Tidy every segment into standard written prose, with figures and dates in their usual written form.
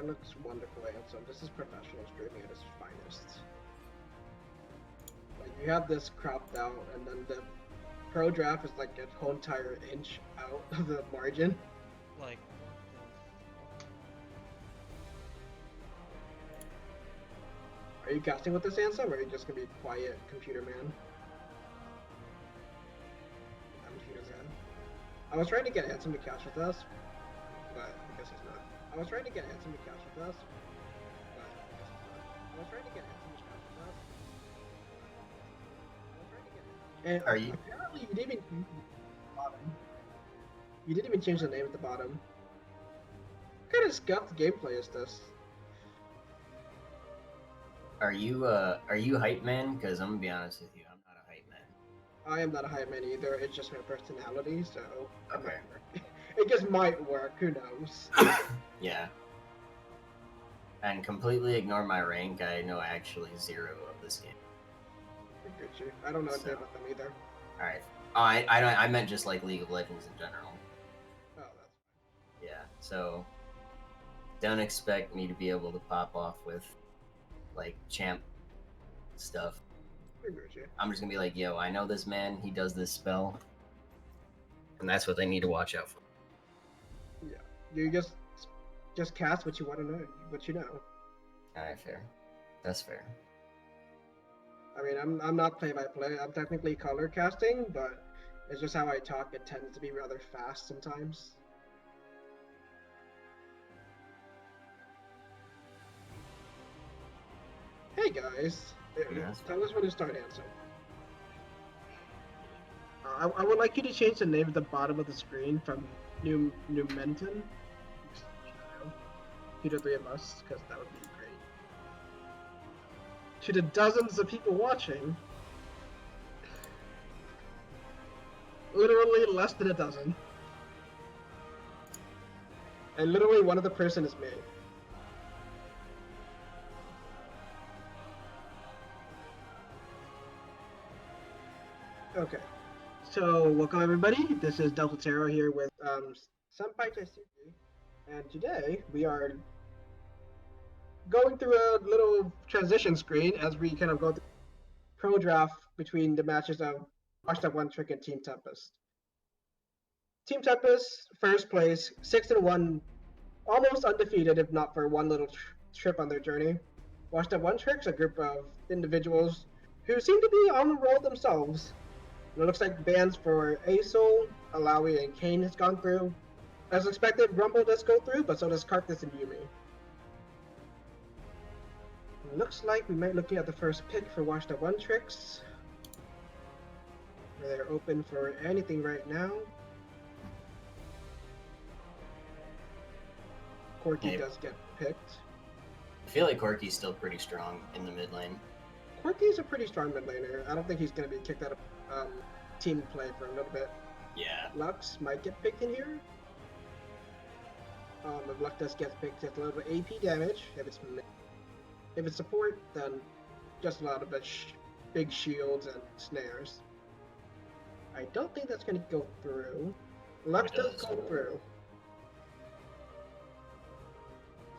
that looks wonderful, Ansem. This is professional streaming at its finest. Like, you have this cropped out, and then the pro draft is like a whole entire inch out of the margin. Like, Are you casting with this, Ansem, or are you just gonna be quiet, computer man? Computer man. I was trying to get Ansem to catch with us, but I guess he's not. I was trying to get Ansem to catch with us, but I guess he's not. I was trying to get Ansem to catch with us. And Are you? apparently you didn't even change the bottom. You didn't even change the name at the bottom. What kind of scuffed gameplay is this? Are you hype man? Because I'm gonna be honest with you, I'm not a hype man. I am not a hype man either. It's just my personality, so Okay. it just might work. Who knows? Yeah. And completely ignore my rank. I know actually 0 of this game. I don't know anything about them either. All right. Oh, I meant just like League of Legends in general. Oh, that's fine. Yeah. So don't expect me to be able to pop off with like champ stuff. I'm just gonna be like, yo, I know this man. He does this spell, and that's what they need to watch out for. Yeah, you just cast what you want to know, what you know. All right, fair. That's fair. I mean, I'm not play-by-play. I'm technically color casting, but it's just how I talk. It tends to be rather fast sometimes. Hey guys, tell us when to start answering. I would like you to change the name at the bottom of the screen from Numenton to the 3 of us, because that would be great. To the dozens of people watching, literally less than a dozen, and literally one of the person is me. Okay, so welcome everybody. This is Delta Terra here with Senpai Taisuki, and today we are going through a little transition screen as we kind of go through pro draft between the matches of Washed Up One Trick and Team Tempest. Team Tempest, first place, 6-1, almost undefeated if not for one little trip on their journey. Washed Up One Trick's a group of individuals who seem to be on the roll themselves. It looks like bans for Asol, Alawi, and Kane has gone through. As expected, Rumble does go through, but so does Carthus and Yumi. Looks like we might be looking at the first pick for Washed Up One Tricks. They're open for anything right now. Corky does get picked. I feel like Corky's still pretty strong in the mid lane. Corky's a pretty strong mid laner. I don't think he's going to be kicked out of team play for a little bit. Yeah. Lux might get picked in here. If Lux does get picked, it's a little bit AP damage. If it's support, then just a lot of big shields and snares. I don't think that's going to go through. Lux does go through.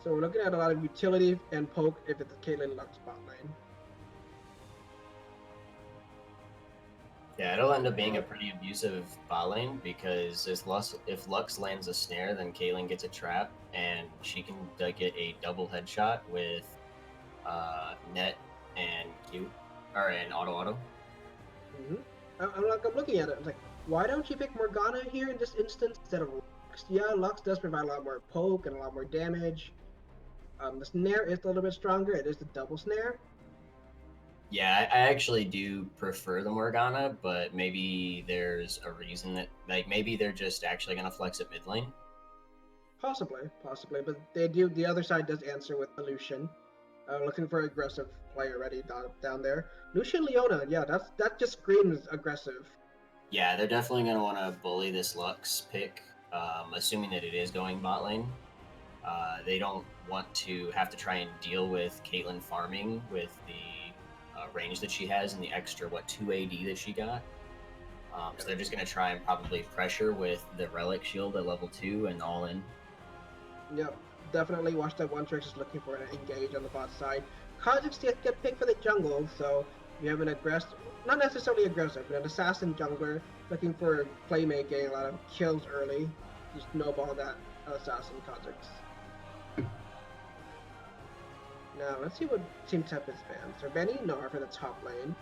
So we're looking at a lot of utility and poke if it's a Caitlyn Lux bot lane. Yeah, it'll end up being a pretty abusive bot lane because if Lux lands a snare, then Caitlyn gets a trap, and she can get a double headshot with net and Q, or an auto. Mm-hmm. I'm looking at it. I'm like, why don't you pick Morgana here in this instance instead of Lux? Yeah, Lux does provide a lot more poke and a lot more damage. The snare is a little bit stronger. It is the double snare. Yeah, I actually do prefer the Morgana, but maybe there's a reason that, like, maybe they're just actually gonna flex at mid lane. Possibly, but they do. The other side does answer with the Lucian. Looking for an aggressive player ready down there. Lucian Leona, yeah, that just screams aggressive. Yeah, they're definitely gonna want to bully this Lux pick, assuming that it is going bot lane. They don't want to have to try and deal with Caitlyn farming with the range that she has and the extra 2 AD that she got. So they're just gonna try and probably pressure with the relic shield at level 2 and all in. Yep. definitely Watch That One Tricks is looking for an engage on the bot side. Kha'Zix get picked for the jungle, so we have an aggressive, not necessarily aggressive, but an assassin jungler looking for playmaking, a lot of kills early. Just snowball that assassin Kha'Zix. Now, let's see what Team Tempest bans. They're banning Gnar for the top lane.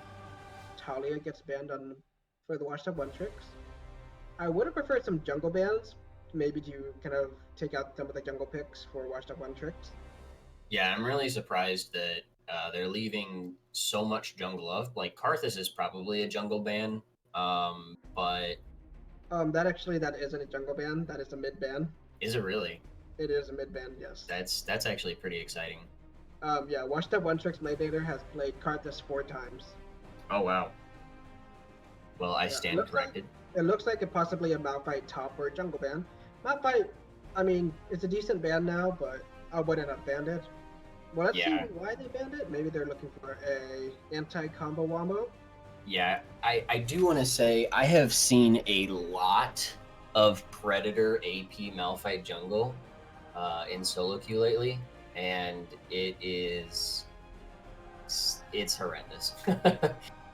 Talia gets banned for the Watch That One Tricks. I would have preferred some jungle bans, maybe to kind of take out some of the jungle picks for Watch That One Tricks. Yeah, I'm really surprised that they're leaving so much jungle up. Like Karthus is probably a jungle ban, but That isn't a jungle ban. That is a mid ban. is it really? It is a mid ban, yes. That's actually pretty exciting. Yeah, Watch That One Tricks Maydater has played Karthus 4 times. Oh wow. Well, I stand corrected. It looks like it possibly a Malphite top or a jungle ban. Malphite, I mean, it's a decent ban now, but I wouldn't have banned it. Well, let's see why they banned it. Maybe they're looking for a anti-combo wombo. Yeah, I do want to say I have seen a lot of Predator AP Malphite jungle in solo queue lately, and it's horrendous.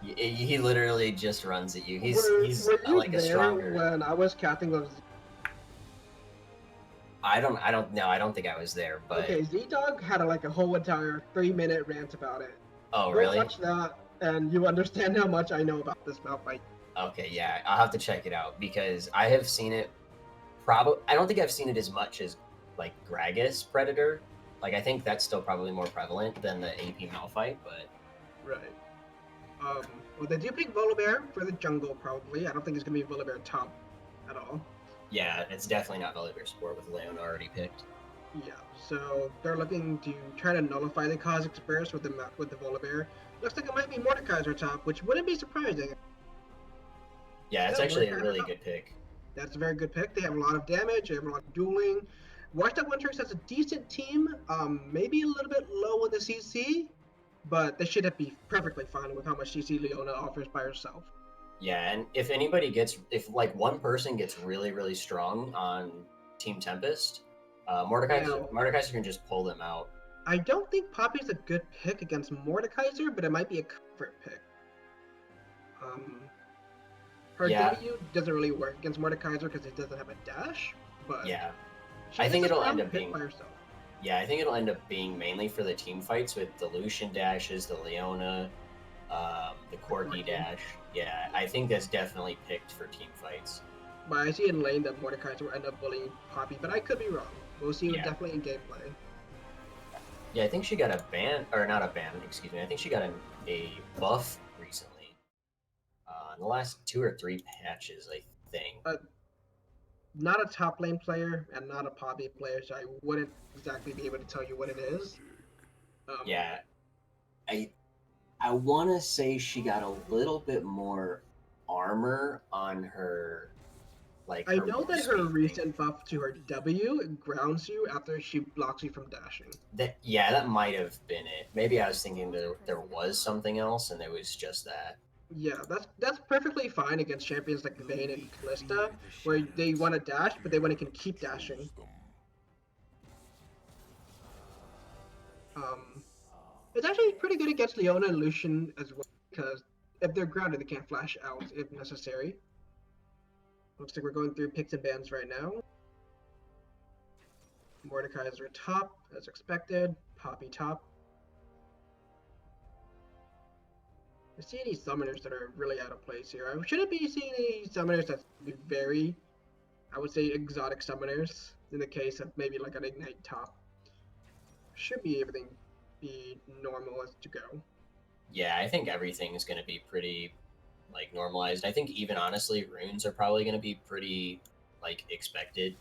He literally just runs at you. He's were you like there a stronger. When I was casting those. I don't know. I don't think I was there, but okay, Z-Dog had like a whole entire 3-minute rant about it. Oh, really? Go watch that, and you understand how much I know about this Malphite. Okay, yeah, I'll have to check it out because I have seen it. I don't think I've seen it as much as like Gragas Predator. Like I think that's still probably more prevalent than the AP Malphite, but right. Well, they do pick Volibear for the jungle probably. I don't think it's gonna be Volibear top at all. Yeah, it's definitely not Volibear support with Leona already picked. Yeah, so they're looking to try to nullify the Kha'Zix burst with the Volibear. Looks like it might be Mordekaiser top, which wouldn't be surprising. Yeah, it's actually a really good pick. That's a very good pick. They have a lot of damage. They have a lot of dueling. Watch That One Tricks has a decent team. Maybe a little bit low with the CC, but they should be perfectly fine with how much CC Leona offers by herself. Yeah, and if like one person gets really, really strong on Team Tempest, Mordekaiser can just pull them out. I don't think Poppy's a good pick against Mordekaiser, but it might be a comfort pick. Her W doesn't really work against Mordekaiser because it doesn't have a dash, but yeah, I think it'll end up being by herself. Yeah, I think it'll end up being mainly for the team fights with the Lucian dashes, the Leona, the Corki dash. Yeah, I think that's definitely picked for team fights. But I see in lane that Mordekaiser will end up bullying Poppy, but I could be wrong. We'll see definitely in gameplay. Yeah, I think she got a ban, or not a ban, excuse me. I think she got a buff recently. In the last 2 or 3 patches, I think. Not a top lane player and not a Poppy player, so I wouldn't exactly be able to tell you what it is. Yeah, I want to say she got a little bit more armor on her. Like I know that her recent buff to her W grounds you after she blocks you from dashing. That might have been it. Maybe I was thinking there was something else, and it was just that. Yeah, that's perfectly fine against champions like Vayne and Kalista, where they want to dash, but they want to keep dashing. It's actually pretty good against Leona and Lucian as well, because if they're grounded, they can't flash out if necessary. Looks like we're going through picks and bans right now. Mordekaiser top, as expected. Poppy top. I see any summoners that are really out of place here. I shouldn't be seeing any summoners that be very, I would say, exotic summoners. In the case of maybe like an Ignite top. Should be everything be normal as to go. Yeah, I think everything is going to be pretty like normalized. I think even honestly, runes are probably going to be pretty like expected.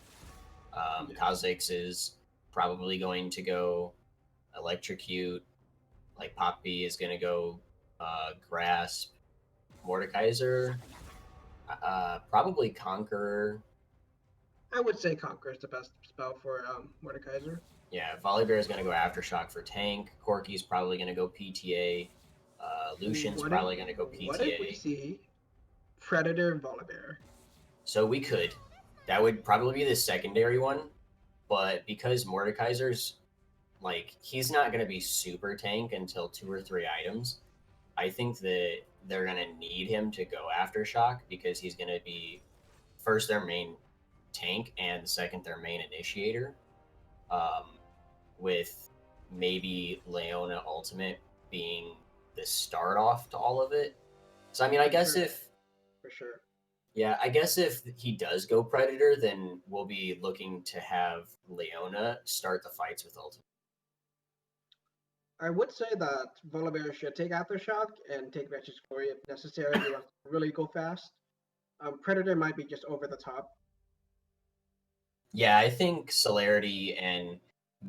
Kha'Zix is probably going to go Electrocute. Like Poppy is going to go Grasp. Mordekaiser, probably Conqueror. I would say Conqueror is the best spell for Mordekaiser. Yeah, Volibear is going to go Aftershock for tank. Corki's probably going to go PTA. Lucian's probably going to go PTA. What if we see Predator Volibear? So we could. That would probably be the secondary one. but because Mordekaiser's like he's not going to be super tank until 2 or 3 items. I think that they're going to need him to go after Shock because he's going to be first their main tank and second their main initiator. With maybe Leona Ultimate being the start off to all of it. So I mean, I guess if for sure. Yeah, I guess if he does go Predator, then we'll be looking to have Leona start the fights with Ultimate. I would say that Volibear should take Aftershock and take Wretch's Glory if necessary if he wants to really go fast. Predator might be just over the top. Yeah, I think Celerity and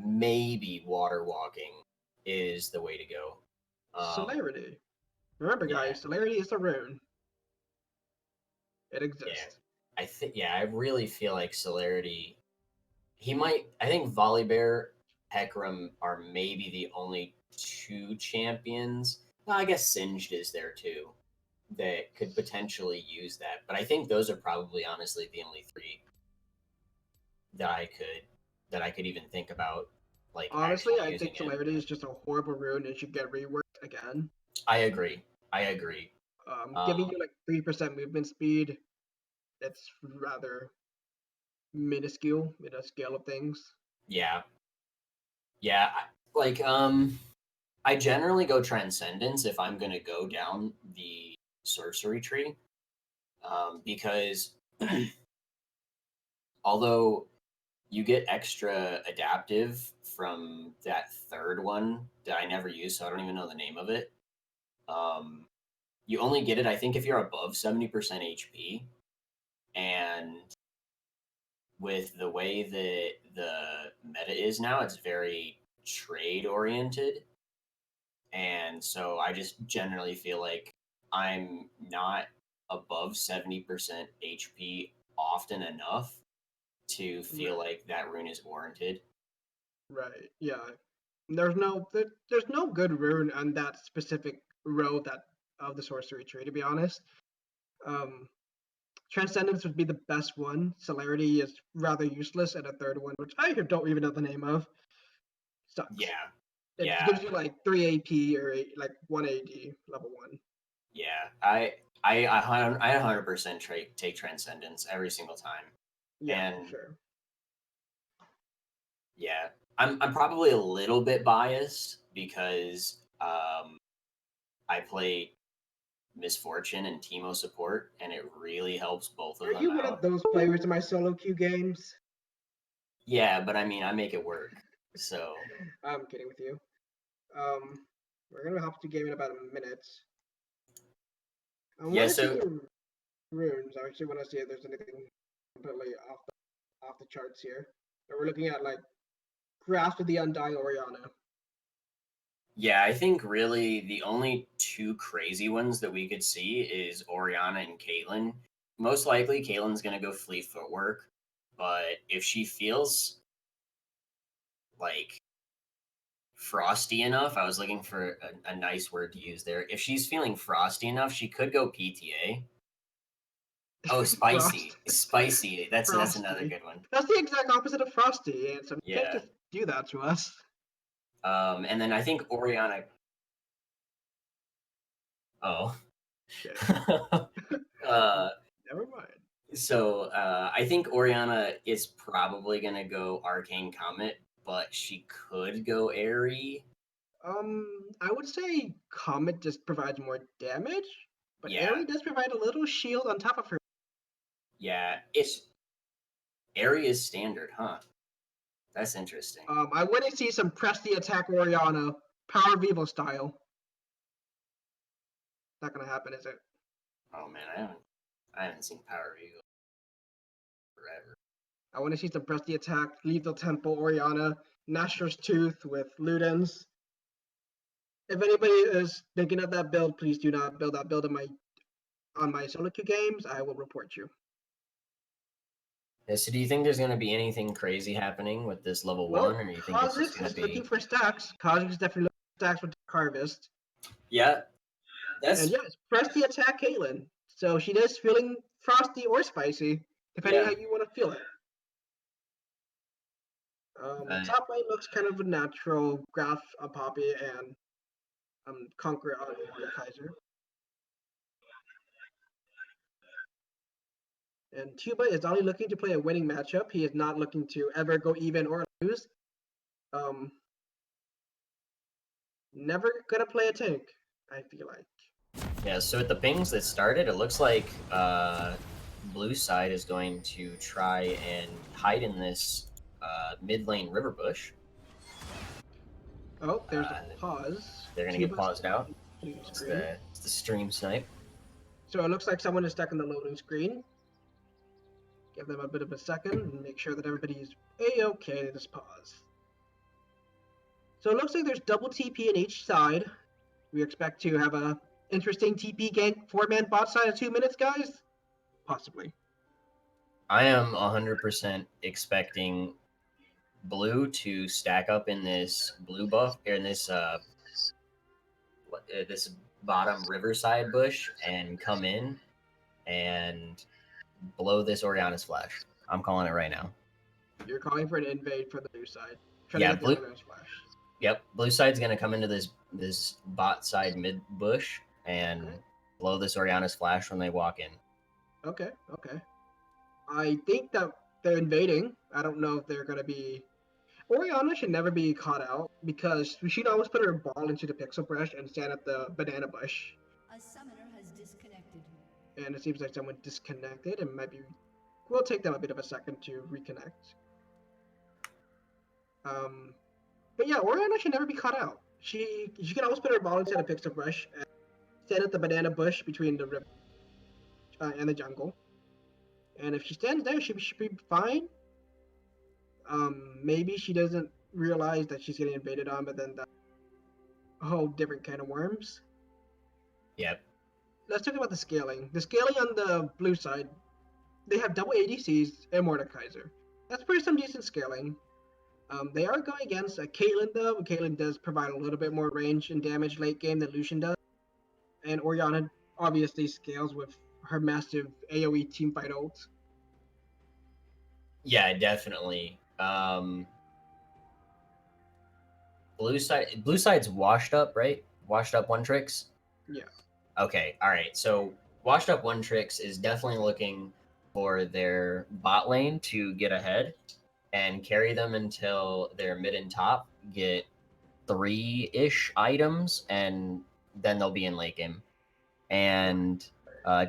maybe Water Walking is the way to go. Celerity. Remember, Yeah, guys, Celerity is a rune. It yeah. exists. I really feel like Celerity. I think Volibear, Hecarim are maybe the only two champions. No, I guess Singed is there too that could potentially use that. But I think those are probably honestly the only three that I could even think about like Honestly, actually I using think it. Celerity is just a horrible rune and should get reworked again. I agree. I agree. Giving you like 3% movement speed, it's rather minuscule in a scale of things. Yeah. Yeah. Like I generally go Transcendence if I'm gonna go down the sorcery tree. Because although you get extra adaptive from that third one that I never use, so I don't even know the name of it. Um, you only get it, I think, if you're above 70% HP. And with the way that the meta is now, it's very trade oriented. And so I just generally feel like I'm not above 70% HP often enough to feel Right. like that rune is warranted. Right. Yeah. There's no good rune on that specific row that of the sorcery tree. To be honest, um, Transcendence would be the best one. Celerity is rather useless, and a third one, which I don't even know the name of, sucks. Yeah. It Yeah. gives you like 3 AP or like 1 AD level 1. Yeah. I 100% take Transcendence every single time. Yeah, for And sure. yeah, I'm probably a little bit biased because I play Misfortune and Teemo support, and it really helps both of Are them you one of out. those players in my solo queue games? Yeah, but I mean, I make it work. So I'm kidding with you. Um, we're gonna hop to game in about a minute. I yeah, want to see so the runes. I actually want to see if there's anything completely off the charts here. But we're looking at like Grasp of the Undying Oriana. yeah, I think really the only two crazy ones that we could see is Oriana and Caitlyn. Most likely, Caitlyn's gonna go Fleet Footwork, but if she feels like frosty enough, I was looking for a nice word to use there. If she's feeling frosty enough, she could go PTA. Oh, Frost. spicy. That's another Frosty. good one. That's the exact opposite of Frosty, and so you can't Yeah. just do that to us. And then I think Oriana. Oh. Shit. uh, Never mind. I think Oriana is probably gonna go Arcane Comet, but she could go Airy. I would say Comet just provides more damage, but Yeah, Airy does provide a little shield on top of her. yeah. It's Airy is standard, huh? That's interesting. I want to see some press the attack Oriana, Power Vivo style. Not gonna happen, is it? Oh man, I haven't seen Power Eagle forever. I want to see some press the attack, Lethal Temple Oriana, Nashor's Tooth with Ludens. If anybody is thinking of that build, please do not build that build on my solo queue games. I will report you. Yeah, so do you think there's gonna be anything crazy happening with this level one, Well, or do you think it's just Kha'Zix gonna is looking be? for stacks. Kha'Zix is definitely looking for stacks with Harvest. Yeah, And that's yes, press the attack Caitlyn. So she is feeling frosty or spicy, depending yeah. how you want to feel it. Top lane looks kind of a natural Graph on Poppy and Conqueror on Kaiser. And Tuba is only looking to play a winning matchup. He is not looking to ever go even or lose. Never gonna play a tank, I feel like. Yeah, so at the pings that started, it looks like blue side is going to try and hide in this mid lane river bush. Oh, there's a pause. They're going to get Tuba's paused out. It's screen. the stream snipe. So it looks like someone is stuck in the loading screen. Give them a bit of a second and make sure that everybody's a-okay to this pause. So it looks like there's double TP in each side. We expect to have a interesting TP gank 4-man bot side of 2 minutes, guys? Possibly. I am 100% expecting blue to stack up in this blue buff, or in this this bottom riverside bush and come in and blow this Oriana's flash. I'm calling it right now. You're calling for an invade for the blue side. Trying Yeah, to get blue. the Oriana's flash. Yep, blue side's gonna come into this bot side mid bush and blow this Oriana's flash when they walk in. Okay. I think that they're invading. I don't know if they're gonna be. Oriana should never be caught out because we should always put her ball into the pixel brush and stand at the banana bush. A summoner has disconnected. And it seems like someone disconnected and maybe we'll take them a bit of a second to reconnect. But yeah, Oriana should never be caught out. She can always put her ball inside a pixel brush and stand at the banana bush between the river and the jungle. And if she stands there, she should be fine. Maybe she doesn't realize that she's getting invaded on, but then that's a whole different kind of worms. Yep. Let's talk about the scaling. The scaling on the blue side, they have double ADCs and Mordekaiser. That's pretty some decent scaling. They are going against Caitlyn though. Caitlyn does provide a little bit more range and damage late game than Lucian does. And Oriana obviously scales with her massive AoE teamfight ult. Yeah, definitely. Blue side's washed up, right? Washed up one tricks. Yeah. Okay, all right. So washed up one tricks is definitely looking for their bot lane to get ahead and carry them until their mid and top get 3-ish items, and then they'll be in late game. And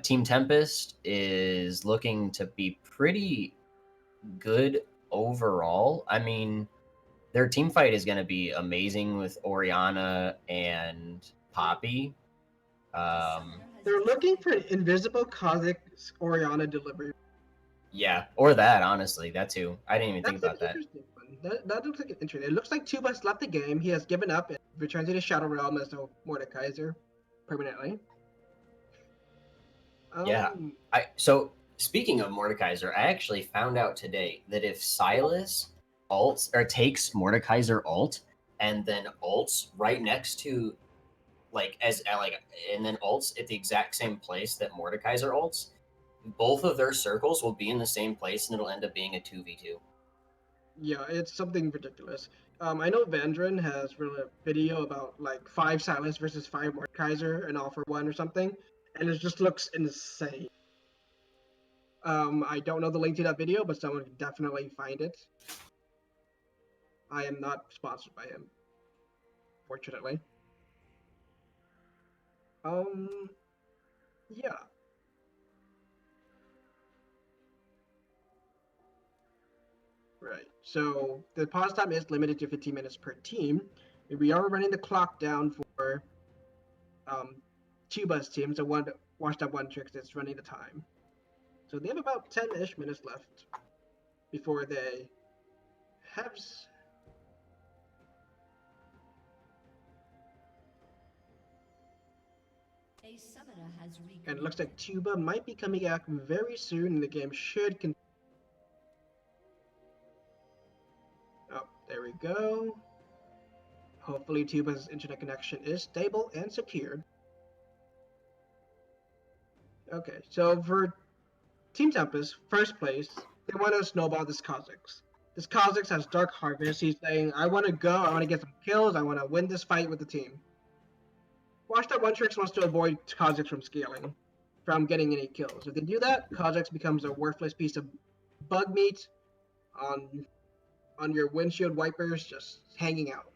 Team Tempest is looking to be pretty good overall. I mean, their team fight is going to be amazing with Oriana and Poppy. They're looking for an invisible Kha'Zix Oriana delivery. Yeah, or that, honestly. That too. I didn't even think about that. That looks like an interesting. It looks like Tuba's left the game. He has given up and returned to the Shadow Realm as no Mordekaiser permanently. Yeah. So speaking of Mordekaiser, I actually found out today that if Silas ults or takes Mordekaiser ult and then ults right next to and then ults at the exact same place that Mordekaiser ults, both of their circles will be in the same place and it'll end up being a 2v2. Yeah, it's something ridiculous. I know Vandren has released a video about like 5 Silas versus 5 Mordekaiser and all for one or something, and it just looks insane. I don't know the link to that video, but someone can definitely find it. I am not sponsored by him, fortunately. Yeah. Right. So the pause time is limited to 15 minutes per team. We are running the clock down for Tuba's team, so washed up one trick that's running the time. So they have about 10-ish minutes left before they have. A summoner has And it looks like Tuba might be coming back very soon, and the game should continue. Oh, there we go. Hopefully Tuba's internet connection is stable and secured. Okay, so for Team Tempest, first place, they want to snowball this Kha'Zix. This Kha'Zix has Dark Harvest. He's saying, I want to go, I want to get some kills, I want to win this fight with the team. Washed Up One Tricks wants to avoid Kha'Zix from scaling, from getting any kills. If they do that, Kha'Zix becomes a worthless piece of bug meat on your windshield wipers, just hanging out.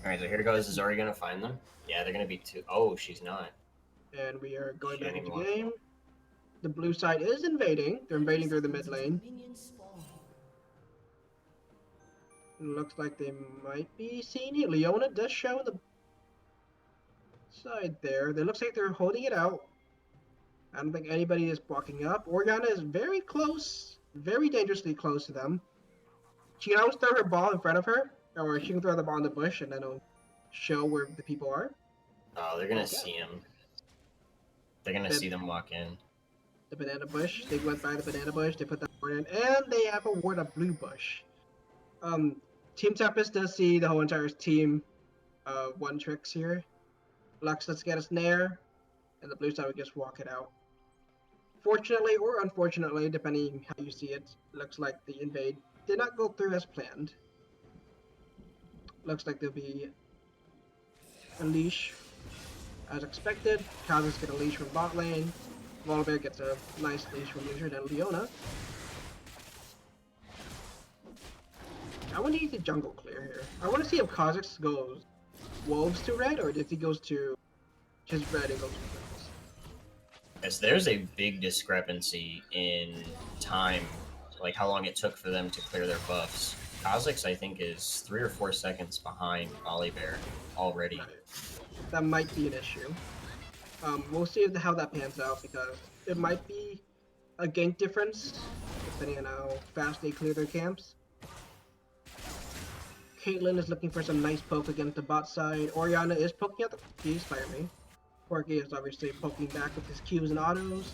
Alright, so here goes. Is Ori gonna find them? Yeah, they're gonna be two. Oh, she's not. And we are going She back into anymore. game. The blue side is invading. They're invading through the mid lane. Looks like they might be seeing it. Leona does show the side there. It looks like they're holding it out. I don't think anybody is blocking up. Oriana is very close, very dangerously close to them. She can always throw her ball in front of her, or she can throw the ball in the bush and then it'll show where the people are. Oh, they're gonna see him. They're gonna see them walk in. The banana bush. They went by the banana bush. They put that ward in, and they have a ward of blue bush. Team Tempest does see the whole entire team. One tricks here. Lux, let's get a snare, and the blue side would just walk it out. Fortunately or unfortunately, depending how you see it, looks like the invade did not go through as planned. Looks like there'll be a leash as expected. Kha'Zix get a leash from bot lane. Volibear gets a nice leash from Lucian and Leona. I want to use the jungle clear here. I want to see if Kha'Zix goes wolves to red, or if he goes to just red and goes to wolves. Yes, there's a big discrepancy in time, like how long it took for them to clear their buffs. Kha'Zix, I think, is 3 or 4 seconds behind Volibear already. Right. That might be an issue. We'll see how that pans out, because it might be a gank difference, depending on how fast they clear their camps. Caitlyn is looking for some nice poke against the bot side. Oriana is poking out the Qs, fire me. Corki is obviously poking back with his Qs and autos.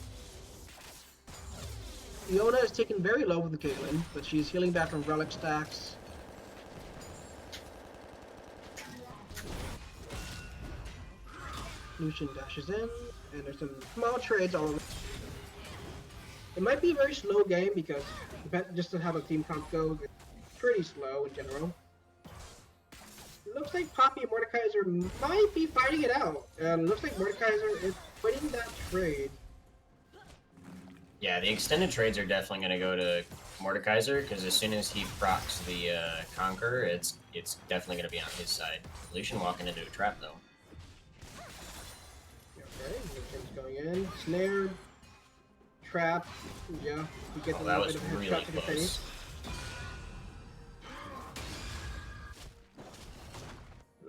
Leona is taken very low with the Caitlyn, but she's healing back from relic stacks. Lucian dashes in, and there's some small trades all over. It might be a very slow game because just to how the team comp goes, it's pretty slow in general. It looks like Poppy and Mordekaiser might be fighting it out. Looks like Mordekaiser is winning that trade. Yeah, the extended trades are definitely going to go to Mordekaiser, because as soon as he procs the Conqueror, it's definitely going to be on his side. Lucian walking into a trap, though. Okay, Lucian's going in. Snared. Trap. Yeah, he gets a that little was bit of a really headshot to the close. face.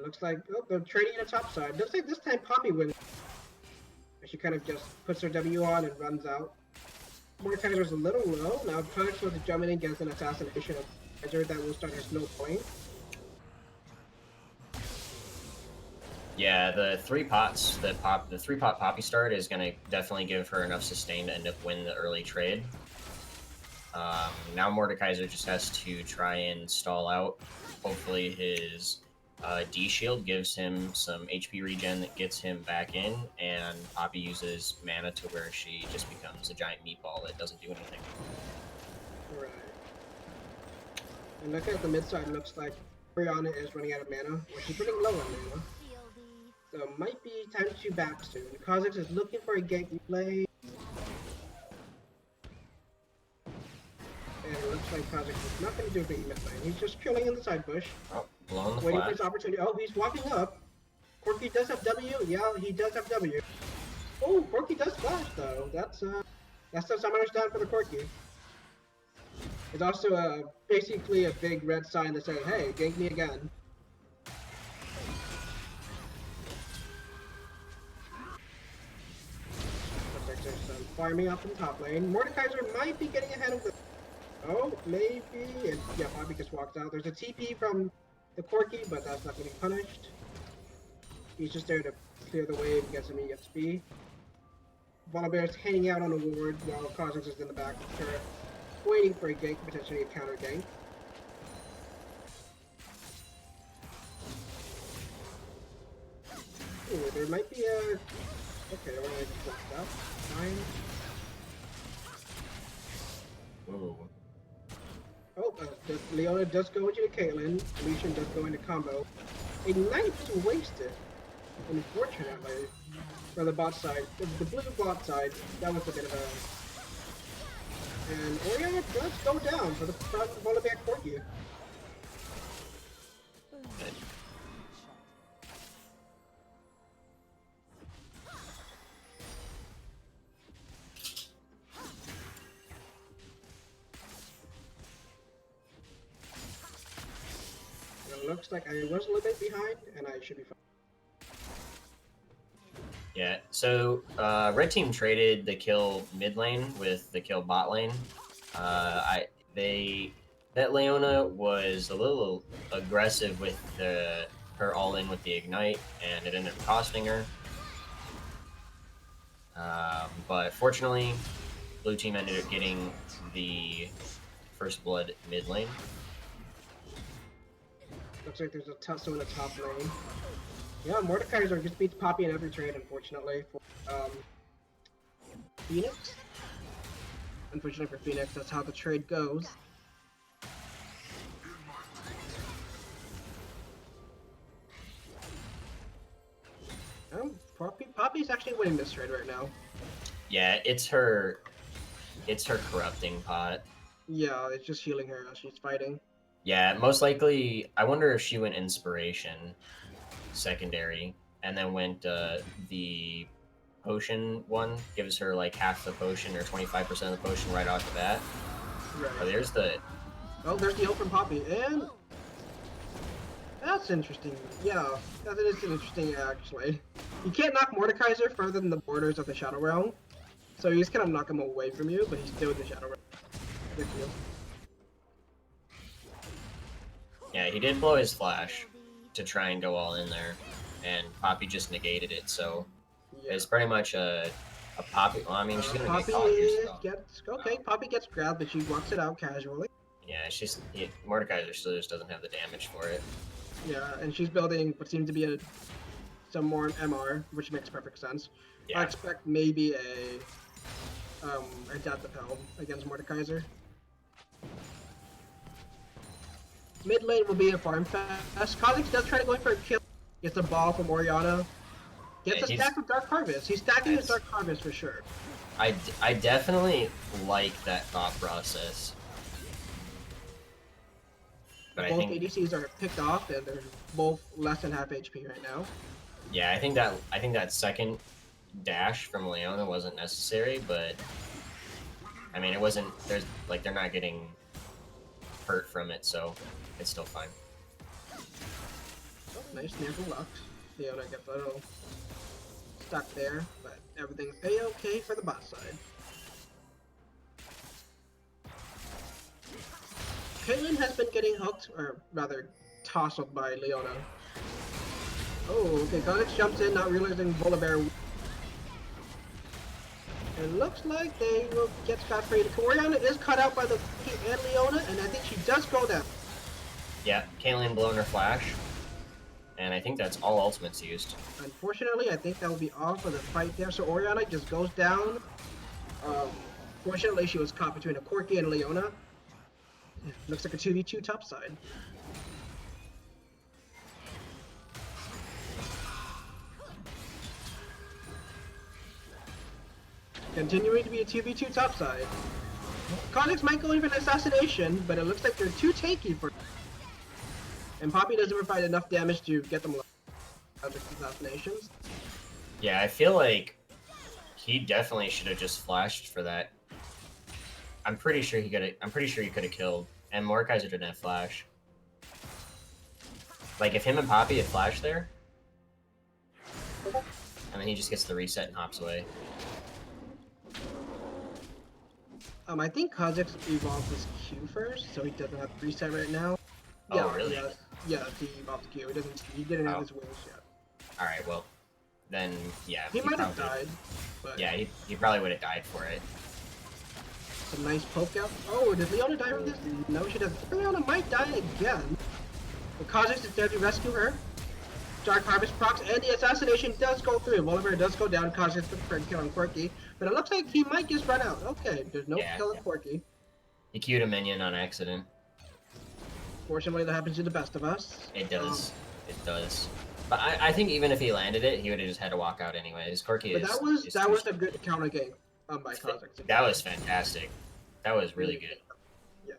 Looks like they're trading in a top side. Looks like this time Poppy wins. She kind of just puts her W on and runs out. Mordekaiser's a little low. Now Punch was jumping in against an assassination of Kaiser that will start her slow point. Yeah, the 3-pot Poppy start is going to definitely give her enough sustain to end up winning the early trade. Now Mordekaiser just has to try and stall out. Hopefully his D shield gives him some HP regen that gets him back in, and Poppy uses mana to where she just becomes a giant meatball that doesn't do anything. Right. And looking at the mid side, looks like Oriana is running out of mana, or she's running low on mana. So it might be time to back soon. Kha'Zix is looking for a gank play. And it looks like Kha'Zix is not going to do anything in mid lane. He's just chilling in the side bush. Oh, blowing the Waiting flash. for his opportunity. Oh, he's walking up. Corki does have W. Yeah, he does have W. Oh, Corki does flash though. That's the summoner's down for the Corki. It's also basically a big red sign that says, "Hey, gank me again." Looks like there's some farming up in top lane. Mordekaiser might be getting ahead of the. Oh, maybe. And yeah, Poppy just walked out. There's a TP from the Corki, but that's not going to be punished. He's just there to clear the wave and get some EXP. Volibear's hanging out on a ward while Kha'Zix is in the back of the turret, waiting for a gank, potentially a counter gank. Ooh, there might be a... Okay, I just walked out. Fine. Ooh. Leona does go into the Caitlyn. Lucian does go into combo. Ignite is wasted, unfortunately, for the bot side. The blue bot side, that was a bit of a... And Oriana does go down for the front Volibear Corki. It looks like I was a little bit behind, and I should be fine. Yeah, so red team traded the kill mid lane with the kill bot lane. That Leona was a little aggressive with her all in with the ignite, and it ended up costing her. But fortunately, blue team ended up getting the first blood mid lane. Looks like there's a tussle in the top lane. Yeah, Mordekaiser just beats Poppy in every trade, unfortunately, for Phoenix. Unfortunately for Phoenix, that's how the trade goes. Poppy's actually winning this trade right now. Yeah, it's her corrupting pot. Yeah, it's just healing her as she's fighting. Yeah, most likely, I wonder if she went Inspiration secondary and then went the potion one, gives her like half the potion or 25% of the potion right off the bat. Right. Oh, there's the ult from Poppy, and that's interesting. Yeah, that is interesting actually. You can't knock Mordekaiser further than the borders of the Shadow Realm, so you just kind of knock him away from you, but he's still in the Shadow Realm. Good deal. Yeah, he did blow his flash to try and go all in there, and Poppy just negated it. So Yeah. it's pretty much a Poppy. Well, I mean, she's gonna Poppy get caught here still. Poppy gets grabbed, but she walks it out casually. Yeah, Mordekaiser still just doesn't have the damage for it. Yeah, and she's building what seems to be some more MR, which makes perfect sense. Yeah. I expect maybe a Adaptapel against Mordekaiser. Mid lane will be a farm fest. Kha'Zix does try to go in for a kill. Gets a ball from Oriana. Gets a stack of Dark Harvest. He's stacking his Dark Harvest for sure. I definitely like that thought process. But Both ADCs are picked off, and they're both less than half HP right now. Yeah, I think that second dash from Leona wasn't necessary, but I mean, it wasn't. They're not getting hurt from it, so it's still fine. Oh, nice near for Lux. Leona gets a little stuck there, but everything's a-okay for the bot side. Caitlyn has been getting hooked, or rather, tousled by Leona. Oh, okay, Kha'Zix jumps in, not realizing Volibear. It looks like they will get scot-free. Oriana is cut out by the and Leona, and I think she does go down. Yeah, Caitlyn blowing her flash, and I think that's all ultimates used. Unfortunately, I think that will be all for the fight there. So Oriana just goes down. Fortunately, she was caught between a Corki and Leona. Looks like a 2v2 top side. Continuing to be a 2v2 top side. Kha'Zix might go in for an assassination, but it looks like they're too tanky for. And Poppy doesn't provide enough damage to get them assassinations. Yeah, I feel like he definitely should have just flashed for that. I'm pretty sure he could have killed. And Mordekaiser didn't have flash. Like if him and Poppy had flashed there, and then he just gets the reset and hops away. I think Kha'Zix evolved his Q first, so he doesn't have to reset right now. Oh, Yeah, really? Yeah, he evolved the Q. He didn't have his wings yet. All right, well, then yeah. He might have probably- died, but Yeah, he probably would have died for it. some nice poke out. Oh, did Leona die from this? No, she doesn't. Leona might die again. But Kha'Zix is there to rescue her. Dark Harvest procs, and the assassination does go through. Volibear does go down. Kha'Zix for killing Quirky, but it looks like he might just run out. Okay, there's no Yeah, killing yeah. Quirky. He queued a minion on accident. Fortunately, that happens to the best of us. It does. It does. But I think even if he landed it, he would have just had to walk out anyways. Corki But is. that was a good counter game by Kha'Zix. That was fantastic. That was really good. Yeah.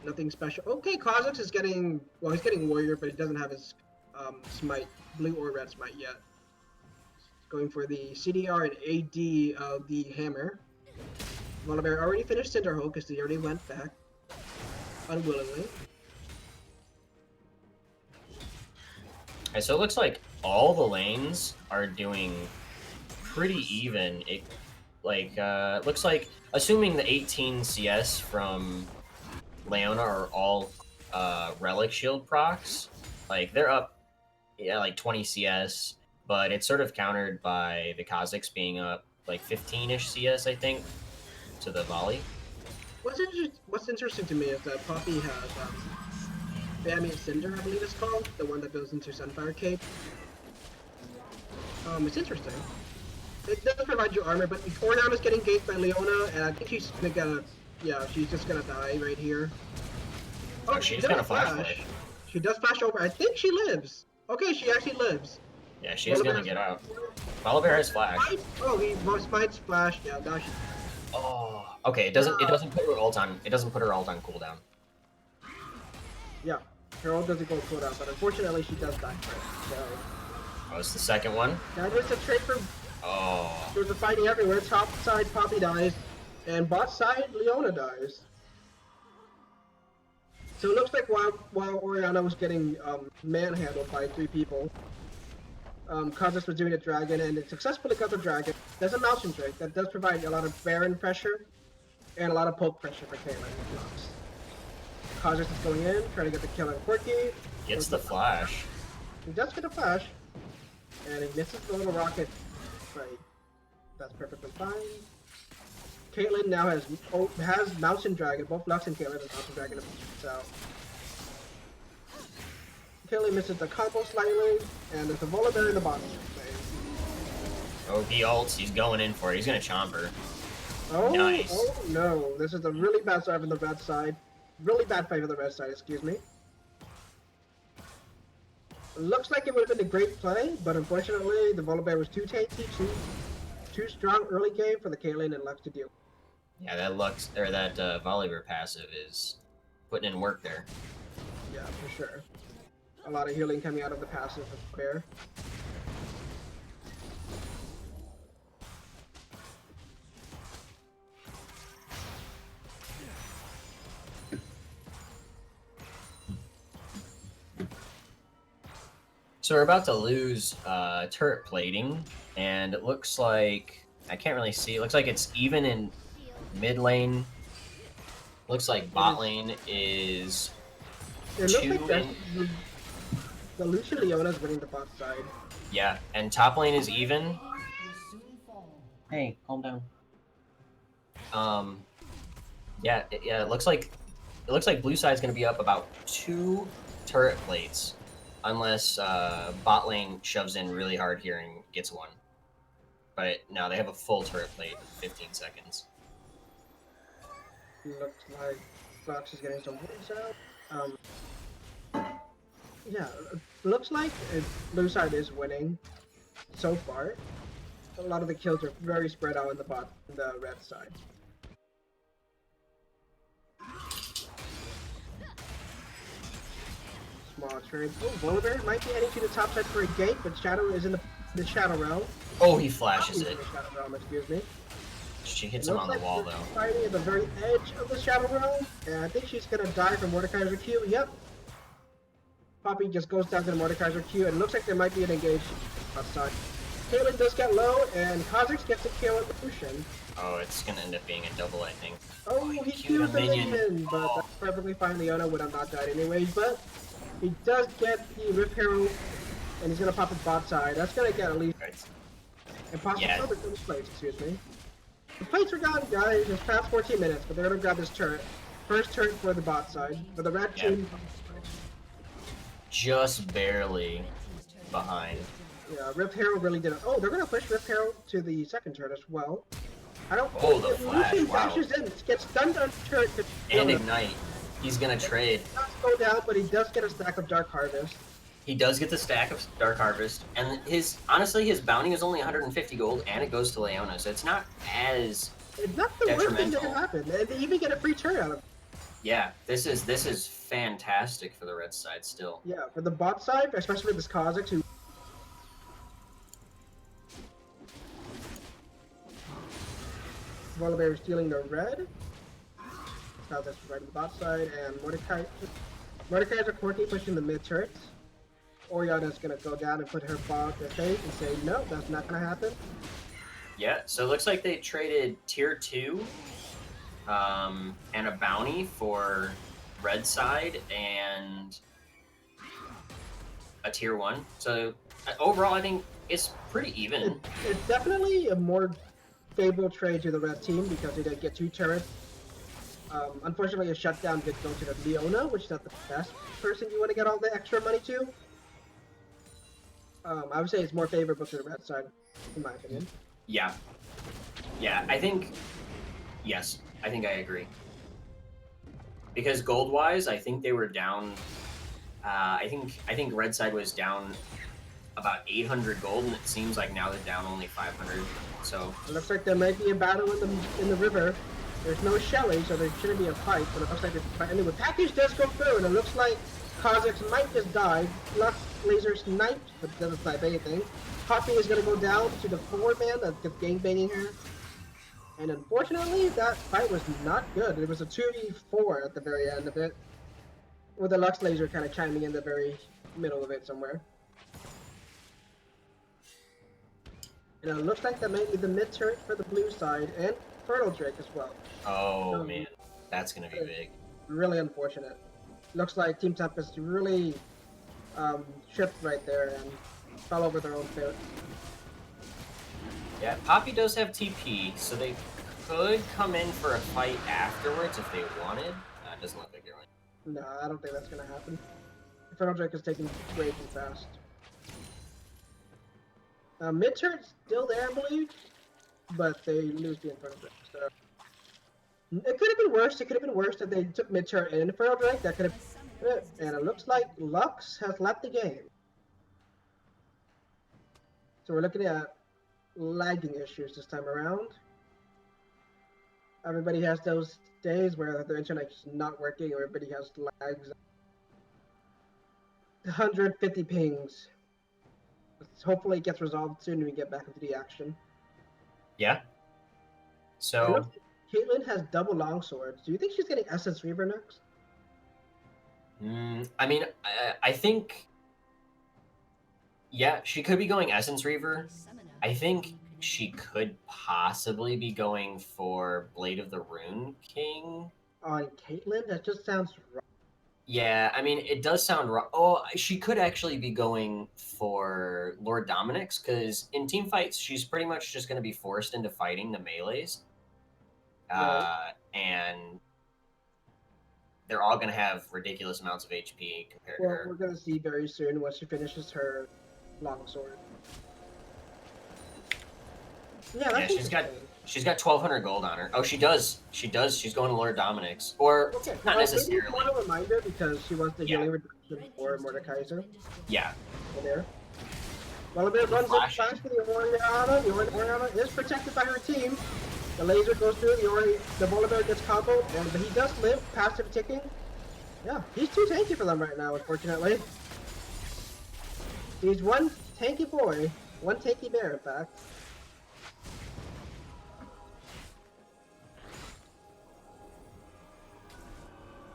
Nothing special. Okay, Kha'Zix is getting, well, he's getting Warrior, but he doesn't have his smite, blue or red smite yet. He's going for the CDR and AD of the Hammer. Volibear already finished Cinderhole because he already went back unwillingly. Okay, so it looks like all the lanes are doing pretty even. It looks like, assuming the 18 CS from Leona are all Relic Shield procs, like they're up, yeah, like 20 CS, but it's sort of countered by the Kha'Zix being up like 15-ish CS, I think, to the volley. What's interesting to me is that Poppy has Bammy Cinder, I believe it's called, the one that goes into Sunfire Cape. It's interesting. It does provide you armor, but Oriana's getting ganked by Leona, and I think she's gonna get a, yeah, she's just gonna die right here. Oh, she's gonna flash. She does flash over. I think she lives. Okay, she actually lives. Yeah, she's gonna get out. Volibear has flash. Oh, he smites flash. Yeah, now she. Oh, okay. It doesn't put her ult on. It doesn't put her ult on cooldown. Yeah, her ult doesn't go cooldown, but unfortunately she does die first. So. Oh, it's the second one. That was a trade for. Oh. There's a fighting everywhere. Top side Poppy dies, and bot side Leona dies. So it looks like while Oriana was getting manhandled by 3 people, Kha'Zix was doing a dragon, and it successfully got the dragon. There's a mouse trick that does provide a lot of Baron pressure and a lot of poke pressure for Caitlyn. Kha'Zix is going in, trying to get the kill on Quirky. Gets the flash. He does get a flash, and he misses the little rocket. Right, that's perfectly fine. Caitlyn now has Mouse and Dragon, both Lux and Caitlyn have Mouse and Dragon. So Caitlyn misses the combo slightly, and there's a Volibear in the bottom. Oh, he ults. He's going in for it. He's gonna chomp her. Oh, nice. Oh no, this is a really bad start from the red side. Really bad fight for the red side, excuse me. Looks like it would have been a great play, but unfortunately the Volibear was too tanky, too strong early game for the Caitlyn and Lux to deal. Yeah, that Lux or that Volibear passive is putting in work there. Yeah, for sure. A lot of healing coming out of the passive of Bear. So we're about to lose turret plating, and it looks like, I can't really see, it looks like it's even in mid lane. Looks like bot lane is It looks like the Lucian Leona's winning the bot side. Yeah, and top lane is even. Hey, calm down. Yeah, it looks like blue side's gonna be up about 2 turret plates, unless bot lane shoves in really hard here and gets one. But no, they have a full turret plate in 15 seconds. Looks like Fox is getting some wins out. Yeah, looks like blue side is winning so far. A lot of the kills are very spread out in the red side. Small trade. Oh, Volibear might be heading to the top side for a gate, but Shadow is in the Shadow Realm. Oh, he flashes it. The Shadow Realm, excuse me. She hits him on the wall, though. Fighting at the very edge of the Shadow Realm, and I think she's gonna die from Mordekaiser Q. Yep. Poppy just goes down to the Mordekaiser Q, and it looks like there might be an engage outside. Caitlyn does get low, and Kha'Zix gets a kill at Lucian. Oh, it's gonna end up being a double, I think. Oh, he Q'd the minion, but that's perfectly fine. Leona would have not died anyways, but he does get the Rift Herald, and he's gonna pop his bot side. That's gonna get at least... Right. And possibly Yeah. plates, excuse me. The plates are gone, guys. It's past 14 minutes, but they're gonna grab this turret. First turret for the bot side. For the red team. Just barely behind. Yeah, Rift Herald really didn't. Oh, they're gonna push Rift Herald to the second turret as well. I don't. Oh, the flash! Lucian Wow. dashes in, gets stunned on turret. And ignite. He's gonna trade. He does go down, but he does get a stack of Dark Harvest. He does get the stack of Dark Harvest, and his bounty is only 150 gold, and it goes to Leona, so it's not as It's not the worst thing that detrimental. can happen. And they even get a free turn out of it. Yeah, this is fantastic for the red side still. Yeah, for the bot side, especially with this Kha'Zix who Volibear is stealing the red. Kha'Zix is right on the bot side, and Mordecai is a quirky pushing the mid turret. Oriana is gonna go down and put her bot in face and say, no, that's not gonna happen. Yeah, so it looks like they traded tier 2 and a bounty for red side and a tier 1. So overall, I think it's pretty even. It's definitely a more favorable trade to the red team because they did get 2 turrets. Unfortunately, a shutdown did go to the Leona, which is not the best person you want to get all the extra money to. I would say it's more favorable to the red side, in my opinion. Yeah, yes, I think I agree. Because gold wise, I think they were down. I think red side was down about 800 gold, and it seems like now they're down only 500. So it looks like there might be a battle in the river. There's no Shelly, so there shouldn't be a fight. But it looks like anyway, package does go through, and it looks like Kha'Zix might just die. Lux laser sniped, but doesn't snipe anything. Poppy is gonna go down to the 4-man that's just gangbanging her. And unfortunately, that fight was not good. It was a 2v4 at the very end of it, with the Lux laser kind of chiming in the very middle of it somewhere. And it looks like that might be the mid turret for the blue side, and Fertile Drake as well. oh man, that's gonna be big. Really unfortunate. Looks like Team Tempest really tripped right there and fell over their own foot. Yeah, Poppy does have TP, so they could come in for a fight afterwards if they wanted. It doesn't look like they're going. No, I don't think that's gonna happen. Fertile Drake is taking way too fast. Mid turret's still there, I believe, but they lose the Infernal Drake. So it could have been worse. It could have been worse if they took mid turret and Infernal Drake. That could have been it. And it looks like Lux has left the game. So we're looking at lagging issues this time around. Everybody has those days where their internet's not working, or everybody has lags. 150 pings. Hopefully it gets resolved soon and we get back into the action. Yeah. It So looks like Caitlyn has double longswords. Do you think she's getting Essence Reaver next? I mean, I think, yeah, she could be going Essence Reaver. I think she could possibly be going for Blade of the Rune King. On Caitlyn? That just sounds wrong. Yeah, I mean, it does sound wrong. Oh, she could actually be going for Lord Dominic's, because in team fights, she's pretty much just going to be forced into fighting the melees. Right. And they're all going to have ridiculous amounts of HP compared to Well, her. we're gonna see very soon once she finishes her longsword. Yeah, that's Yeah, she's got 1,200 gold on her. Oh, she does. She's going to Lord Dominic's, or okay. not Maybe necessarily. want a reminder because she wants the Yeah. healing reduction for Mordekaiser. Yeah, There. Well, it runs up Flash. fast for the Oriana. The Oriana is protected by her team. The laser goes through. The Volibear gets comboed, but he does live. Passive ticking. Yeah, he's too tanky for them right now, unfortunately. He's one tanky boy, one tanky bear, in fact.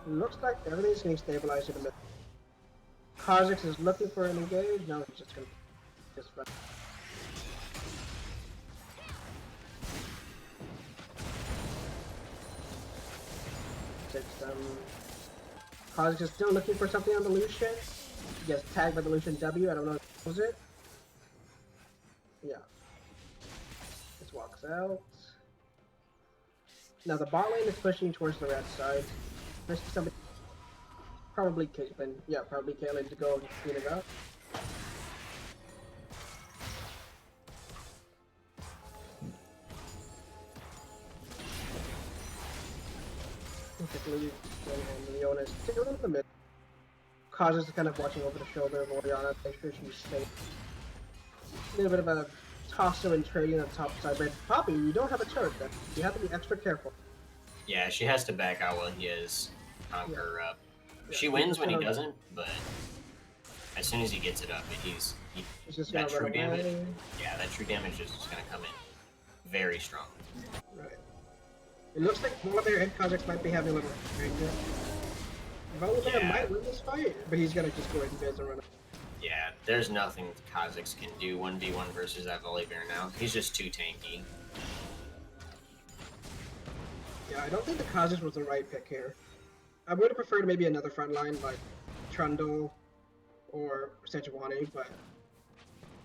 Looks like everything's getting stabilized in the middle. Kha'Zix is looking for an engage. No, he's just gonna run. Kha'Zix is still looking for something on the Lucian. He gets tagged by the Lucian W. I don't know if was it. Yeah. Just walks out. Now the bot lane is pushing towards the red side. There's somebody. Probably Caitlyn. Yeah, probably Caitlyn to go and clean it up. Particularly when Leona is still in the mid. Causes kind of watching over the shoulder of Oriana, make sure she's safe. A little bit of a tosser and trading on the top side, but Poppy, you don't have a turret then. You have to be extra careful. Yeah, she has to back out while he has Conqueror up. Yeah, She wins when he doesn't, but as soon as he gets it up, he's just that gonna true run damage. away. Yeah, that true damage is just gonna come in very strong. Right. It looks like Volibear and Kha'Zix might be having a little danger. Volibear might win this fight, but he's gonna just go ahead and biz and run away. Yeah, there's nothing Kha'Zix can do 1v1 versus that Volibear now. He's just too tanky. Yeah, I don't think the Kha'Zix was the right pick here. I would have preferred maybe another front line like Trundle or Sejuani, but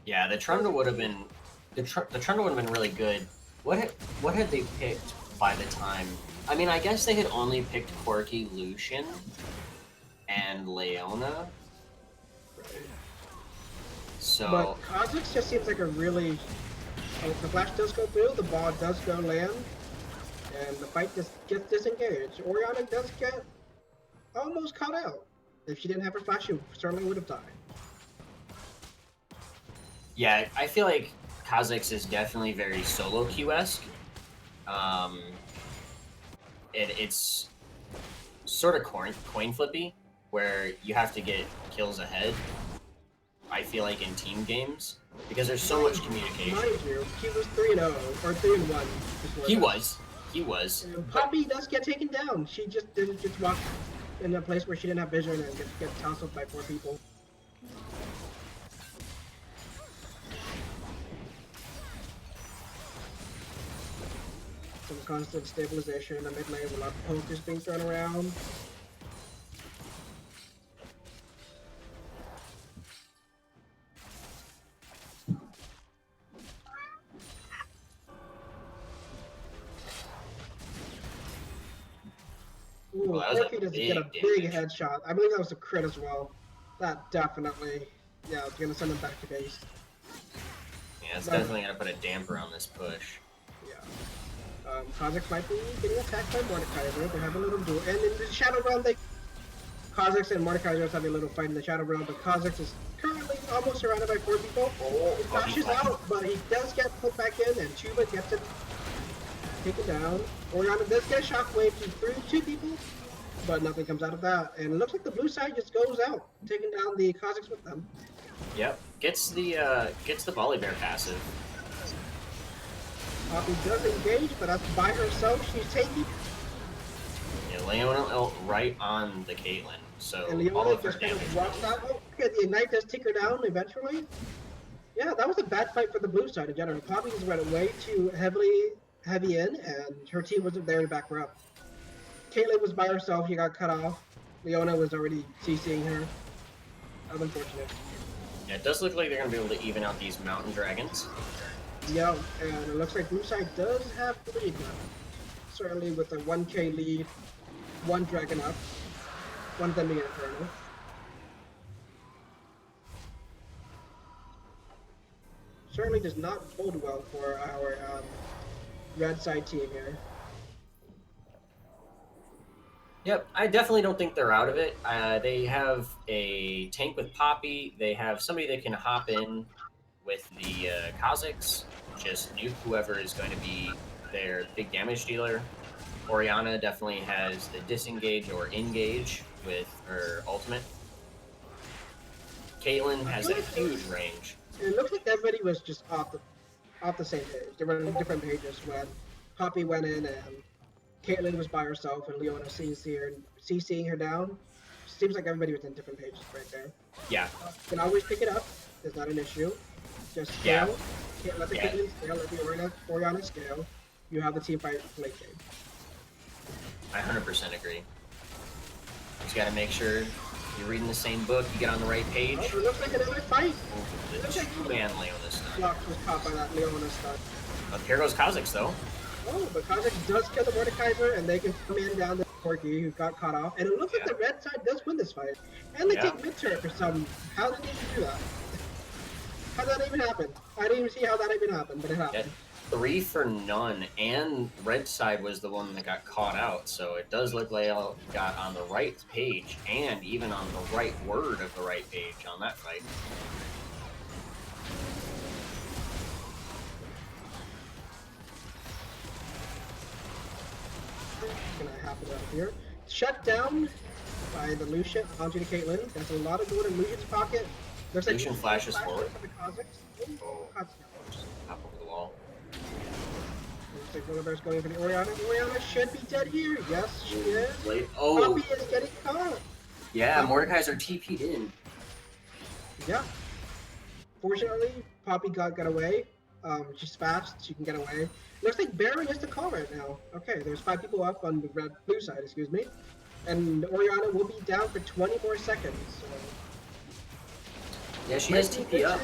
yeah, the Trundle would have been the Trundle would have been really good. What had they picked by the time? I mean, I guess they had only picked Quirky, Lucian, and Leona. So, but Kha'Zix just seems like a really. If the flash does go through, the ball does go land, and the fight just gets disengaged. Oriana does get almost caught out. If she didn't have her flash, she certainly would have died. yeah, I feel like Kha'Zix is definitely very solo queue-esque. It's sort of coin flippy, where you have to get kills ahead. I feel like in team games, because there's so much communication. Mind you, he was 3-0 or 3-1 before. He was. And Poppy does get taken down. She just didn't just walk in a place where she didn't have vision and get tousled by 4 people. Some constant stabilization in the mid lane with a lot of pokers being thrown around. Ooh, Well, that was a Quirky does big get a big damage. headshot. I believe that was a crit as well. That definitely, yeah, it's gonna send him back to base. Yeah, it's definitely gonna put a damper on this push. Yeah. Kha'Zix might be getting attacked by Mordekaiser. They have a little duel. And in the Shadow Realm, Kha'Zix and Mordekaiser are having a little fight in the Shadow Realm, but Kha'Zix is currently almost surrounded by 4 people. He flashes out, but he does get put back in, and Chuba gets it taken down. Oriana does get a shockwave through 2 people, but nothing comes out of that. And it looks like the blue side just goes out, taking down the Kha'Zix with them. Yep, gets the Volibear passive. Poppy does engage, but that's by herself. She's taking. Yeah, Leona right on the Caitlyn, so And all Leona of her just kind damage of walks out. Oh, okay, the Ignite does take her down eventually. Yeah, that was a bad fight for the blue side in general. Poppy just went way too heavy in, and her team wasn't there to back her up. Caitlyn was by herself. She got cut off. Leona was already CCing her. That was unfortunate. Yeah, it does look like they're gonna be able to even out these mountain dragons. Yeah, and it looks like blue side does have the lead now. Certainly with a 1k lead, 1 dragon up, one of them being Inferno. Certainly does not bode well for our red side team here. Yep, I definitely don't think they're out of it. They have a tank with Poppy. They have somebody that can hop in with the Kha'Zix, just nuke whoever is going to be their big damage dealer. Oriana definitely has the disengage or engage with her ultimate. Caitlyn has a huge range. It looks like everybody was just off the same page. They were on different pages when Poppy went in and Caitlyn was by herself and Leona CCing her down. Seems like everybody was on different pages right there. Yeah. You can always pick it up. It's not an issue. Just scale. Can't let the Caitlyn scale. Let the Oriana scale. You have the team fight late game. I 100% agree. Just gotta make sure you're reading the same book, you get on the right page. Oh, it looks like another fight. The two-man Leona stun. Block was caught by that Leona stun. But here goes Kha'Zix, though. Oh, but Kha'Zix does kill the Mordekaiser, and they can come in down the Corky, who got caught off. And it looks like the red side does win this fight. And they take mid-turret for some. How did they even do that? How did that even happen? I didn't even see how that even happened, but it happened. 3 for none, and red side was the one that got caught out, so it does look like I got on the right page, and even on the right word of the right page on that fight. What's gonna happen out here? Shut down by the Lucian onto the Caitlyn. There's a lot of gold in Lucian's pocket. Looks like Lucian flashes forward. For the Kazakhs. Oh, just hop over the wall. Looks like Volibear's going for the Orianna. Orianna should be dead here. Yes, she is. Wait, oh! Poppy is getting caught. Yeah, Mordekaiser TP'd in. Yeah. Fortunately, Poppy got away. She's fast. She can get away. Looks like Baron is the call right now. Okay, there's 5 people up on the blue side, excuse me. And Orianna will be down for 20 more seconds. So. Yeah, she has TP up.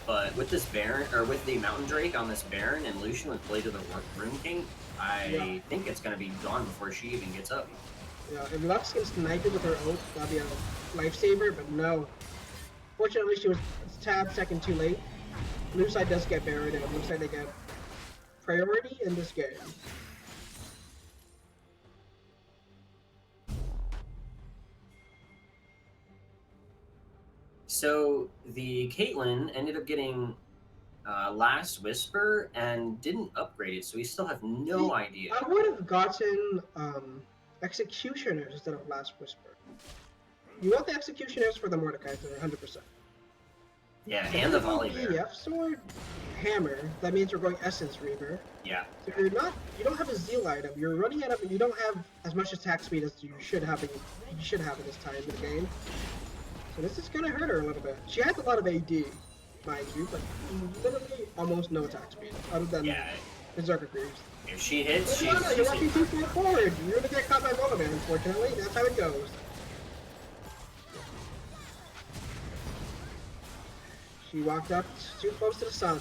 But with this Baron, or with the Mountain Drake on this Baron and Lucian with Blade of the Rune King, I think it's going to be gone before she even gets up. Yeah, if Lux can snipe it with her ult, that'd be a lifesaver, but no. Fortunately, she was a tad second too late. Blue side does get Baron, and it looks like they get priority in this game. So the Caitlyn ended up getting Last Whisper and didn't upgrade it, so we still have no idea. I would have gotten Executioners instead of Last Whisper. You want the Executioners for the Mordekaiser, 100%. Yeah, and the Volley Bear. PF Sword, Hammer. That means we're going Essence Reaver. Yeah. So you don't have a Zeal item. You're running out of. You don't have as much attack speed as you should have. At this time in the game. So this is gonna hurt her a little bit. She has a lot of AD, mind you, but literally almost no attack speed, other than Berserker Greaves. If she hits, you're walking too far forward. You're gonna get caught by Volibear, unfortunately. That's how it goes. She walked up too close to the sun,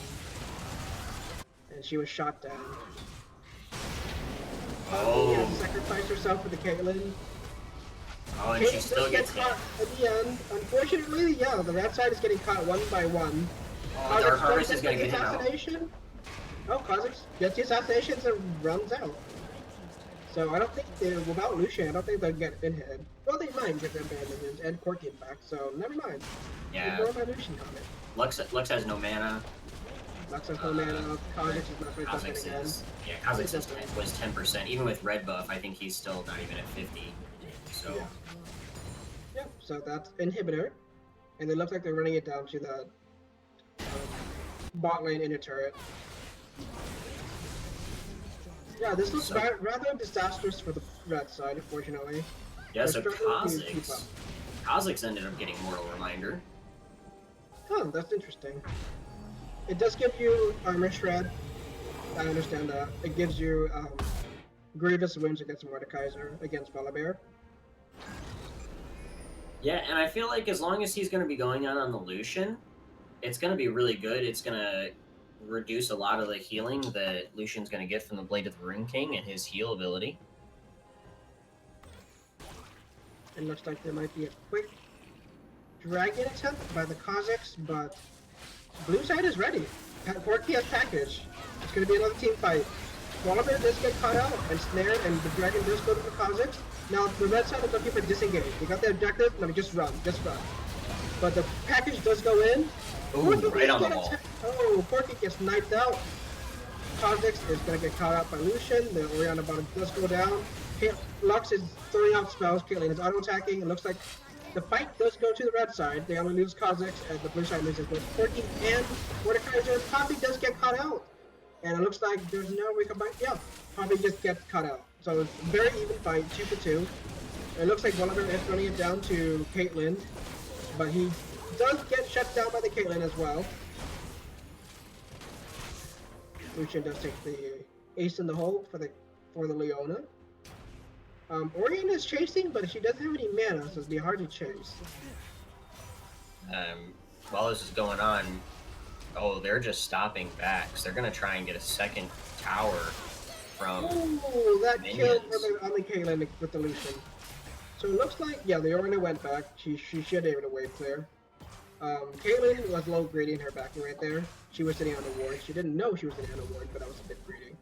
and she was shot down. Oh. She had to sacrifice herself for the Caitlyn. Oh, and she still gets caught at the end. Unfortunately, yeah, the red side is getting caught one by one. Oh, Dark Harvest is going to get him out. Oh, Kha'Zix gets the assassinations and runs out. So I don't think without Lucian, I don't think they'll get pinhead. Well, they might get their bandages and Corky back, so never mind. Yeah. Ignore my Lucian comment. Lux has no mana. Lux has no mana. Kha'Zix is not very Kha'Zix again. Yeah, Kha'Zix was 10%. Even with red buff, I think he's still not even at 50. So. Yeah, so that's Inhibitor. And it looks like they're running it down to the bot lane inner turret. Yeah, this looks rather disastrous for the red side, unfortunately. Yeah, so Kha'Zix ended up getting Mortal Reminder. Huh, that's interesting. It does give you Armor Shred. I understand that. It gives you Grievous Wounds against Mordekaiser, against Volibear. Yeah, and I feel like as long as he's going to be going on the Lucian, it's going to be really good. It's going to reduce a lot of the healing that Lucian's going to get from the Blade of the Rune King and his heal ability. It looks like there might be a quick dragon attempt by the Kha'Zix, but blue side is ready. Corky has package. It's going to be another team fight. Volibear does get caught out and snared, and the dragon does go to the Kha'Zix. Now, the red side is looking for disengage. They got their objective, let me just run. But the package does go in. Ooh, right on the wall. Oh, Corky gets knifed out. Kha'Zix is going to get caught out by Lucian. The Orianna bottom does go down. Lux is throwing out spells. Caitlyn is auto-attacking. It looks like the fight does go to the red side. They only lose Kha'Zix, and the blue side loses both Corky and Mordekaiser. Poppy does get caught out. And it looks like there's no way back. Yeah, Poppy just gets caught out. So it's a very even fight, 2 for 2. It looks like Volibear is running it down to Caitlyn, but he does get shut down by the Caitlyn as well. Lucian does take the ace in the hole for the Leona. Orion is chasing, but she doesn't have any mana, so it'd be hard to chase. While this is going on, oh, they're just stopping back, because they're going to try and get a second tower from that minions. Killed on the Caitlyn with the Lucian. So it looks like, yeah, the Orion went back. She should be able to wave clear. Caitlyn was low grading her backing right there. She was sitting on a ward. She didn't know she was sitting on a ward, but that was a bit greedy.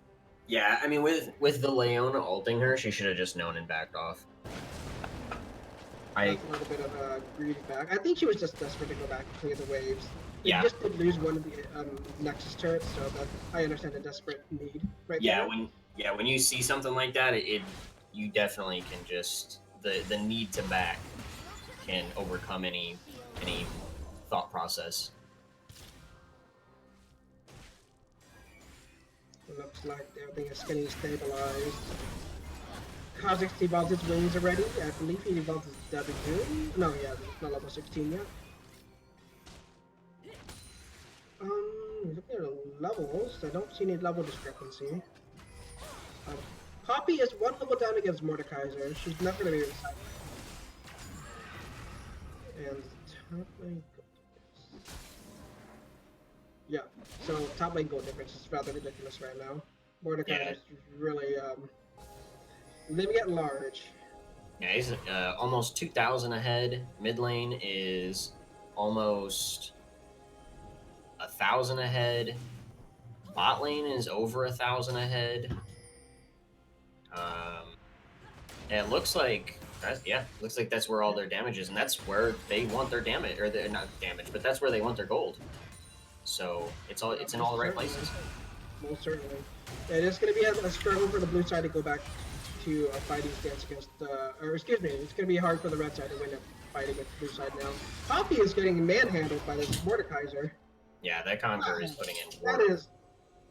Yeah, I mean, with the Leona ulting her, she should have just known and backed off. That's a little bit of a greedy back. I think she was just desperate to go back and clear the waves. They Yeah. just did lose one of the Nexus turrets, so that I understand the desperate need right there. When you see something like that, you definitely can just the need to back can overcome any thought process. It looks like everything is getting stabilized. Kha'Zix evolved his wings already. I believe he evolved his W. No, yeah, it's not level 16 yet. Looking at the levels, I don't see any level discrepancy. Poppy is one level down against Mordekaiser. She's not going to be inside. And top lane gold difference. Yeah, so top lane gold difference is rather ridiculous right now. Mordekaiser is really living at large. Yeah, he's almost 2,000 ahead. Mid lane is almost 1,000 ahead. Bot lane is over 1,000 ahead. And it looks like that's where all their damage is, and that's where they want their damage, or they're not damage, but that's where they want their gold. So it's in all the right places. Most certainly. It is going to be a struggle for the blue side to go back to a fighting stance against it's going to be hard for the red side to win a fight against the blue side now. Poppy is getting manhandled by this Mordekaiser. Yeah, that Conqueror is putting in work. That is,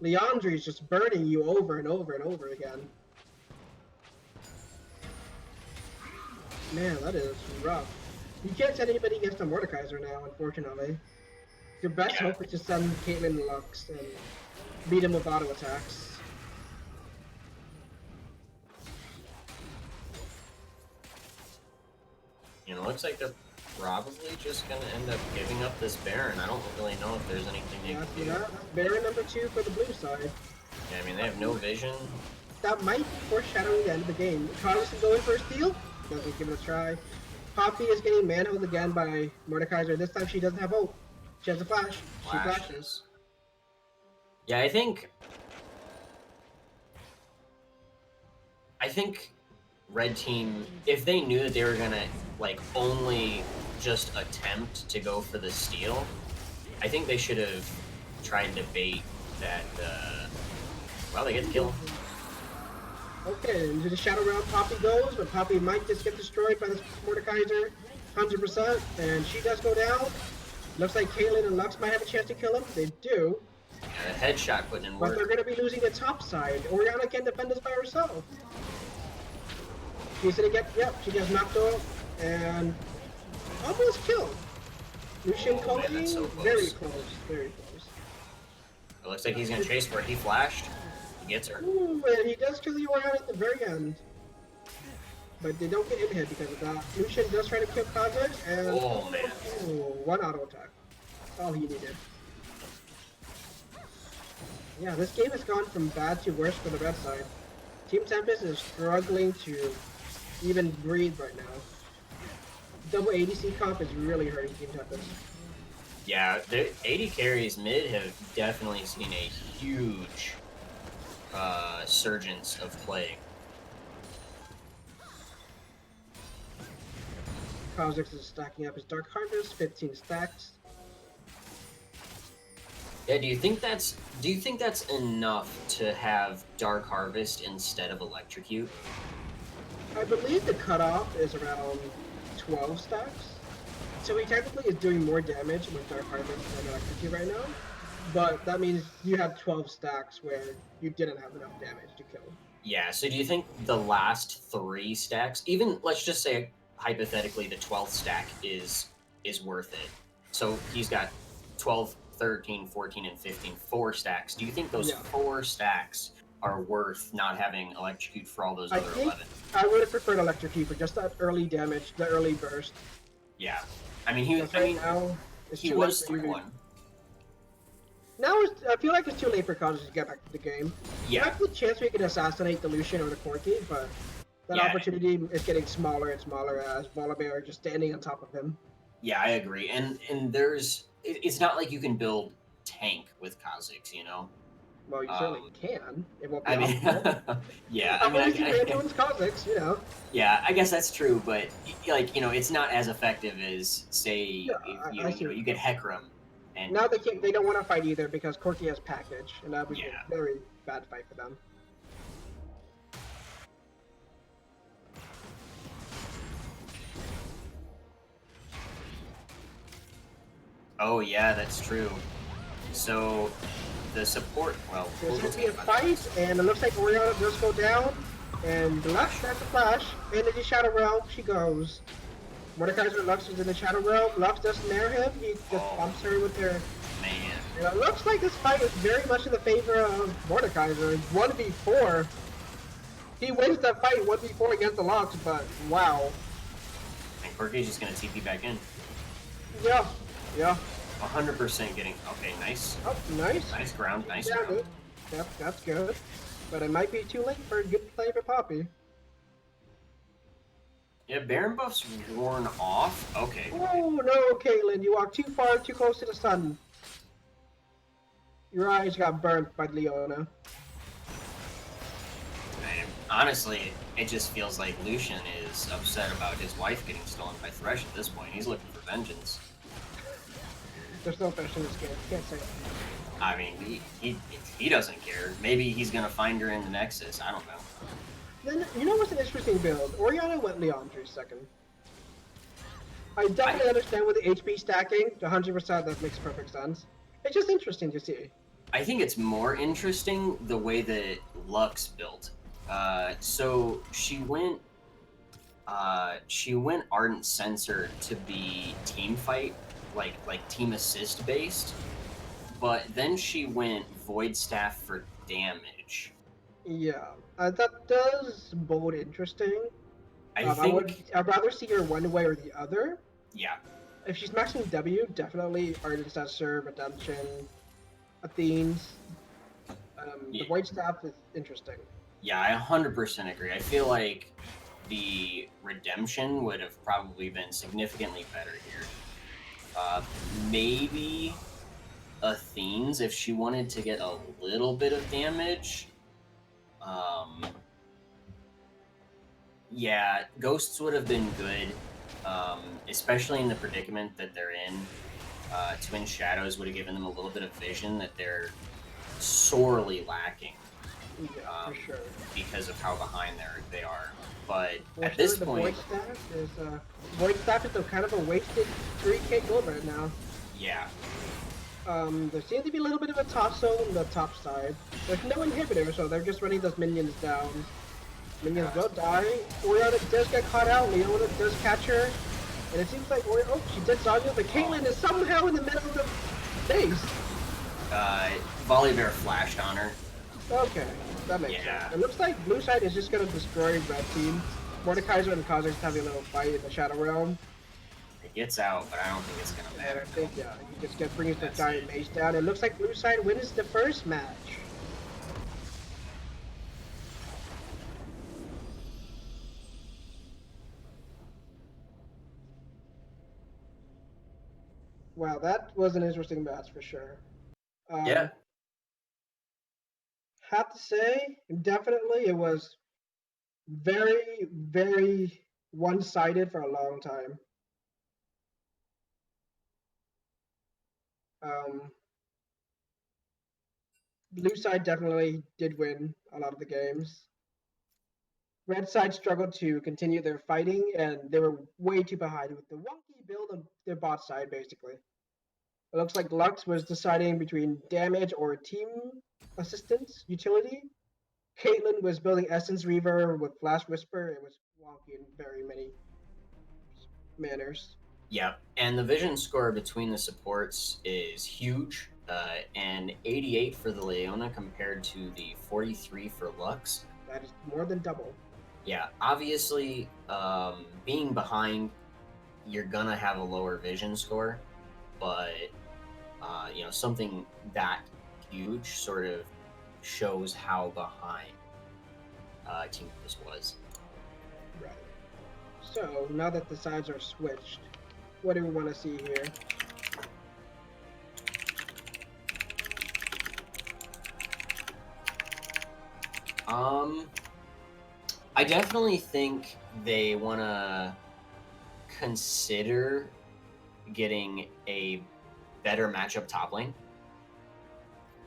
Leandre is just burning you over and over and over again. Man, that is rough. You can't send anybody against a Mordekaiser now, unfortunately. Your best hope is to send Caitlyn Lux and beat him with auto attacks. You know, looks like they're probably just going to end up giving up this Baron. I don't really know if there's anything they can do. That's Baron number 2 for the blue side. Yeah, I mean, they have no vision. That might be foreshadowing the end of the game. Carlos is going for a steal. Doesn't give it a try. Poppy is getting manhandled again by Mordekaiser. This time she doesn't have ult. She has a flash. She flashes. Yeah, I think Red Team, if they knew that they were gonna only just attempt to go for the steal, I think they should have tried to bait that. Well, they get the kill. Okay, into the Shadow Realm Poppy goes, but Poppy might just get destroyed by this Mordekaiser, 100%, and she does go down. Looks like Caitlyn and Lux might have a chance to kill him. They do. And a headshot putting in work. But they're going to be losing the top side. Orianna can defend this by herself. She's going to get, she gets knocked off and almost killed. Lucian Cody, so very close, very close. It looks like he's going to chase for it. He flashed. He gets her. Ooh, and he does kill the Orianna at the very end. But they don't get in hit because of that. Lucian does try to kill Kha'Zix, and oh man, one auto attack. That's all he needed. Yeah, this game has gone from bad to worse for the red side. Team Tempest is struggling to even breathe right now. Double ADC comp is really hurting Team Tempest. Yeah, the AD carries mid have definitely seen a huge surgence of play. Kha'Zix is stacking up his Dark Harvest, 15 stacks. Yeah, do you think that's enough to have Dark Harvest instead of Electrocute? I believe the cutoff is around 12 stacks. So he technically is doing more damage with Dark Harvest than Electrocute right now. But that means you have 12 stacks where you didn't have enough damage to kill. Yeah, so do you think the last 3 stacks, even let's just say hypothetically the 12th stack is worth it. So he's got 12, 13, 14, and 15, 4 stacks. Do you think those 4 stacks are worth not having Electrocute for all those other 11? I would have preferred Electrocute for just that early damage, the early burst. Yeah. I mean, he was 3-1. Now I feel like it's too late for Kha'Zix to get back to the game. Yeah. There's a chance we can assassinate the Lucian or the Corki, but that opportunity is getting smaller and smaller as Volibear is just standing on top of him. Yeah, I agree. And it's not like you can build tank with Kha'Zix, you know. Well, you certainly Um, can. It won't be I mean, optimal. yeah, I I've mean, only seen Randuin's Kha'Zix, you know. yeah, I guess that's true, but like it's not as effective as Yeah, say if I see what you you're get going for. Hecarim and Now they can't. They don't want to fight either because Corki has package, and that would be yeah. a very bad fight for them. Oh yeah, that's true. So the support, well, There's we'll going to be talk a about that. fight, and it looks like Oriana does go down, and Lux starts to flash, and in the Shadow Realm she goes. Mordekaiser Lux is in the Shadow Realm. Lux doesn't nair him. He just Oh bumps her with her. man, And it looks like this fight is very much in the favor of Mordekaiser. 1v4. He wins that fight 1v4 against the Lux, but wow. and Corki's just gonna TP back in. Yeah, yeah. 100% getting. Okay, nice, Oh, nice. nice ground, nice Yeah, ground. good. Yep, that's good. But it might be too late for a good play for Poppy. Yeah, Baron buff's worn off. Okay, Oh no, Caitlyn, you walked too far, too close to the sun. Your eyes got burnt by Leona. honestly, it just feels like Lucian is upset about his wife getting stolen by Thresh at this point. He's looking for vengeance. There's no fish in this game. Can't say it. I mean, he doesn't care. Maybe he's gonna find her in the Nexus. I don't know. Then, you know what's an interesting build? Oriana went Leandre's second. I definitely understand with the HP stacking, 100% that makes perfect sense. It's just interesting to see. I think it's more interesting the way that Lux built. So she went Ardent Sensor to be team fight, like team assist based, but then she went Void Staff for damage. Yeah, that does bode interesting. I think, I'd rather see her one way or the other. yeah, If she's maxing W, definitely Ardent Sensor, Redemption, Athene's. The yeah, Void Staff is interesting. yeah, I 100% agree. I feel like the Redemption would have probably been significantly better here. Maybe Athene's if she wanted to get a little bit of damage. Um, yeah, Ghosts would have been good, especially in the predicament that they're in. Twin Shadows would have given them a little bit of vision that they're sorely lacking Yeah, for sure. because of how behind they are. But For at sure, this the point, Void Staff is a kind of a wasted 3k gold right now. yeah, There seems to be a little bit of a tussle on the top side. There's no inhibitor, so they're just running those minions down. Minions don't die. Oriana does get caught out. Leona does catch her. And it seems like Oriana, oh, she did Zanya, but Caitlyn is somehow in the middle of the base. Volibear flashed on her. Okay, that makes sense. It looks like blue side is just going to destroy red team. Mordekaiser and Kha'Zix having a little fight in the Shadow Realm. It gets out, but I don't think it's gonna And matter. I think, yeah, he just brings the giant mace down. It looks like blue side wins the first match. Wow, that was an interesting match for sure. Yeah, Have to say, definitely it was very, very one-sided for a long time. Um, Blue side definitely did win a lot of the games. Red side struggled to continue their fighting, and they were way too behind with the wonky build on their bot side, basically. It looks like Lux was deciding between damage or team assistance utility. Caitlyn was building Essence Reaver with Flash Whisper. It was wonky in very many manners. yeah, and the vision score between the supports is huge. And 88 for the Leona compared to the 43 for Lux. That is more than double. Yeah, obviously, being behind, you're gonna have a lower vision score, but something that huge sort of shows how behind Team Tempest was. Right. So now that the sides are switched, What do we want to see here? I definitely think they want to consider getting a better matchup top lane.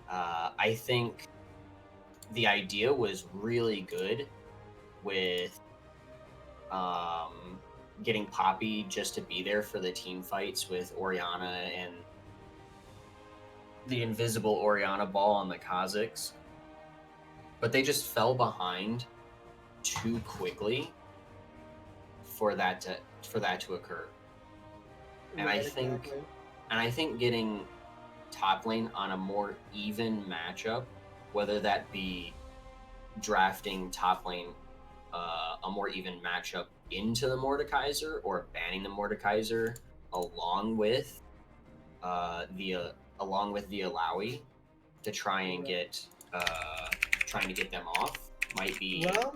I think the idea was really good with getting Poppy just to be there for the team fights with Orianna and the invisible Orianna ball on the Kazakhs. But they just fell behind too quickly for that to occur. And Right, I exactly. think getting top lane on a more even matchup, whether that be drafting top lane a more even matchup into the Mordekaiser or banning the Mordekaiser along with the Alawi to try and get them off might be. Well,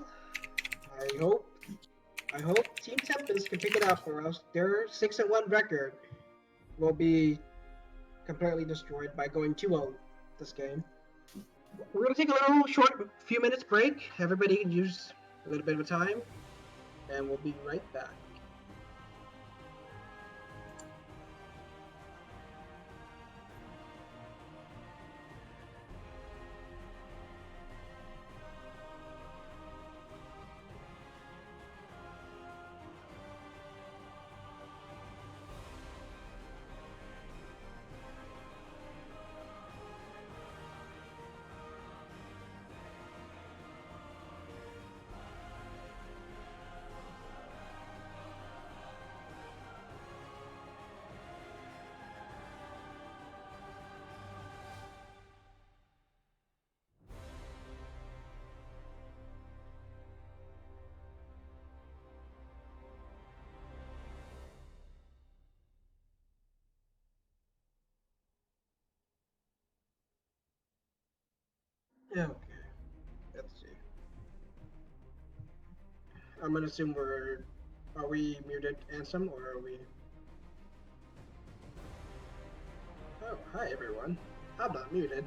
I hope Team Tempest can pick it up, or else their 6-1 record will be completely destroyed by going 2-0 this game. We're gonna take a little short few minutes break. Everybody can use a little bit of time, and we'll be right back. Okay, let's see. I'm gonna assume are we muted, Ansem, or are we? Oh, hi everyone. I'm not muted.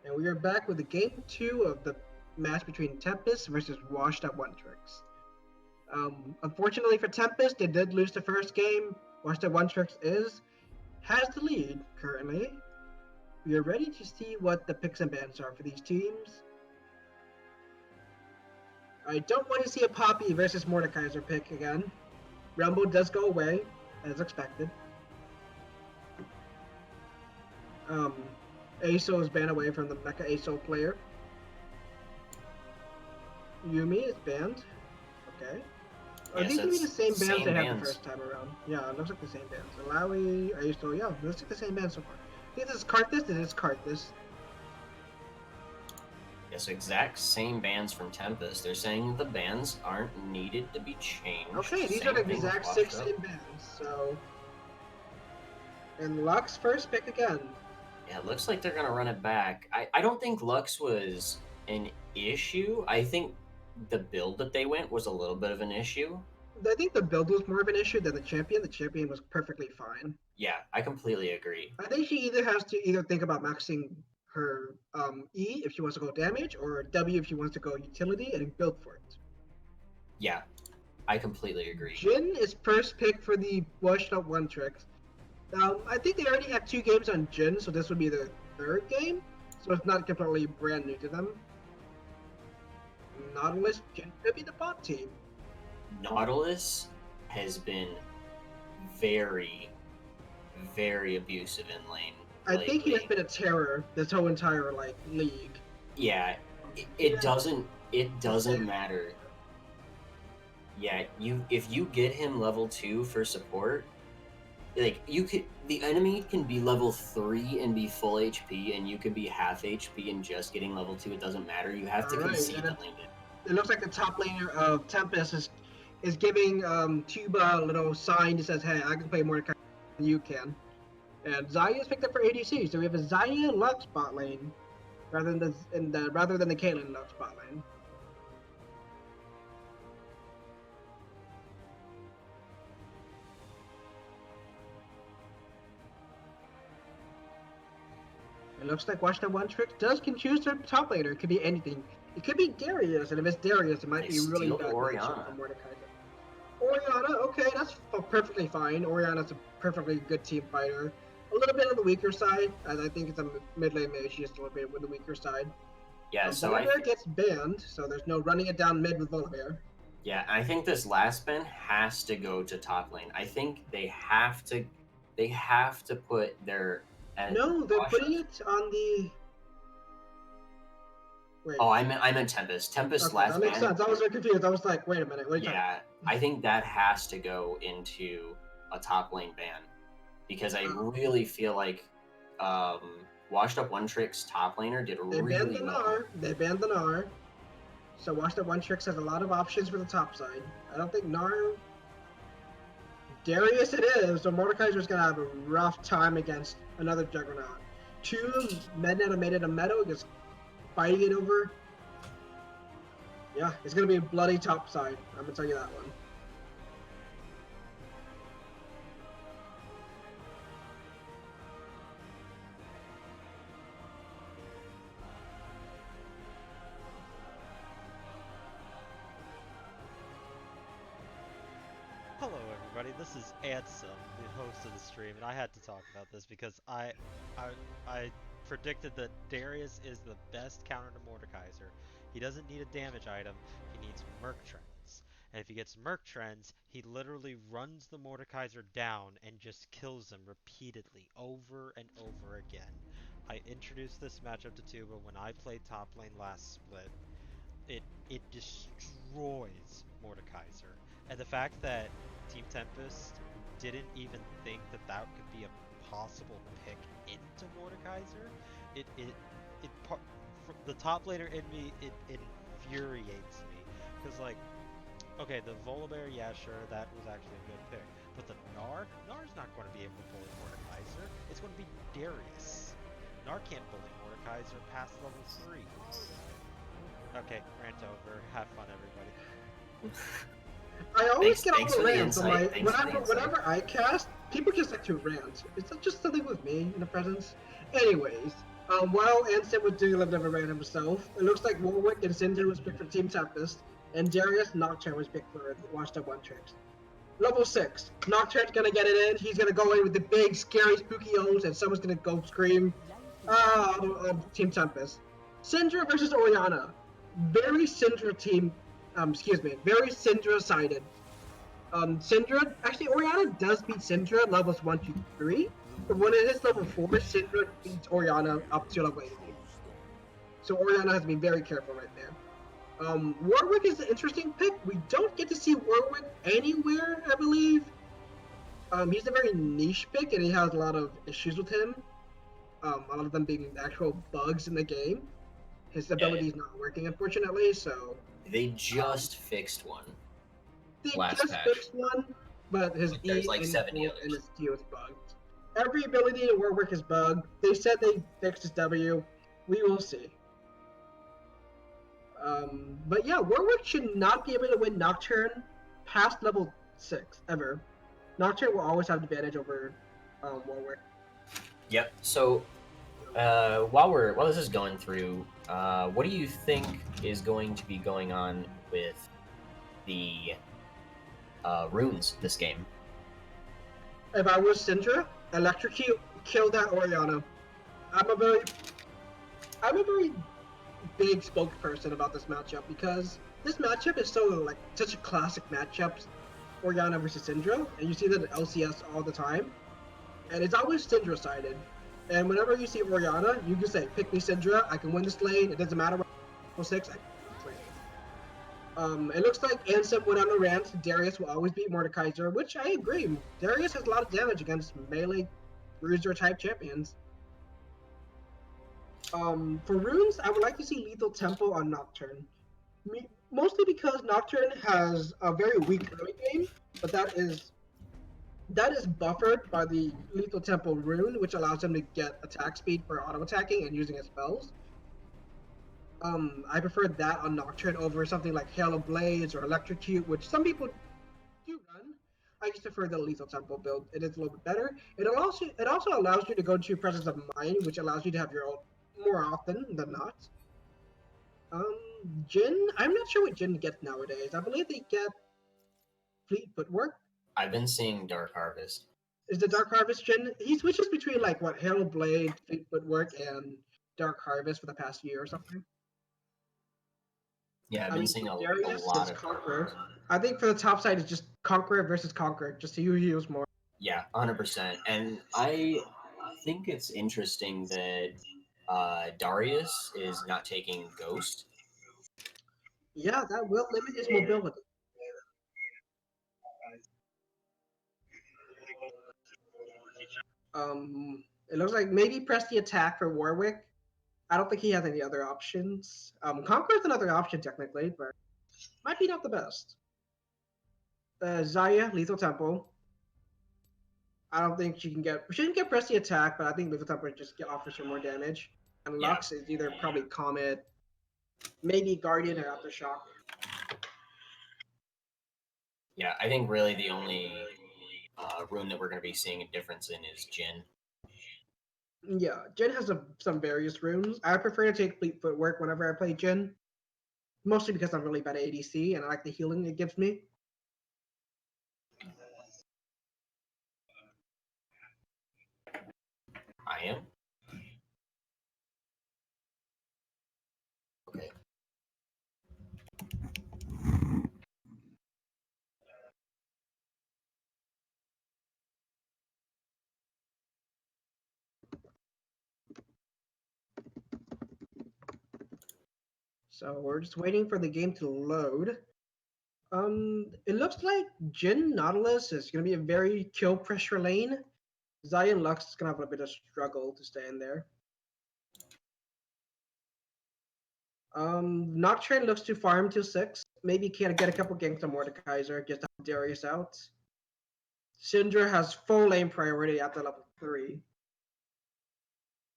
And we are back with the game 2 of the match between Tempest versus Washed Up One Tricks. Unfortunately for Tempest, they did lose the first game. Washed Up One Tricks has the lead currently. We are ready to see what the picks and bans are for these teams. I don't want to see a Poppy versus Mordekaiser pick again. Rumble does go away, as expected. ASO is banned away from the Mecha ASO player. Yumi is banned. Okay. Are these gonna be the same bands they had the first time around? Yeah, it looks like the same bands. Alawi, ASO, yeah, it looks like the same band so far. I think this is Karthus, it is Karthus. Yes, exact same bans from Tempest. They're saying the bans aren't needed to be changed. Okay, these are the exact same bands, so... And Lux first pick again. Yeah, it looks like they're gonna run it back. I don't think Lux was an issue. I think the build that they went was a little bit of an issue. I think the build was more of an issue than the champion. The champion was perfectly fine. Yeah, I completely agree. I think she either has to think about maxing her E if she wants to go damage, or W if she wants to go utility and build for it. Yeah, I completely agree. Jin is first pick for the Washed Up One Tricks. I think they already have 2 games on Jin, so this would be their 3rd game, so it's not completely brand new to them. Nautilus Jin could be the bot team. Nautilus has been very, very abusive in lane. I think he has been a terror this whole entire league. Yeah, it doesn't matter. Yeah, if you get him level 2 for support, the enemy can be level 3 and be full HP, and you could be half HP and just getting level 2. It doesn't matter. You have to concede the lane. It looks like the top laner of Tempest is giving Tuba a little sign that says, "Hey, I can play more than you can." And Xayah is picked up for ADC, so we have a Xayah Lux bot lane rather than the Caitlyn Lux bot lane. It looks like Washed Up One Trick can choose their top laner. It could be anything. It could be Darius, and if it's Darius, it might be really bad Orianna. for Mordekaiser. Orianna, okay, that's perfectly fine. Orianna's a perfectly good team fighter. A little bit on the weaker side, as I think it's a mid lane mage. She's just a little bit with the weaker side. Yeah, so Volibear gets banned, so there's no running it down mid with Volibear. Yeah, I think this last ban has to go to top lane. I think they have to put their. No, they're putting it on the. Wait. Oh, I meant Tempest. Tempest last ban. That makes sense. I was very confused. I was like, wait a minute. Yeah, I think that has to go into a top lane ban, because I really feel like Washed Up One Trick's top laner did really well. They banned the Gnar. So Washed Up One Tricks has a lot of options for the top side. I don't think Gnar. Darius it is, so Mordekaiser's gonna have a rough time against another Juggernaut. 2 made a meadow, just fighting it over. Yeah, it's gonna be a bloody top side. I'm gonna tell you that one. Hello everybody, this is Ansem, the host of the stream, and I had to talk about this because I predicted that Darius is the best counter to Mordekaiser. He doesn't need a damage item, he needs Merc Trends. And if he gets Merc Trends, he literally runs the Mordekaiser down and just kills him repeatedly, over and over again. I introduced this matchup to Tuba when I played top lane last split. It destroys Mordekaiser. And the fact that Team Tempest didn't even think that that could be a possible pick into Mordekaiser, the top laner in me, it infuriates me. Because, like, okay, the Volibear, yeah, sure, that was actually a good pick. But the Gnar's not going to be able to bully Mordekaiser. It's going to be Darius. Gnar can't bully Mordekaiser past level 3. Okay, rant over. Have fun, everybody. I always get all the rants. Whenever I cast, people just like to rant. It's just something with me in the presence. Anyways, While Ansem was doing a little bit of a random himself, it looks like Warwick and Cinder was picked for Team Tempest, and Darius Nocturne was picked for Washed Up One Tricks. Level 6. Nocturne's gonna get it in. He's gonna go in with the big, scary, spooky O's, and someone's gonna go scream, Team Tempest. Syndra versus Oriana. Very Syndra team, very Syndra-sided. Syndra, actually, Oriana does beat Syndra levels 1, 2, 3, but when it hits level 4, Syndra beats Oriana up to level 80. So Oriana has to be very careful right there. Warwick is an interesting pick. We don't get to see Warwick anywhere, I believe. He's a very niche pick, and he has a lot of issues with him. A lot of them being actual bugs in the game. His ability is not working, unfortunately, so... They just fixed one. They Last just patch. fixed one, but his There's E like and 70 and others. his Q is bugged. Every ability in Warwick is bugged. They said they fixed his W. We will see. But yeah, Warwick should not be able to win Nocturne past level 6, ever. Nocturne will always have advantage over Warwick. Yep. So while this is going through, what do you think is going to be going on with the runes this game? If I was Syndra, electrocute, kill that Oriana. I'm a very big spokesperson about this matchup because this matchup is such a classic matchup, Oriana versus Syndra, and you see that in LCS all the time, and it's always Syndra sided. And whenever you see Oriana, you can say, "Pick me, Syndra. I can win this lane. It doesn't matter what level 6. I can win this lane." It looks like Ansem went on a rant. Darius will always beat Mordekaiser, which I agree. Darius has a lot of damage against melee bruiser type champions. For runes, I would like to see Lethal Tempo on Nocturne. Mostly because Nocturne has a very weak early game, but that is buffered by the Lethal Tempo rune, which allows him to get attack speed for auto-attacking and using his spells. I prefer that on Nocturne over something like Hail of Blades or Electrocute, which some people do run. I just prefer the Lethal Tempo build. It is a little bit better. It also allows you to go to Presence of Mind, which allows you to have your ult more often than not. Jhin, I'm not sure what Jhin gets nowadays. I believe they get Fleet Footwork. I've been seeing Dark Harvest. Is the Dark Harvest Jhin? He switches between like what Hail of Blade, Fleet Footwork, and Dark Harvest for the past year or something. Yeah, I've been seeing a Darius lot is of Conqueror. I think for the top side, it's just Conqueror versus Conqueror, just to who heals more. Yeah, 100%. And I think it's interesting that Darius is not taking Ghost. Yeah, that will limit his mobility. It looks like maybe press the attack for Warwick. I don't think he has any other options. Conqueror's another option technically, but might be not the best. Zaya, Lethal Tempo. I don't think she can get press the attack, but I think Lethal Tempo just offers her more damage. And Lux is either probably Comet, maybe Guardian or Aftershock. Yeah, I think really the only rune that we're going to be seeing a difference in is Jhin. Yeah, Jhin has some various runes. I prefer to take Fleet Footwork whenever I play Jhin. Mostly because I'm really bad at ADC and I like the healing it gives me. I am. Okay. So we're just waiting for the game to load. It looks like Jhin Nautilus is going to be a very kill pressure lane. Zion Lux is going to have a bit of struggle to stay in there. Nocturne looks to farm till 6. Maybe can get a couple ganks on Mordekaiser, get Darius out. Syndra has full lane priority after level 3.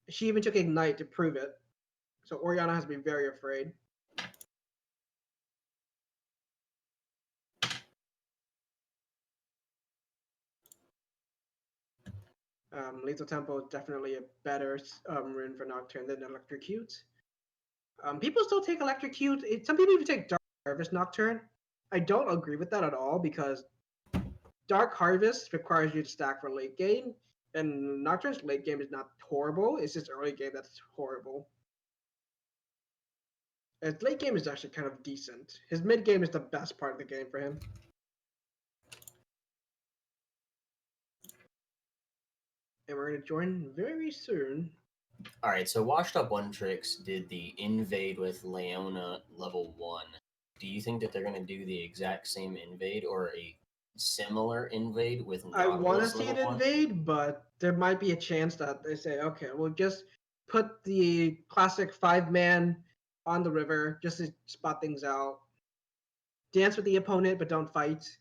She even took Ignite to prove it. So Oriana has to be very afraid. Lethal Tempo is definitely a better rune for Nocturne than Electrocute. People still take Electrocute. Some people even take Dark Harvest Nocturne. I don't agree with that at all because Dark Harvest requires you to stack for late game, and Nocturne's late game is not horrible. It's just early game that's horrible. His late game is actually kind of decent. His mid game is the best part of the game for him. And we're going to join very soon. All right, so Washed Up One Tricks did the invade with Leona level 1. Do you think that they're going to do the exact same invade or a similar invade with I want to Nautilus see it level 1? invade, but there might be a chance that they say, okay, we'll just put the classic 5-man on the river just to spot things out. Dance with the opponent, but don't fight.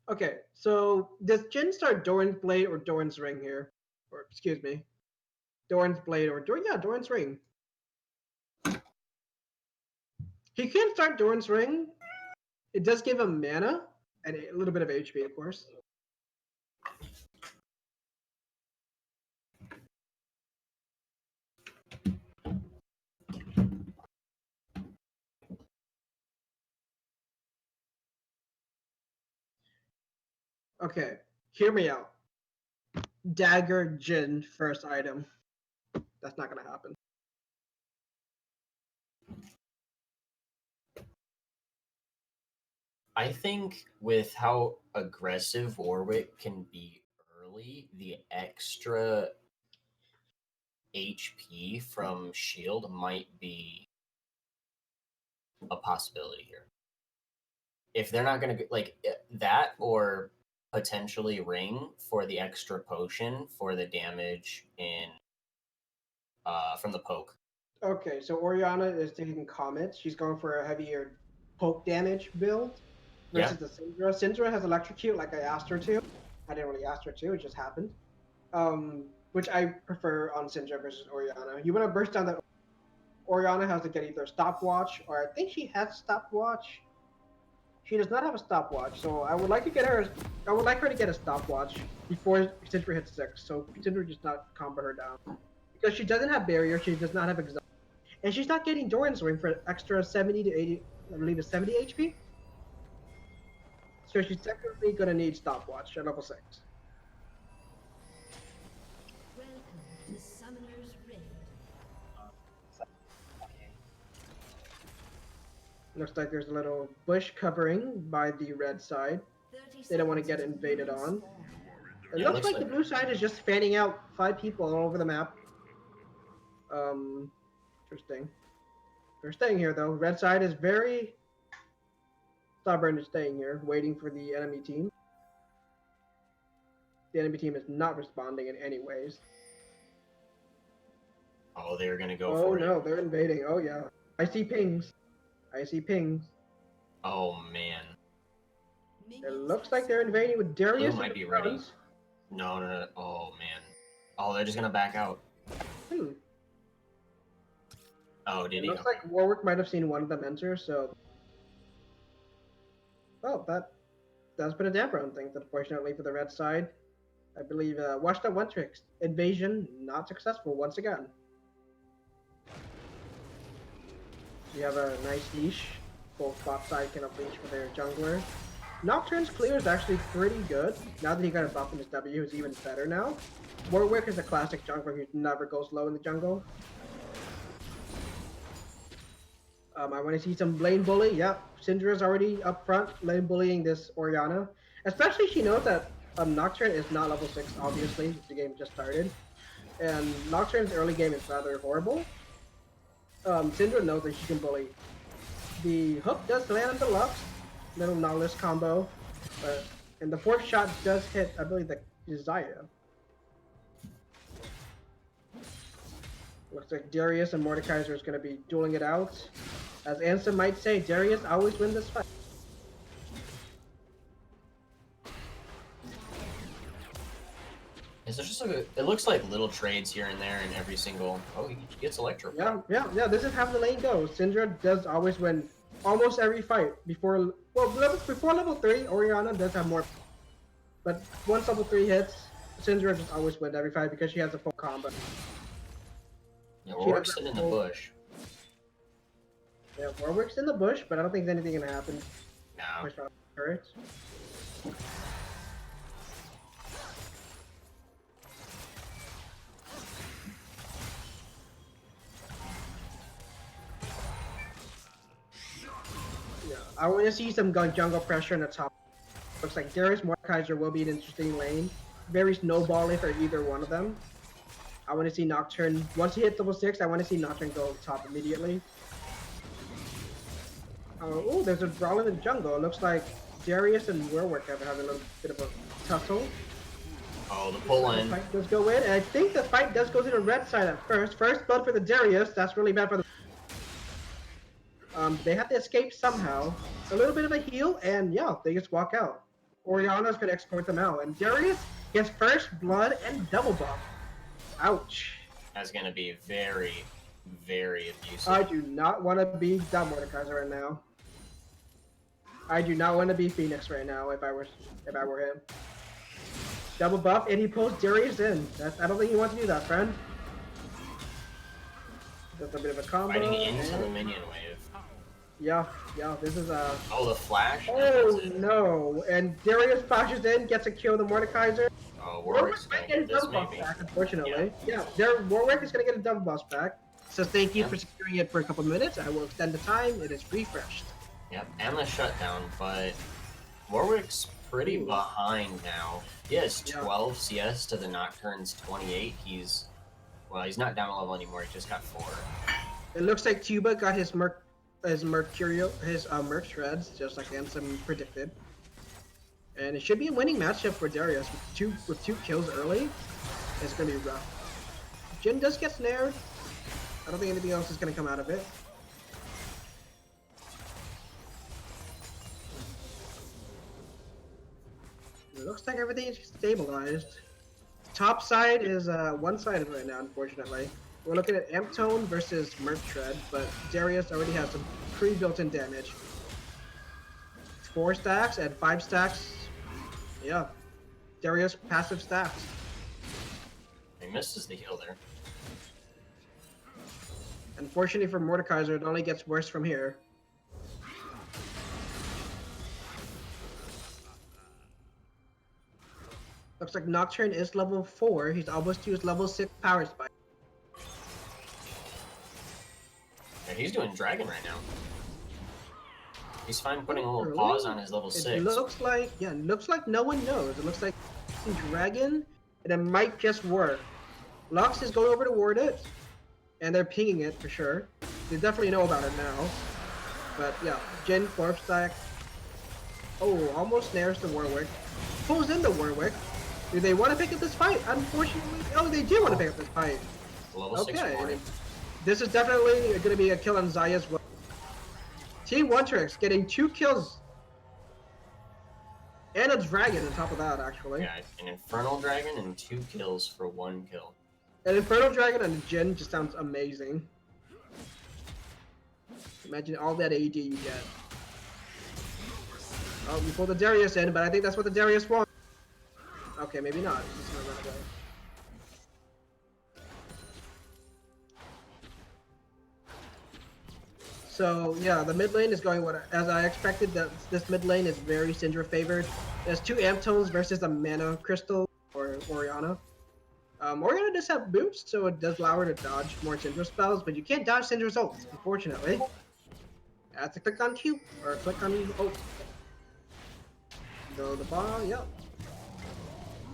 Okay, so does Jin start Doran's Blade or Doran's Ring here? Or, excuse me, Doran's Blade or Doran's Ring. He can start Doran's Ring. It does give him mana and a little bit of HP, of course. Okay, hear me out. Dagger Jin first item. That's not gonna happen. I think with how aggressive Warwick can be early, the extra HP from shield might be a possibility here. If they're not going to like that or potentially ring for the extra potion for the damage in from the poke. Okay, so Oriana is taking Comet. She's going for a heavier poke damage build versus the Syndra. Syndra has Electrocute like I asked her to. I didn't really ask her to, it just happened. Which I prefer on Syndra versus Oriana. You want to burst down that Oriana has to get either stopwatch or I think she has stopwatch. She does not have a stopwatch, so I would like to get her. I would like her to get a stopwatch before Syndra hits 6, so Syndra does not combo her down. Because she doesn't have barrier, she does not have exhaust, and she's not getting Doran's Ring for extra 70 to 80. I believe it's 70 HP. So she's technically gonna need stopwatch at level 6. Welcome to Summoner's Rift. Looks like there's a little bush covering by the red side. They don't want to get invaded on. It looks like the blue side is just fanning out 5 people all over the map. Interesting. They're staying here though. Red side is very stubborn to staying here, waiting for the enemy team. The enemy team is not responding in any ways. Oh, they're gonna go for it. Oh no, they're invading. Oh yeah. I see pings. I see pings. Oh man. It looks like they're invading with Darius. Blue might be ready. No. Oh man. Oh, they're just gonna back out. Oh, did he? Looks like Warwick might have seen one of them enter, so. Oh, that's been a damper on things, unfortunately, for the red side. I believe Washed Up One Tricks. Invasion not successful once again. You have a nice leash. Both bot side can up leash for their jungler. Nocturne's clear is actually pretty good. Now that he got a buff in his W, he's even better now. Warwick is a classic jungler who never goes low in the jungle. I want to see some lane bully. Yep, Syndra's already up front, lane bullying this Oriana. Especially she knows that Nocturne is not level 6, obviously. The game just started. And Nocturne's early game is rather horrible. Syndra knows that she can bully. The hook does land on the Lux. Little Nautilus combo. And the 4th shot does hit, I believe, the Zaya. Looks like Darius and Mordekaiser is going to be dueling it out. As Ansem might say, Darius always wins this fight. Is there just it looks like little trades here and there in every single. Oh, he gets Electro. Yeah. This is how the lane goes. Syndra does always win almost every fight before. Well, before level 3, Oriana does have more. But once level 3 hits, Syndra just always wins every fight because she has a full combo. Yeah, She Warwick's has sitting in that the full- bush. Yeah, Warwick's in the bush, but I don't think there's anything gonna happen. No. Push out turrets. Yeah, I want to see some jungle pressure in the top. Looks like Darius Mordekaiser will be an interesting lane. Very snowballing for either one of them. I want to see Nocturne. Once he hits level 6, I want to see Nocturne go top immediately. Oh, there's a brawl in the jungle. It looks like Darius and Warwick have a little bit of a tussle. Oh, the pull The in. fight does go in, and I think the fight does go to the red side at first. First blood for the Darius. That's really bad for the... They have to escape somehow. A little bit of a heal, and yeah, they just walk out. Oriana's gonna escort them out, and Darius gets first blood and double buff. Ouch. That's gonna be very, very abusive. I do not want to be that Mordekaiser right now. I do not want to be Phoenix right now if I were him. Double buff, and he pulls Darius in. I don't think you want to do that, friend. That's a bit of a combo. Fighting into the minion wave. Yeah, this is a... Oh, the flash? Oh no! And Darius flashes in, gets a kill the Mordekaiser. Oh, Warwick's Warwick's gonna gonna get a get this double buff maybe. back, unfortunately. Yeah, Warwick is gonna get a double buff back. So thank you for securing it for a couple minutes. I will extend the time. It is refreshed. Yep, and the shutdown, but Warwick's pretty behind now. He has 12 CS to the Nocturne's 28. He's not down a level anymore. He just got 4. It looks like Tuba got his Merc shreds, just like Ansem predicted. And it should be a winning matchup for Darius with two kills early. It's gonna be rough. Jhin does get snared. I don't think anything else is gonna come out of it. It looks like everything is stabilized. Top side is one-sided right now, unfortunately. We're looking at Amptone versus Merc Shred, but Darius already has some pre-built-in damage. 4 stacks and 5 stacks. Yeah. Darius passive stacks. He misses the heal there. Unfortunately for Mordekaiser, it only gets worse from here. Looks like Nocturne is level 4. He's almost to his level 6 power spike. Yeah, he's doing Dragon right now. He's fine putting a little Early? pause on his level 6. It looks like no one knows. It looks like Dragon, and it might just work. Lux is going over to ward it, and they're pinging it for sure. They definitely know about it now. But yeah, Jhin 4th stack. Oh, almost snares the Warwick. Pulls in the Warwick. Do they want to pick up this fight? Unfortunately, oh, they do want to pick up this fight. Level 6 warning. This is definitely going to be a kill on Xayah as well. Team One Tricks getting 2 kills. And a dragon on top of that, actually. Yeah, an Infernal Dragon and 2 kills for 1 kill. An Infernal Dragon and a Jhin just sounds amazing. Imagine all that AD you get. Oh, we pulled the Darius in, but I think that's what the Darius wants. Okay, maybe not. He's gonna run away. So yeah, the mid lane is going as I expected. That this mid lane is very Syndra favored. There's 2 amp tones versus a mana crystal or Oriana. Oriana does have boots, so it does allow her to dodge more Syndra spells, but you can't dodge Syndra's ult, unfortunately. You have to click on Q or click on ult. Go the ball, yep.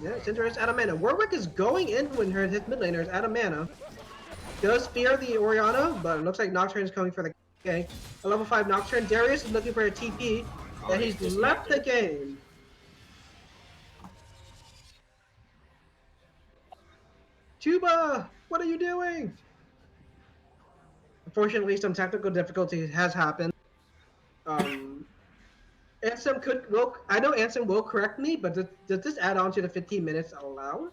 Yeah, Syndra is out of mana. Warwick is going in when his mid laner is out of mana. Does fear the Oriana, but it looks like Nocturne is coming for the gank. A level 5 Nocturne. Darius is looking for a TP, and he's left the game. Tuba, what are you doing? Unfortunately, some technical difficulty has happened. Ansem I know Ansem will correct me, but does this add on to the 15 minutes allowed?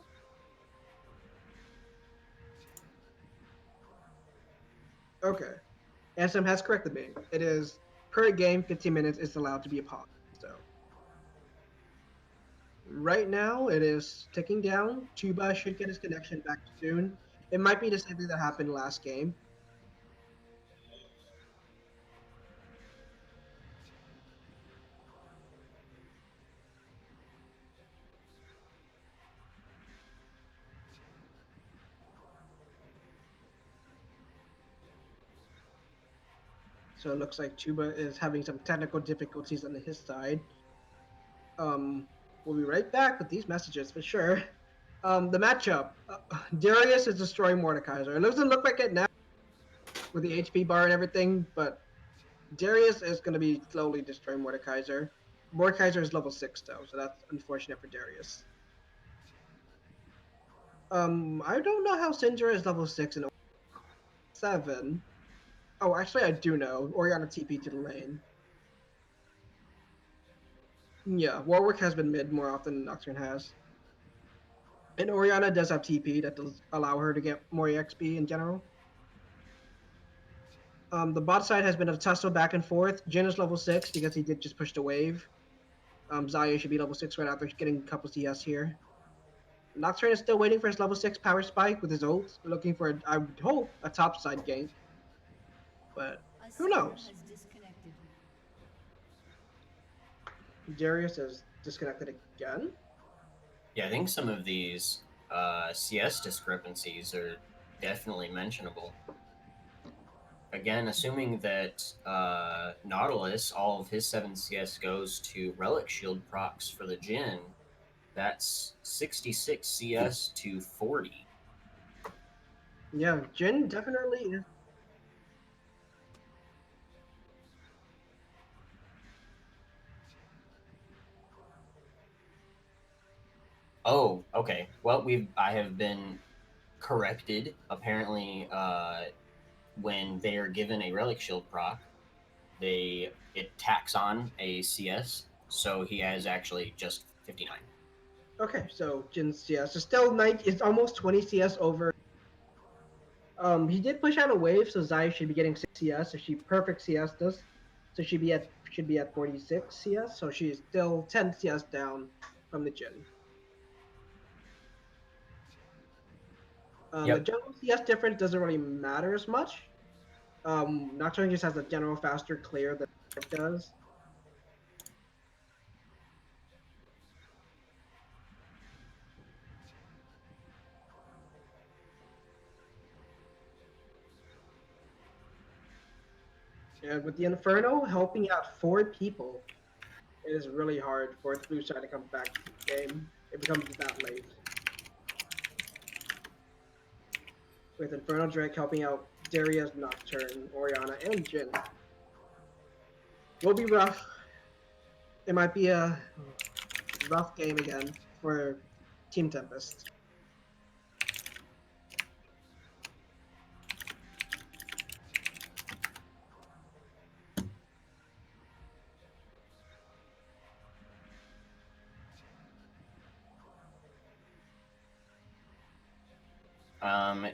Okay. Ansem has corrected me. It is per game 15 minutes is allowed to be a pause. So Right now, it is ticking down. Tuba should get his connection back soon. It might be the same thing that happened last game. So it looks like Tuba is having some technical difficulties on his side. We'll be right back with these messages for sure. The matchup. Darius is destroying Mordekaiser. It doesn't look like it now with the HP bar and everything, but Darius is going to be slowly destroying Mordekaiser. Mordekaiser is level 6 though, so that's unfortunate for Darius. I don't know how Syndra is level 6 and 7. Oh, actually, I do know. Orianna TP to the lane. Yeah, Warwick has been mid more often than Nocturne has. And Orianna does have TP that does allow her to get more XP in general. The bot side has been a tussle back and forth. Jhin is level 6 because he did just push the wave. Xayah should be level 6 right after getting a couple CS here. Nocturne is still waiting for his level 6 power spike with his ult, looking for, I would hope, a top side gank. But A who summoner knows? has disconnected. Darius is disconnected again. Yeah, I think some of these CS discrepancies are definitely mentionable. Again, assuming that Nautilus, all of his 7 CS goes to Relic Shield procs for the Jhin, that's 66 CS to 40. Yeah, Jhin definitely is. Oh, okay. Well, I have been corrected. Apparently, when they are given a Relic Shield proc, it tacks on a CS, so he has actually just 59. Okay, so Jin's CS is still 9. It's almost 20 CS over. He did push out a wave, so Xayah should be getting 6 CS. If she perfect CS does, so should be at 46 CS. So she's still 10 CS down from the Jhin. The Yep. general CS difference doesn't really matter as much. Nocturne just has a general faster clear than it does. And with the Inferno helping out 4 people, it is really hard for the blue side to come back to the game. It becomes that late. With Inferno Drake helping out Darius, Nocturne, Orianna, and Jhin. Will be rough. It might be a rough game again for Team Tempest.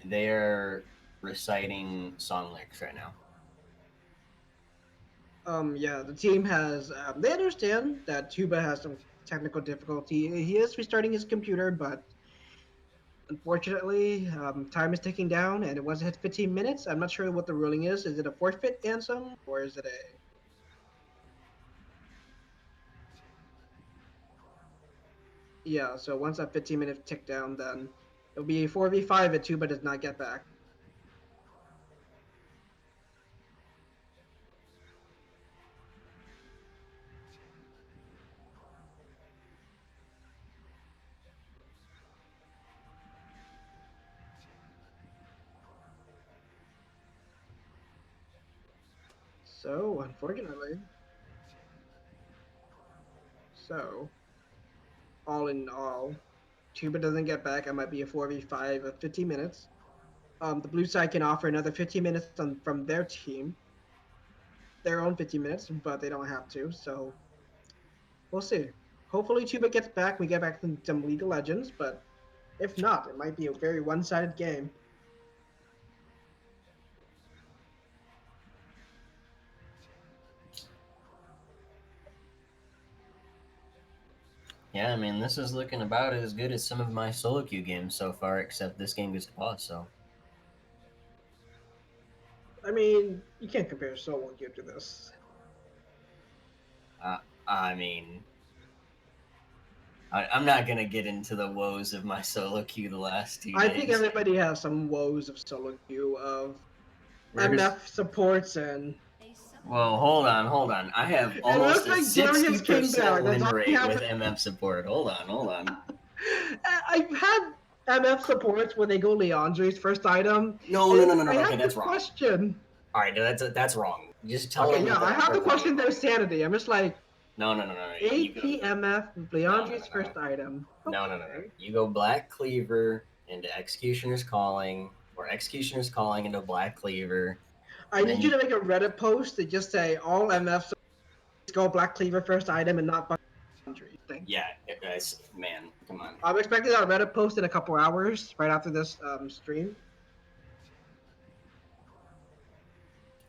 They're reciting song lyrics right now. Yeah, the team has. They understand that Tuba has some technical difficulty. He is restarting his computer, but unfortunately, time is ticking down, and it was hit 15 minutes. I'm not sure what the ruling is. Is it a forfeit anthem, or is it a? Yeah. So once that 15 minutes tick down, then it'll be a 4v5 if Tuba does not get back. So unfortunately, so all in all, Tuba doesn't get back. It might be a 4v5 of 15 minutes. The blue side can offer another 15 minutes from their team, their own 15 minutes, but they don't have to. So we'll see. Hopefully, Tuba gets back. We get back to some League of Legends, but if not, it might be a very one-sided game. Yeah, I mean, this is looking about as good as some of my solo queue games so far, except this game gets paused, so. I mean, you can't compare solo queue to this. I mean, I'm not gonna get into the woes of my solo queue the last 2 I days. think everybody has some woes of solo queue of Where's... MF supports and. A summoner Well, hold on. I have It almost looks a like Darius came 60% back. That's win all we rate have. with MF support. Hold on. I've had MF supports when they go Leandre's first item. No. I Okay, have that's the wrong. question. All right, that's wrong. Just tell Okay, them yeah, that I have to they're question playing. their sanity. I'm just like, No. You go. AP MF with Leandre's first item. No. Okay. You go Black Cleaver into Executioner's Calling, or Executioner's Calling into Black Cleaver. I need you to make a Reddit post that just say all MFs go Black Cleaver first item and not Leandre. Thank you. Yeah, guys, man, come on. I'm expecting that Reddit post in a couple hours right after this stream.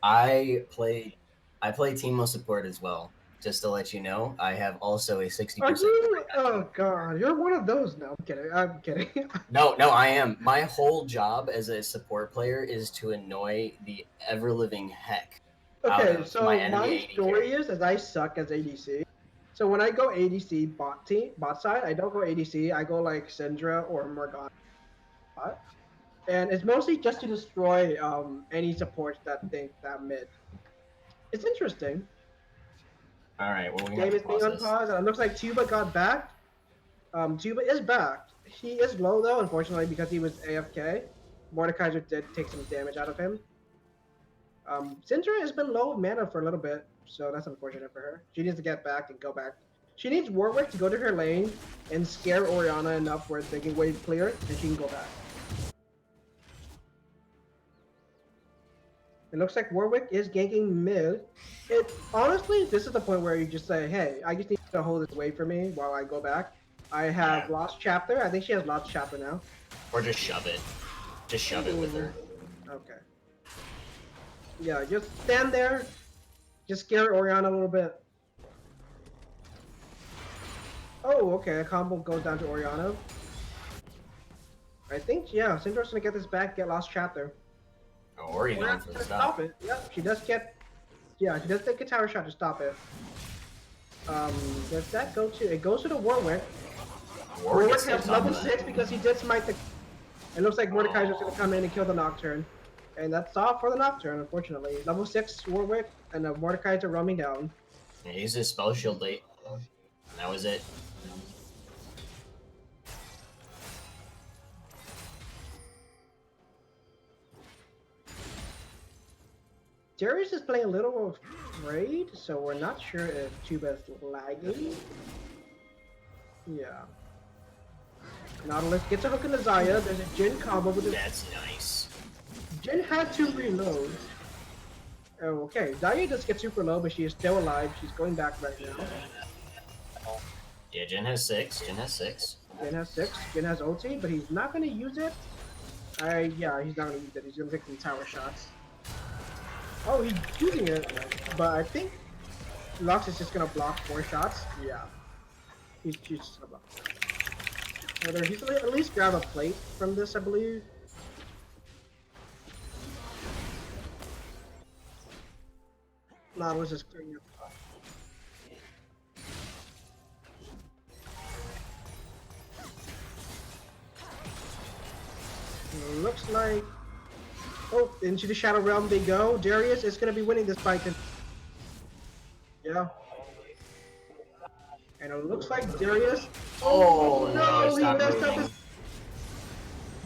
I play Teemo support as well. Just to let you know, I have also a 60%. Are you? Oh god, you're one of those now. I'm kidding. No, I am. My whole job as a support player is to annoy the ever living heck out Okay, of so my enemy my AD story carry. is I suck as ADC. So when I go ADC bot side, I don't go ADC. I go like Syndra or Morgana bot, and it's mostly just to destroy any supports that think that mid. It's interesting. All right, well we have Game to is being pause this. unpaused, and it looks like Tuba got back. Tuba is back. He is low though, unfortunately, because he was AFK. Mordekaiser did take some damage out of him. Syndra has been low mana for a little bit, so that's unfortunate for her. She needs to get back and go back. She needs Warwick to go to her lane and scare Orianna enough where they can wave clear and she can go back. It looks like Warwick is ganking mid. Honestly, this is the point where you just say, hey, I just need to hold this wave for me while I go back. I have Lost Chapter. I think she has Lost Chapter now. Or just shove it. Just shove it with her. Okay. Yeah, just stand there. Just scare Orianna a little bit. Oh, okay. A combo goes down to Orianna. I think, yeah, Syndra's gonna get this back, get Lost Chapter. Oh, or you going for the Stop stop. it. Yep, she does get. Yeah, she does take a tower shot to stop it. Does that go to? It goes to the Warwick. Warwick has level 6 because he did smite the. It looks like Mordekaiser's gonna come in and kill the Nocturne. And that's all for the Nocturne, unfortunately. Level 6 Warwick and the Mordekaiser roaming down. Yeah, he used his spell shield late. And that was it. Darius is playing a little afraid, so we're not sure if Tuba's lagging. Yeah. Nautilus gets a hook in the Zaya. There's a Jhin combo with the. That's nice. Jhin had to reload. Oh, okay. Zaya just gets super low, but she is still alive. She's going back right now. Yeah, Jhin has 6. Jhin has 6. Jhin has 6. Jhin has ulti, but he's not going to use it. Yeah, he's not going to use it. He's going to take some tower shots. Oh, he's using it, but I think Lux is just going to block 4 shots. Yeah. He's just going to block. Whether he's going to at least grab a plate from this, I believe. Nautilus is clearing up. Looks like. Oh, into the Shadow Realm they go. Darius is going to be winning this fight. Yeah. And it looks like Darius. Oh, no, he stop messed up moving. his.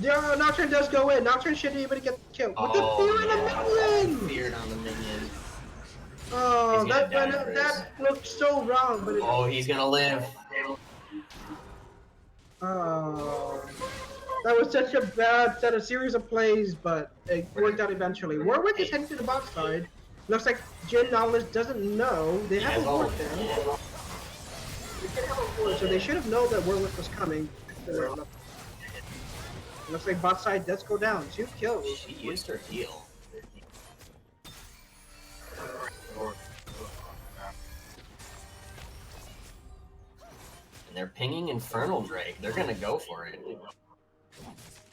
Yeah, Nocturne does go in. Nocturne shouldn't even get killed. With the fear in the minion! Feared on the minion. Oh, He's gonna die for that looked so wrong, but it. Oh, he's gonna live. Oh. That was such a bad series of plays, but it worked out eventually. Warwick is heading to the bot side. Looks like Jhin Nautilus doesn't know. They have a ward there. They did have a ward, so they should have known that Warwick was coming. Looks like bot side does go down. 2 kills. She used her heal. And they're pinging Infernal Drake. They're gonna go for it.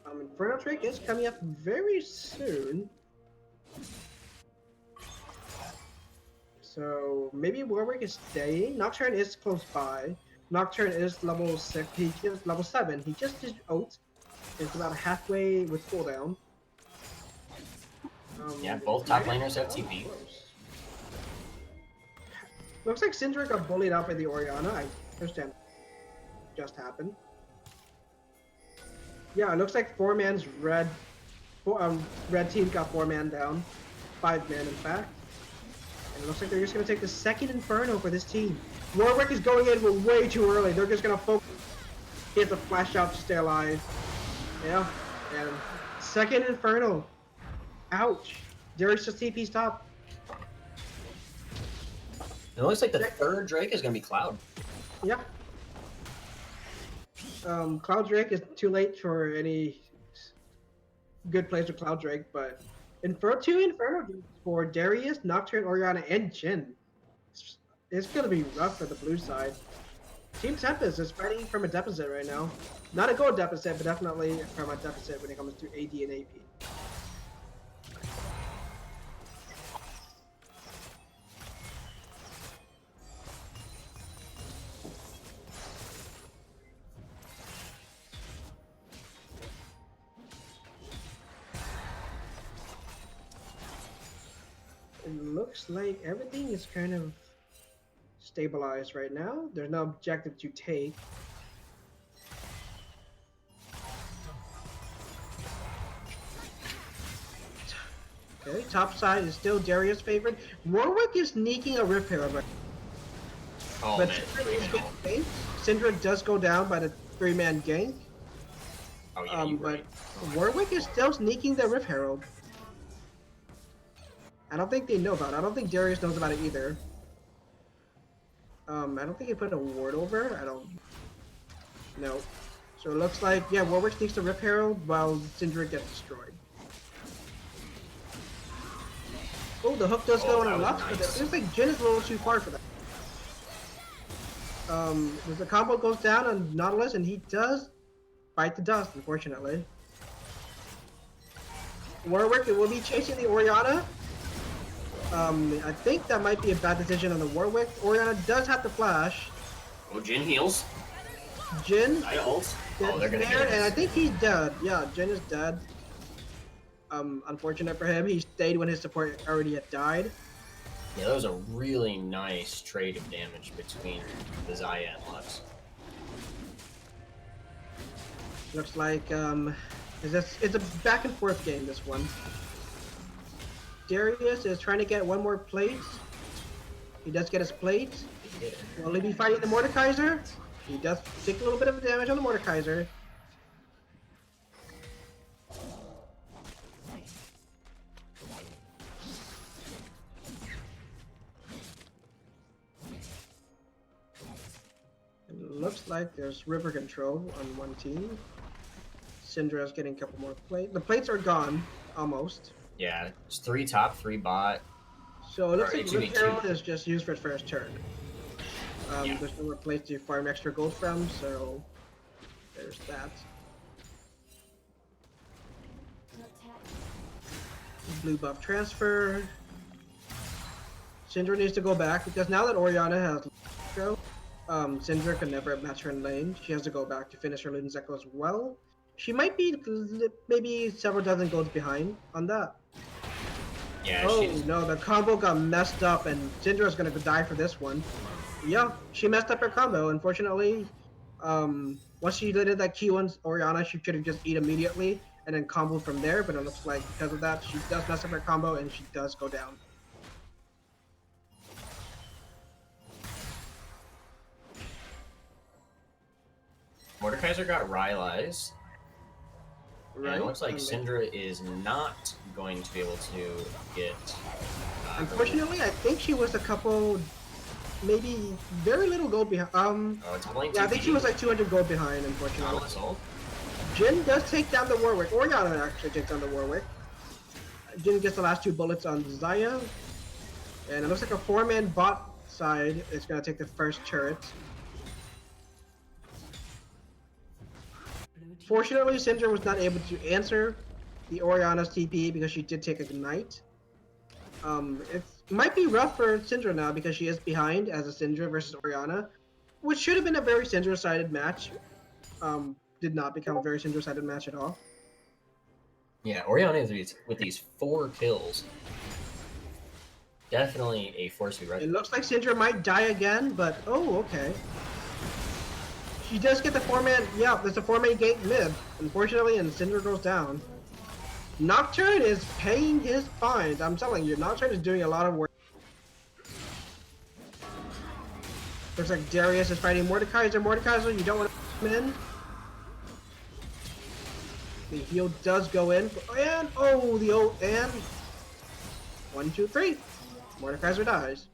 Infernal Drake is coming up very soon. So maybe Warwick is staying. Nocturne is close by. Nocturne is level 6. He is level 7. He just did ult. It's about halfway with cooldown. Yeah, both top laners have TP. Looks like Syndra got bullied out by the Orianna. I understand. Just happened. Yeah, it looks like red team got 4-man down. 5-man in fact. And it looks like they're just gonna take the second Inferno for this team. Warwick is going in way too early. They're just gonna focus. He has to flash out to stay alive. Yeah, and second Inferno. Ouch. Darius just TP's top. It looks like the third Drake is gonna be Cloud. Yeah. Cloud Drake is too late for any good plays with Cloud Drake, but two Inferno Drakes for Darius, Nocturne, Orianna, and Jhin. It's gonna be rough for the blue side. Team Tempest is fighting from a deficit right now. Not a gold deficit, but definitely from a deficit when it comes to AD and AP. It looks like everything is kind of stabilized right now. There's no objective to take. Okay, top side is still Darius' favorite. Warwick is sneaking a Rift Herald, Oh, but man. Syndra is getting ganked. Syndra does go down by the 3-man gank. Oh, yeah, you're But right. Warwick is still sneaking the Rift Herald. I don't think they know about it. I don't think Darius knows about it either. I don't think he put a ward over. I don't know. So it looks like, yeah, Warwick sneaks the Rift Herald while Syndra gets destroyed. Oh, the hook does go on a left, but it seems like Jhin is a little too far for that. The combo goes down on Nautilus, and he does bite the dust, unfortunately. Warwick will be chasing the Orianna. I think that might be a bad decision on the Warwick. Orianna does have to flash. Oh, Jhin heals. Jhin I ult. Oh, they're gonna there, get and I us. think he's dead. Yeah, Jhin is dead. Unfortunate for him. He stayed when his support already had died. Yeah, that was a really nice trade of damage between the Xayah and Lux. Looks like it's a back and forth game, this one. Darius is trying to get one more plate. He does get his plate. Will he be fighting the Mordekaiser? He does take a little bit of damage on the Mordekaiser. It looks like there's river control on one team. Syndra's getting a couple more plates. The plates are gone, almost. Yeah, it's 3 top, 3 bot. So it looks Or like it should be Rift 2. Herald is just used for its first turn. Yeah. There's no more plates to farm extra gold from, so there's that. Blue buff transfer. Syndra needs to go back because now that Orianna has go, Syndra can never match her in lane. She has to go back to finish her Luden's Echo as well. She might be maybe several dozen golds behind on that. Yeah, Oh she's... no, the combo got messed up and Syndra's gonna die for this one. Yeah, she messed up her combo, unfortunately. Once she did that Q on Orianna, she should have just eat immediately and then combo from there, but it looks like because of that, she does mess up her combo and she does go down. Mordekaiser got Rylai's. Right? And it looks like Syndra is not going to be able to get... Unfortunately, I think she was a couple, maybe very little gold behind. Oh, it's only Yeah, I think she 2P. was like 200 gold behind, unfortunately. Nautilus ult. Jhin does take down the Warwick. Orianna actually takes down the Warwick. Jhin gets the last 2 bullets on Xayah. And it looks like a 4-man bot side is going to take the first turret. Unfortunately, Syndra was not able to answer the Orianna's TP because she did take a Ignite. It might be rough for Syndra now because she is behind as a Syndra versus Orianna, which should have been a very Syndra-sided match. Did not become a very Syndra-sided match at all. Yeah, Orianna with these 4 kills. Definitely a force to be It reckoned. looks like Syndra might die again, but oh, okay. She does get the 4-man. Yeah, there's a 4-man gate mid, unfortunately, and Syndra goes down. Nocturne is paying his fines. I'm telling you, Nocturne is doing a lot of work. Looks like Darius is fighting Mordekaiser. Mordekaiser, you don't want to come in. The heal does go in, and oh, the ult, and 1, 2, 3. Mordekaiser dies.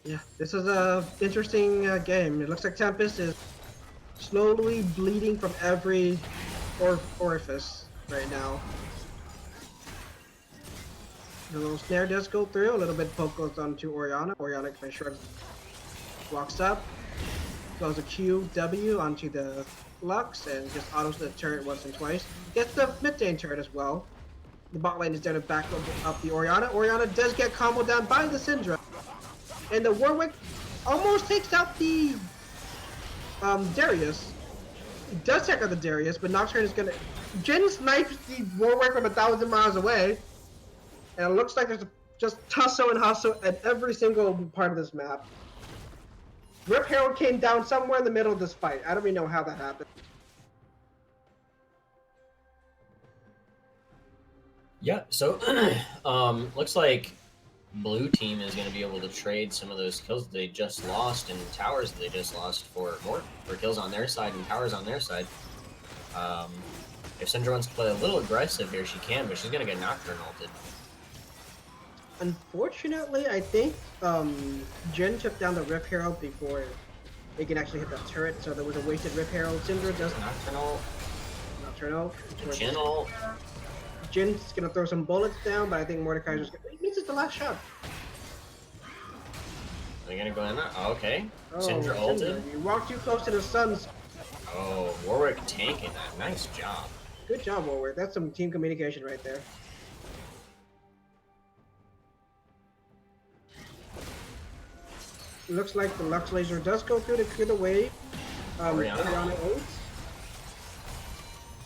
Yeah, this is a interesting game. It looks like Tempest is slowly bleeding from every orifice right now. The little snare does go through. A little bit poke goes onto Orianna. Orianna kind of shrugs, walks up, goes a QW onto the Lux, and just autos the turret once and twice. Gets the mid lane turret as well. The bot lane is there to back up the Orianna. Orianna does get comboed down by the Syndra. And the Warwick almost takes out the Darius. He does take out the Darius, but Nocturne is gonna... Jhin snipes the Warwick from 1,000 miles away. And it looks like there's just tussle and hustle at every single part of this map. Rip Herald came down somewhere in the middle of this fight. I don't even know how that happened. Yeah, so looks like blue team is going to be able to trade some of those kills they just lost and towers that they just lost for kills on their side and towers on their side. If Syndra wants to play a little aggressive here, she can, but she's going to get Nocturne ulted. Unfortunately, I think Jhin took down the Rip Herald before they can actually hit that turret, so there was a wasted Rip Herald. Syndra does Nocturnal. Nocturnal. Jin's gonna throw some bullets down, but I think Mordekaiser's gonna... He misses the last shot. Are they gonna go in there? Oh, okay. Oh, Syndra ulted. You walked too close to the suns. Oh, Warwick tanking that. Nice job. Good job, Warwick. That's some team communication right there. Looks like the Lux laser does go through to clear the wave. Orianna ults.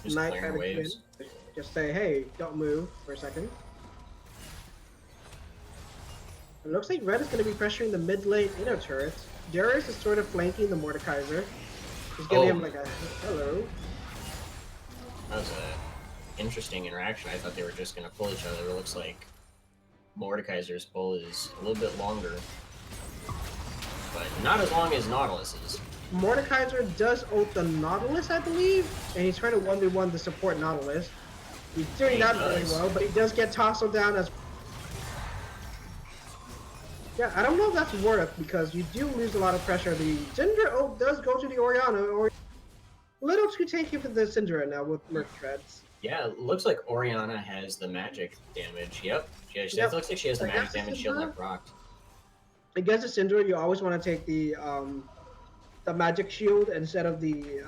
Just Knight clearing had a waves. win. Just say, hey, don't move for a second. It looks like Red is going to be pressuring the mid lane inner turret. Darius is sort of flanking the Mordekaiser. He's giving him like a hello. That was an interesting interaction. I thought they were just going to pull each other. It looks like Mordekaiser's pull is a little bit longer. But not as long as Nautilus's. Mordekaiser does ult the Nautilus, I believe, and he's trying to 1v1 the support Nautilus. He's doing that very well, but he does get tousled down as... Yeah, I don't know if that's worth, because you do lose a lot of pressure. The Syndra ult does go to the Orianna, or little too tanky for the Syndra now with Merc Treads. Yeah, it looks like Orianna has the magic damage. Yep. It looks like she has the magic damage shield like rocked. Against the Syndra, you always want to take the magic shield instead of the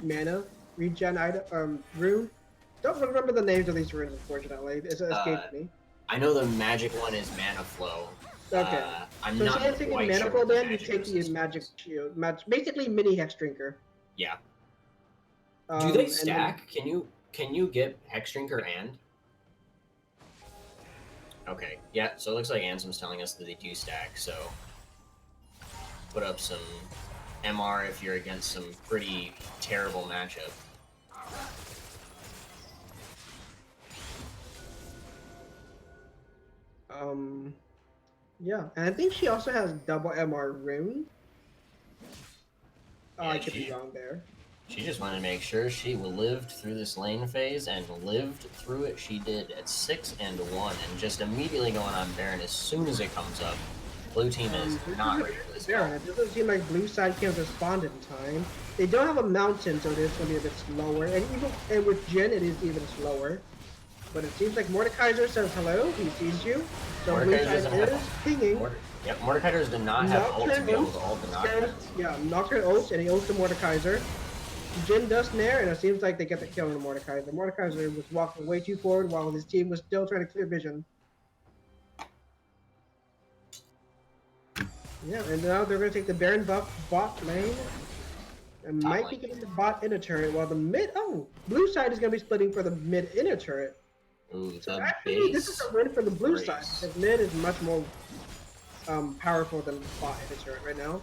mana regen item rune. Don't remember the names of these runes, unfortunately. It's escaped me. I know the magic one is mana flow. Okay. I'm so not instead of taking quite mana sure flow, what the then you take the magic shield, basically mini hex drinker. Yeah. Do they And stack? Can you get hex drinker and? Okay. Yeah. So it looks like Ansem's telling us that they do stack. So put up some MR if you're against some pretty terrible matchup. Yeah, and I think she also has double MR rune. Oh, Yeah, I could be wrong there. She just wanted to make sure she lived through this lane phase, and lived through it she did at 6-1, and just immediately going on Baron as soon as it comes up. Blue team is not ready for this. Baron, it doesn't seem like blue side can respond in time. They don't have a mountain, so it's going to be a bit slower, and with Jhin, it is even slower. but it seems like Mordekaiser says hello. He sees you. So blue Mordekaiser side doesn't have is pinging. Yep, Mordekaiser does not have ult to Nocturne be able to ults. ult the Nocturne. Yeah, Nocturne ults, and he ults the Mordekaiser. Jin does nair, and it seems like they get the kill on the Mordekaiser. Mordekaiser was walking way too forward while his team was still trying to clear vision. Yeah, and now they're going to take the Baron buff bot lane. And might be getting the bot in a turret, while the mid... Oh, blue side is going to be splitting for the mid in a turret. Ooh, So the actually, this is base a win for the blue race. side, because mid is much more powerful than bot in a turret right now.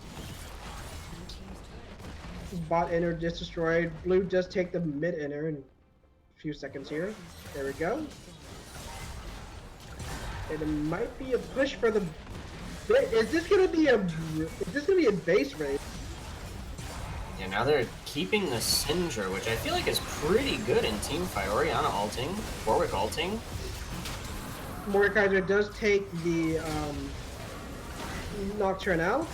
Bot inner just destroyed. Blue does take the mid inner in a few seconds here. There we go. And it might be a push for the... Is this going to be a base race? Yeah, now they're keeping the Syndra, which I feel like is pretty good in team fight. Orianna ulting, Warwick ulting. Mordekaiser does take the Nocturne out,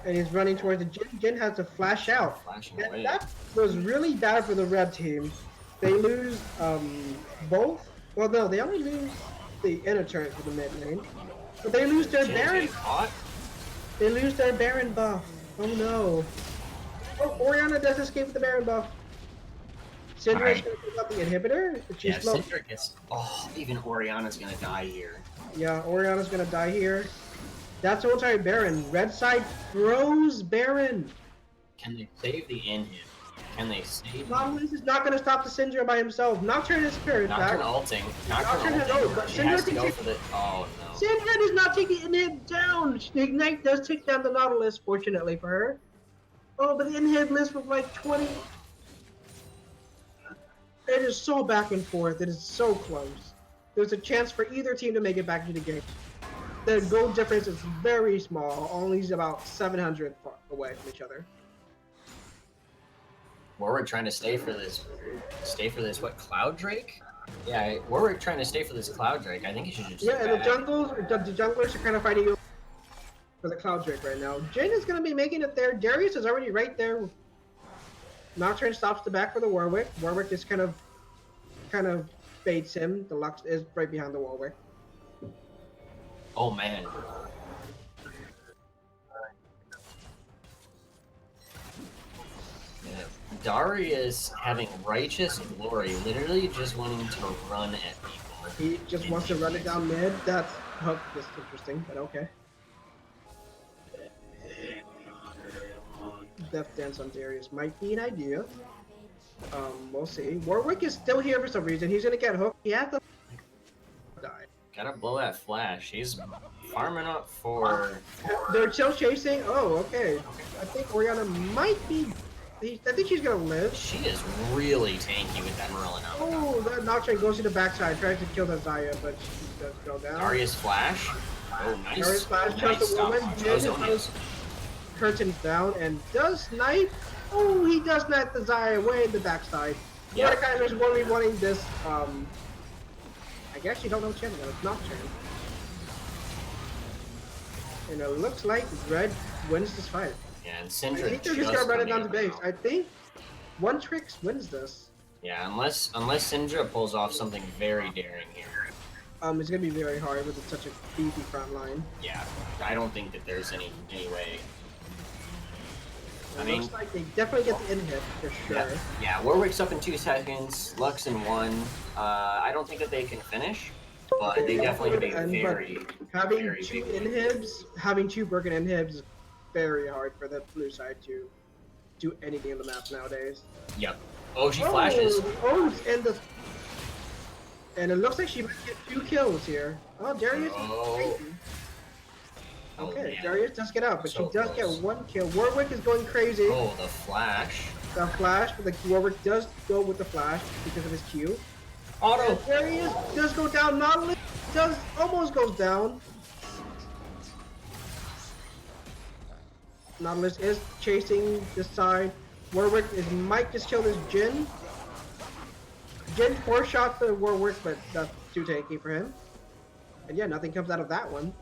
and he's running towards the Jin. Jin has to flash out. Flashing And away. that was really bad for the red team. They lose both. Well, no, they only lose the inner turret for the mid lane. But they lose their Jin's Baron. getting caught. They lose their Baron buff. Oh no. Oh, Orianna does escape with the Baron buff. Syndra is Alright. going to pick up the inhibitor. She's Yeah, slow. Syndra gets... Oh, even Orianna's gonna die here. Yeah, Orianna's going to die here. That's ulti Baron. Red side throws Baron. Can they save the inhib? Can they save... Nautilus is not going to stop the Syndra by himself. Nocturne is spirit back. Nocturne ulting. Nocturne has ult, but She Syndra has to can go take... for the... Oh, no. Syndra does not take the inhib down. The Ignite does take down the Nautilus, fortunately for her. Oh, but the inhib missed with like 20. It is so back and forth. It is so close. There's a chance for either team to make it back to the game. The goal difference is very small, only about 700 away from each other. Warwick trying to stay for this, what, Cloud Drake? Yeah, Warwick trying to stay for this Cloud Drake. I think he should just... Yeah, and the back. junglers are kind of fighting for the Cloud Drake right now. Jin is going to be making it there. Darius is already right there. Nocturne stops the back for the Warwick. Warwick just kind of baits him. The Lux is right behind the Warwick. Oh, man. Yeah. Darius having righteous glory, literally just wanting to run at people. He just wants to run it down mid. That's interesting, but okay. Death Dance on Darius might be an idea. We'll see. Warwick is still here for some reason. He's gonna get hooked. He has to die. Gotta blow that flash. He's farming up for... They're still chasing. Oh, okay. I think Orianna might be. I think she's gonna live. She is really tanky with that Merlin out. Oh, that Nocturne goes to the backside, tries to kill the Zaya, but she does go down. Darius flash. Oh, nice. Darius flash kills the stop. woman. Jin goes curtains down and does snipe. Oh, he does snipe the Zaya way in the backside. Yep. Mordekaiser's 1v1ing this. I guess you don't know which champion. It's Nocturne. And it looks like Red wins this fight. Yeah, and I Syndra think they're just gonna run it down to coming base. out. I think One Tricks wins this. Yeah, unless Syndra pulls off something very daring here. It's gonna be very hard with such a beefy front line. Yeah, I don't think that there's any way. It looks like they definitely get the inhib for sure. Yeah, Warwick's up in 2 seconds, Lux in 1. I don't think that they can finish, but they definitely have a very, Having very two big lead. inhibs, having two broken inhibs is very hard for the blue side to do anything on the map nowadays. Yep. Oh, she flashes. Oh, and it looks like she might get 2 kills here. Oh, Darius. Oh. Okay, man. Darius does get out, but So she does close. get 1 kill. Warwick is going crazy. Oh, the flash. The flash, but the Warwick does go with the flash because of his Q. Auto. And Darius does go down. Nautilus does almost goes down. Nautilus is chasing this side. Warwick might just kill this Jin. Jin 4 shots the Warwick, but that's too tanky for him. And yeah, nothing comes out of that one.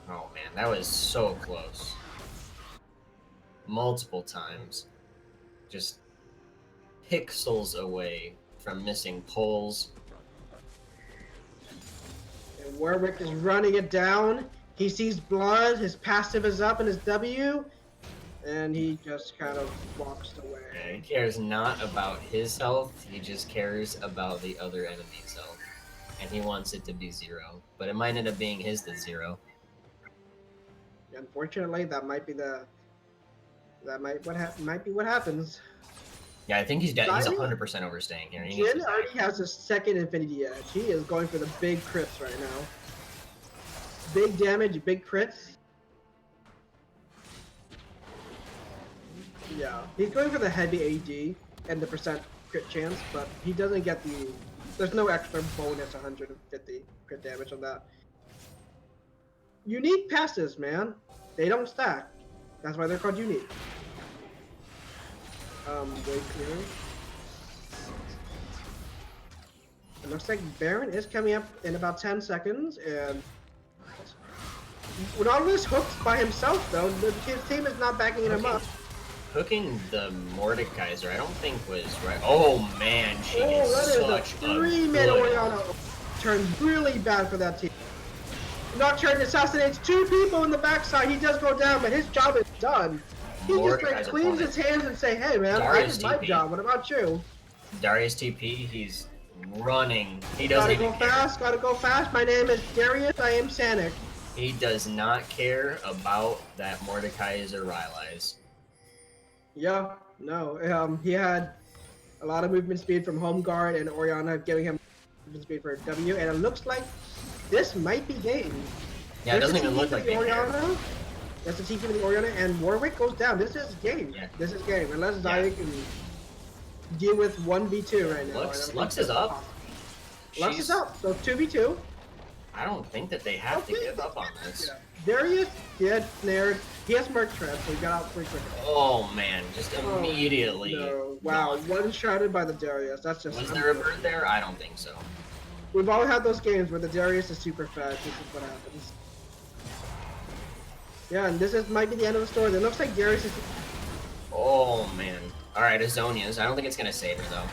Oh man, that was so close. Multiple times. Just pixels away from missing poles. And Warwick is running it down. He sees blood. His passive is up in his W, and he just kind of walks Yeah, away. he cares not about his health, he just cares about the other enemy's health. And he wants it to be 0. But it might end up being his to 0. Unfortunately, that might be what happens. Yeah, I think he's 100% Jin overstaying here. He needs to die. already has a second Infinity Edge. He is going for the big crits right now. Big damage, big crits. Yeah, he's going for the heavy AD and the percent crit chance, but he doesn't get the. There's no extra bonus 150 crit damage on that. Unique passes, man. They don't stack. That's why they're called unique. Way clear. It looks like Baron is coming up in about 10 seconds, and Nautilus hooked by himself, though. His team is not backing him up. Hooking the Mordekaiser, I don't think was right. Oh man, she is such a 3-minute good... Oriana turned really bad for that team. Nocturne assassinates 2 people in the backside. He does go down, but his job is done. He just like cleans his hands and say, "Hey man, I did my job. What about you?" Darius TP, he's running. He doesn't even care. Gotta go fast. My name is Darius. I am Sanic. He does not care about that Mordekaiser Rylai's. Yeah, no. He had a lot of movement speed from Home Guard, and Oriana giving him movement speed for W, and it looks like this might be game. Yeah, it doesn't even look like Oriana. That's the TP for the Oriana, and Warwick goes down. This is game. Yeah. This is game. Unless Zaya can deal with 1v2 right now. Lux is up. Lux is up, so 2v2. I don't think that they have to give up on this. Yeah. Darius did snared. He has Merc Trap, so he got out pretty quickly. Oh man, just immediately. No. Wow, one-shotted by the Darius. That's just. Was there a bird there? I don't think so. We've all had those games where the Darius is super fast. This is what happens. Yeah, and might be the end of the story. It looks like Darius is. Oh man. All right, Azonia's. I don't think it's gonna save her though.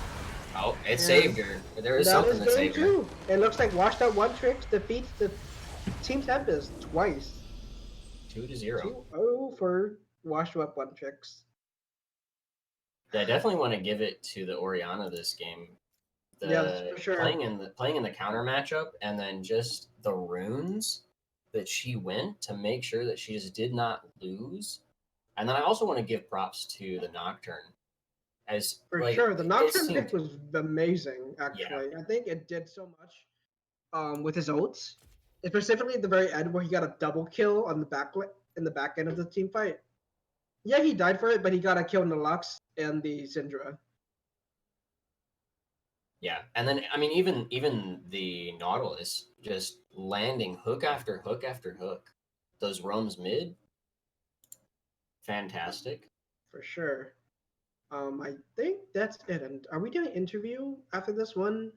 Oh, it saved her. There is something that saved her. It looks like Washed Out One Tricks defeats the Team Tempest twice. 2-0. 2-0 for Washed Out One Tricks. Yeah, I definitely want to give it to the Oriana this game. Yeah, for sure. Playing in the counter matchup, and then just the runes that she went to make sure that she just did not lose. And then I also want to give props to the Nocturne. Sure, the Nocturne pick was amazing. Actually, yeah. I think it did so much with his ults, specifically at the very end where he got a double kill on the back end of the team fight. Yeah, he died for it, but he got a kill in the Lux and the Syndra. Yeah, and then I mean even the Nautilus just landing hook after hook after hook. Those roams mid, fantastic. For sure. I think that's it. And are we doing an interview after this one?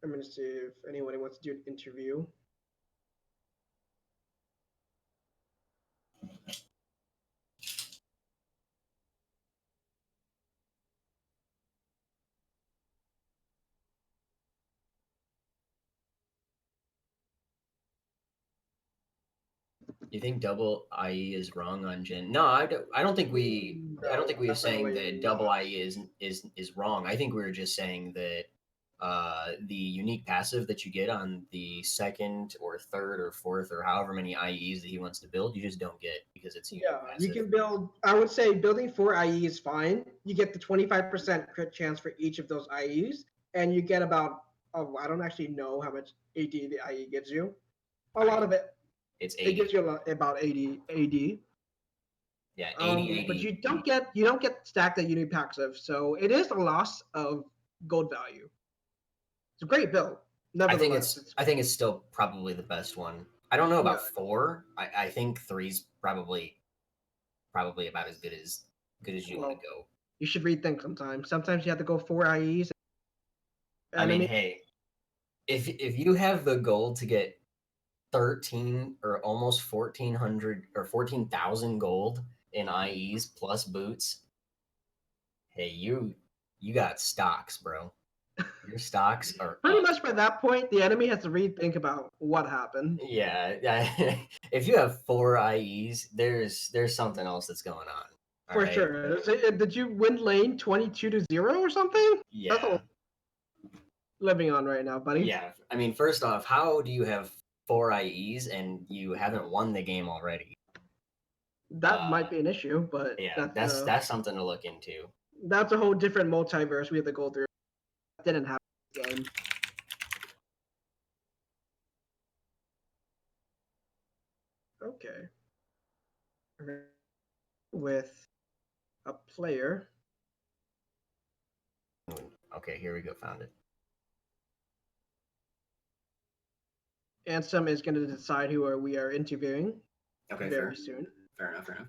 I'm gonna see if anybody wants to do an interview. You think double IE is wrong on Jhin? No, I don't think we were saying that double IE is wrong. I think we were just saying that the unique passive that you get on the second or third or fourth or however many IEs that he wants to build, you just don't get because it's unique passive. You can build. I wowould say building 4 IE is fine. You get the 25% crit chance for each of those IEs, and you get about. Oh, I don't actually know how much AD the IE gives you. A lot of it. It's 80. It gives you about 80 AD. Yeah, 80 AD. But you don't get stacked that unique passive, so it is a loss of gold value. It's a great build. I think it's still probably the best one. I don't know about 4. I think 3's probably about as good as you want to go. You should rethink sometimes. Sometimes you have to go 4 IEs. I mean, hey, if you have the goal to get 13 or almost 1,400 or 14,000 gold in IEs plus boots, hey, you got stocks, bro. Your stocks are Pretty up. much by that point, the enemy has to rethink about what happened. Yeah, if you have 4 IEs, there's something else that's going on. All For right. sure. Did you win lane 22-0 or something? That's Yeah. all living on right now, buddy. Yeah. I mean, first off, how do you have 4 IEs and you haven't won the game already? That might be an issue, but Yeah, that's something to look into. that's a whole different multiverse we have to go through. That didn't happen in the game. Okay. With a player. Okay, here we go. Found it. Ansem is going to decide who we are interviewing Okay, very soon. Fair enough. Fair enough.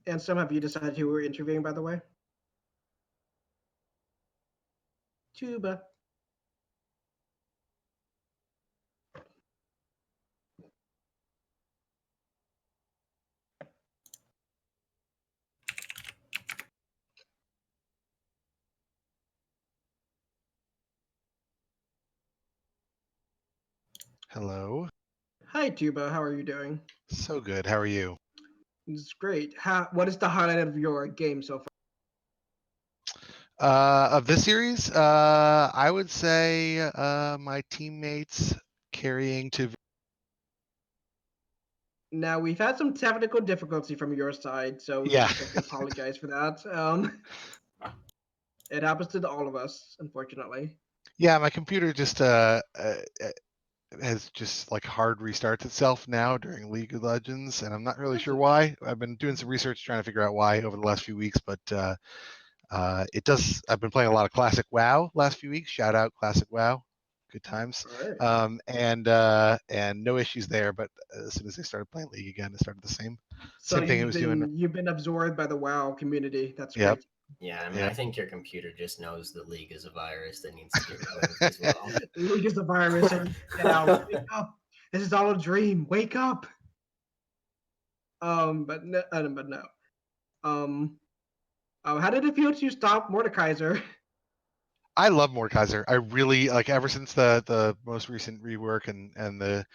Ansem, have you decided who we're interviewing, by the way? Tuba. Hello. Hi, Tuba. How are you doing? So good. How are you? It's great. What is the highlight of your game so far? Of this series, I would say my teammates carrying to. Now, we've had some technical difficulty from your side, so we Yeah. have to apologize for that. It happens to all of us, unfortunately. Yeah, my computer just has just like hard restarts itself now during League of Legends, and I'm not really sure why. I've been doing some research trying to figure out why over the last few weeks, but it does. I've been playing a lot of Classic WoW last few weeks. Shout out Classic WoW, good times. Right. And no issues there. But as soon as I started playing League again, it started the same So thing it was doing. you've been absorbed by the WoW community. That's Yep. great. Yeah, I mean, Yep. I think your computer just knows the League is a virus that needs to get removed as well. League is a virus, and get out. Wake up! This is all a dream. Wake up! But no, but no. How did it feel to stop Mordekaiser? I love Mordekaiser. I really like ever since the most recent rework and the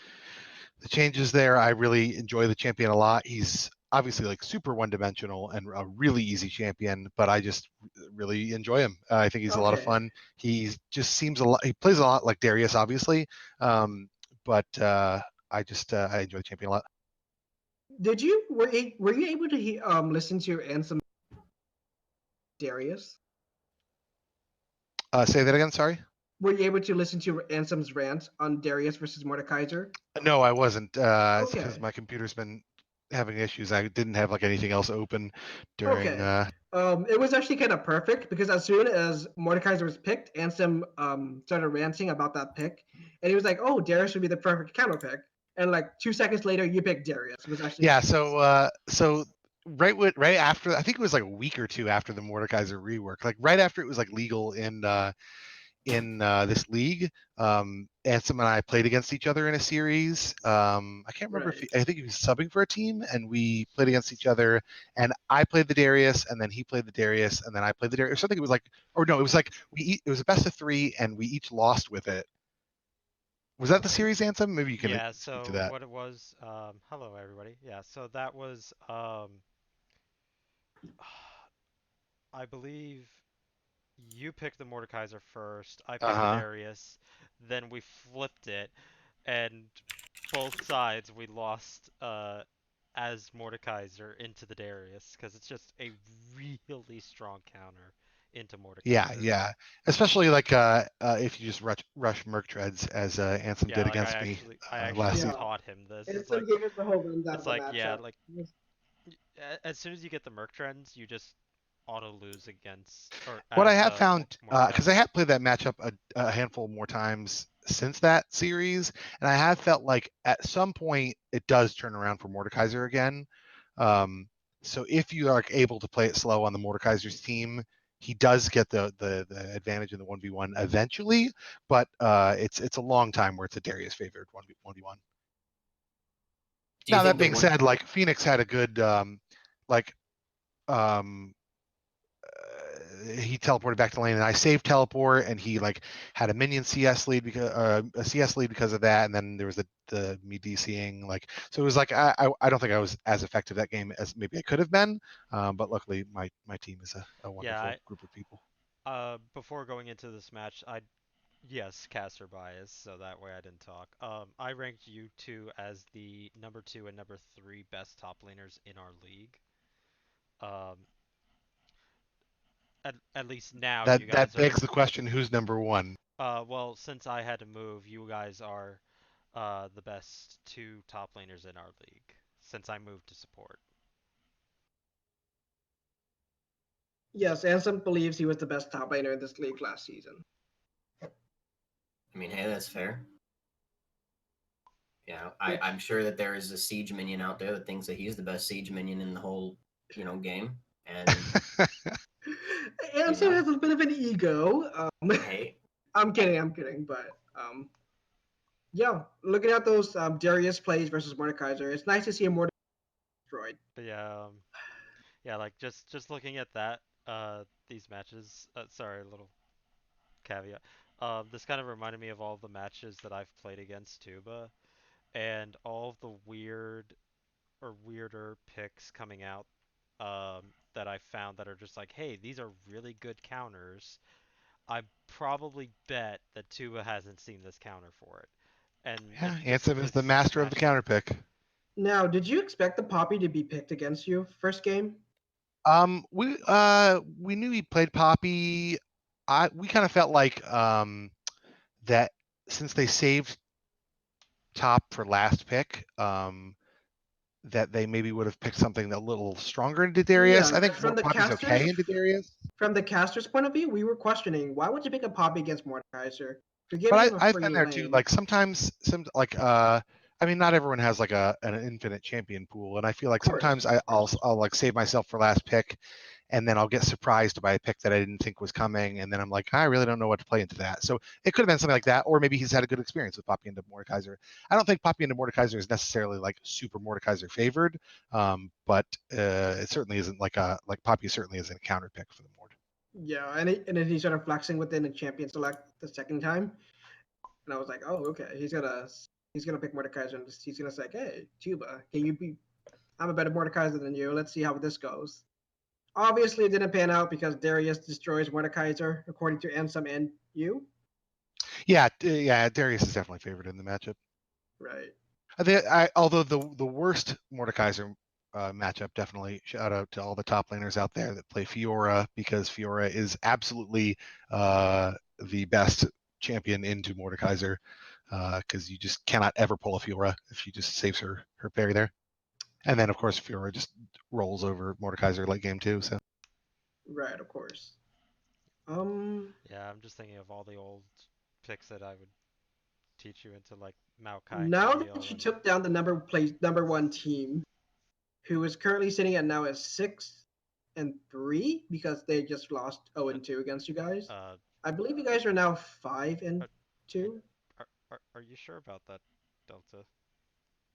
changes there. I really enjoy the champion a lot. He's obviously like super one-dimensional and a really easy champion, but I just really enjoy him. I think he's a lot of fun. He just seems a lot. He plays a lot like Darius, obviously, but I enjoy the champion a lot. Were you able to listen to your Ansem Darius? Say that again. Sorry. Were you able to listen to Ansem's rant on Darius versus Mordekaiser? No, I wasn't. It's because Okay. my computer's been having issues. I didn't have like anything else open during. Okay. It was actually kind of perfect because as soon as Mordekaiser was picked, Ansem started ranting about that pick, and he was like, "Oh, Darius would be the perfect counter pick." And like 2 seconds later, you picked Darius. It was actually Yeah. So right after, I think it was like a week or two after the Mordekaiser rework, like right after it was like legal in this league. Ansem and I played against each other in a series. I can't remember right. I think he was subbing for a team, and we played against each other. And I played the Darius, and then he played the Darius, and then I played the Darius. Or something. It was like, or no, it was like it was a best of 3, and we each lost with it. Was that the series, Ansem? Maybe you can Yeah, speak to so that. what it was, hello everybody. Yeah, so that was, I believe you picked the Mordekaiser first, I Uh picked huh. Darius, then we flipped it, and both sides we lost as Mordekaiser into the Darius, because it's just a really strong counter into Yeah, Mordekaiser. yeah. Especially like if you just rush Merc Treads as Ansem Yeah, did like against me I last actually season. Yeah. taught him this. Ansem gave us the whole rundown of It's the like, yeah, matchup. like as soon as you get the Merc trends, you just auto lose against or What I as have found, because I Mordekaiser. have played that matchup a handful more times since that series, and I have felt like at some point it does turn around for Mordekaiser again. Um, so if you are able to play it slow on the Mordekaiser's team, he does get the advantage in the 1v1 eventually, but it's a long time where it's a Darius favored 1v1. Do you Now think that the being one? said, like Phoenix had a good like um he teleported back to lane and I saved teleport and he like had a minion CS lead because a CS lead because of that, and then there was the me DCing, like, so it was like I don't think I was as effective that game as maybe I could have been, but luckily my team is a wonderful group of people. Before going into this match, yes, caster bias, so that way I didn't talk. I ranked you two as the number 2 and number 3 best top laners in our league. Um, at least now you That guys are. begs the question, who's number one? Well, since I had to move, you guys are the best 2 top laners in our league since I moved to support. Yes, Ansem believes he was the best top laner in this league last season. I mean, hey, that's fair. Yeah, I'm sure that there is a siege minion out there that thinks that he's the best siege minion in the whole, game. And Ansem has a bit of an ego. Hey, I'm kidding, but yeah, looking at those Darius plays versus Mordekaiser, it's nice to see a Mordekaiser destroyed. But yeah, like just looking at that, these matches. Sorry, a little caveat. This kind of reminded me of all the matches that I've played against Tuba, and all of the weirder picks coming out that I found that are just like, hey, these are really good counters. I probably bet that Tuba hasn't seen this counter for it, and Yeah, it's Ansem is the master of the smashing it. counter pick. Now, did you expect the Poppy to be picked against you first game? We knew he played Poppy. We kind of felt like that since they saved top for last pick, that they maybe would have picked something a little stronger into Darius. Yeah, I think from the Poppy's okay casters, into Darius, from the caster's point of view, we were questioning why would you pick a Poppy against Mordekaiser? You're but giving him a I've been free there too. lane. Like sometimes, I mean, not everyone has like an infinite champion pool, and I feel like Of course, sometimes I'll like save myself for last pick, and then I'll get surprised by a pick that I didn't think was coming, and then I'm like, I really don't know what to play into that. So it could have been something like that, or maybe he's had a good experience with Poppy into Mordekaiser. I don't think Poppy into Mordekaiser is necessarily like super Mordekaiser favored, but it certainly isn't like Poppy certainly isn't a counter pick for the Mord. Yeah, and then he started flexing within the champion select the second time, and I was like, oh, okay, he's gonna pick Mordekaiser, and he's gonna say, hey, Tuba, can you be? I'm a better Mordekaiser than you. Let's see how this goes. Obviously, it didn't pan out because Darius destroys Mordekaiser, according to Ansem and you. Yeah, Darius is definitely favored in the matchup. Right. Although the worst Mordekaiser matchup, definitely shout out to all the top laners out there that play Fiora, because Fiora is absolutely the best champion into Mordekaiser, because you just cannot ever pull a Fiora if she just saves her parry there. And then of course Fiora just rolls over Mordekaiser late game too. So Right, of course. Yeah, I'm just thinking of all the old picks that I would teach you into like Maokai and Now that Camille you and took down the number one team, who is currently sitting at now as 6-3 because they just lost 0-2 against you guys. uh, I believe you guys are now but 5-2. are you sure about that, Delta?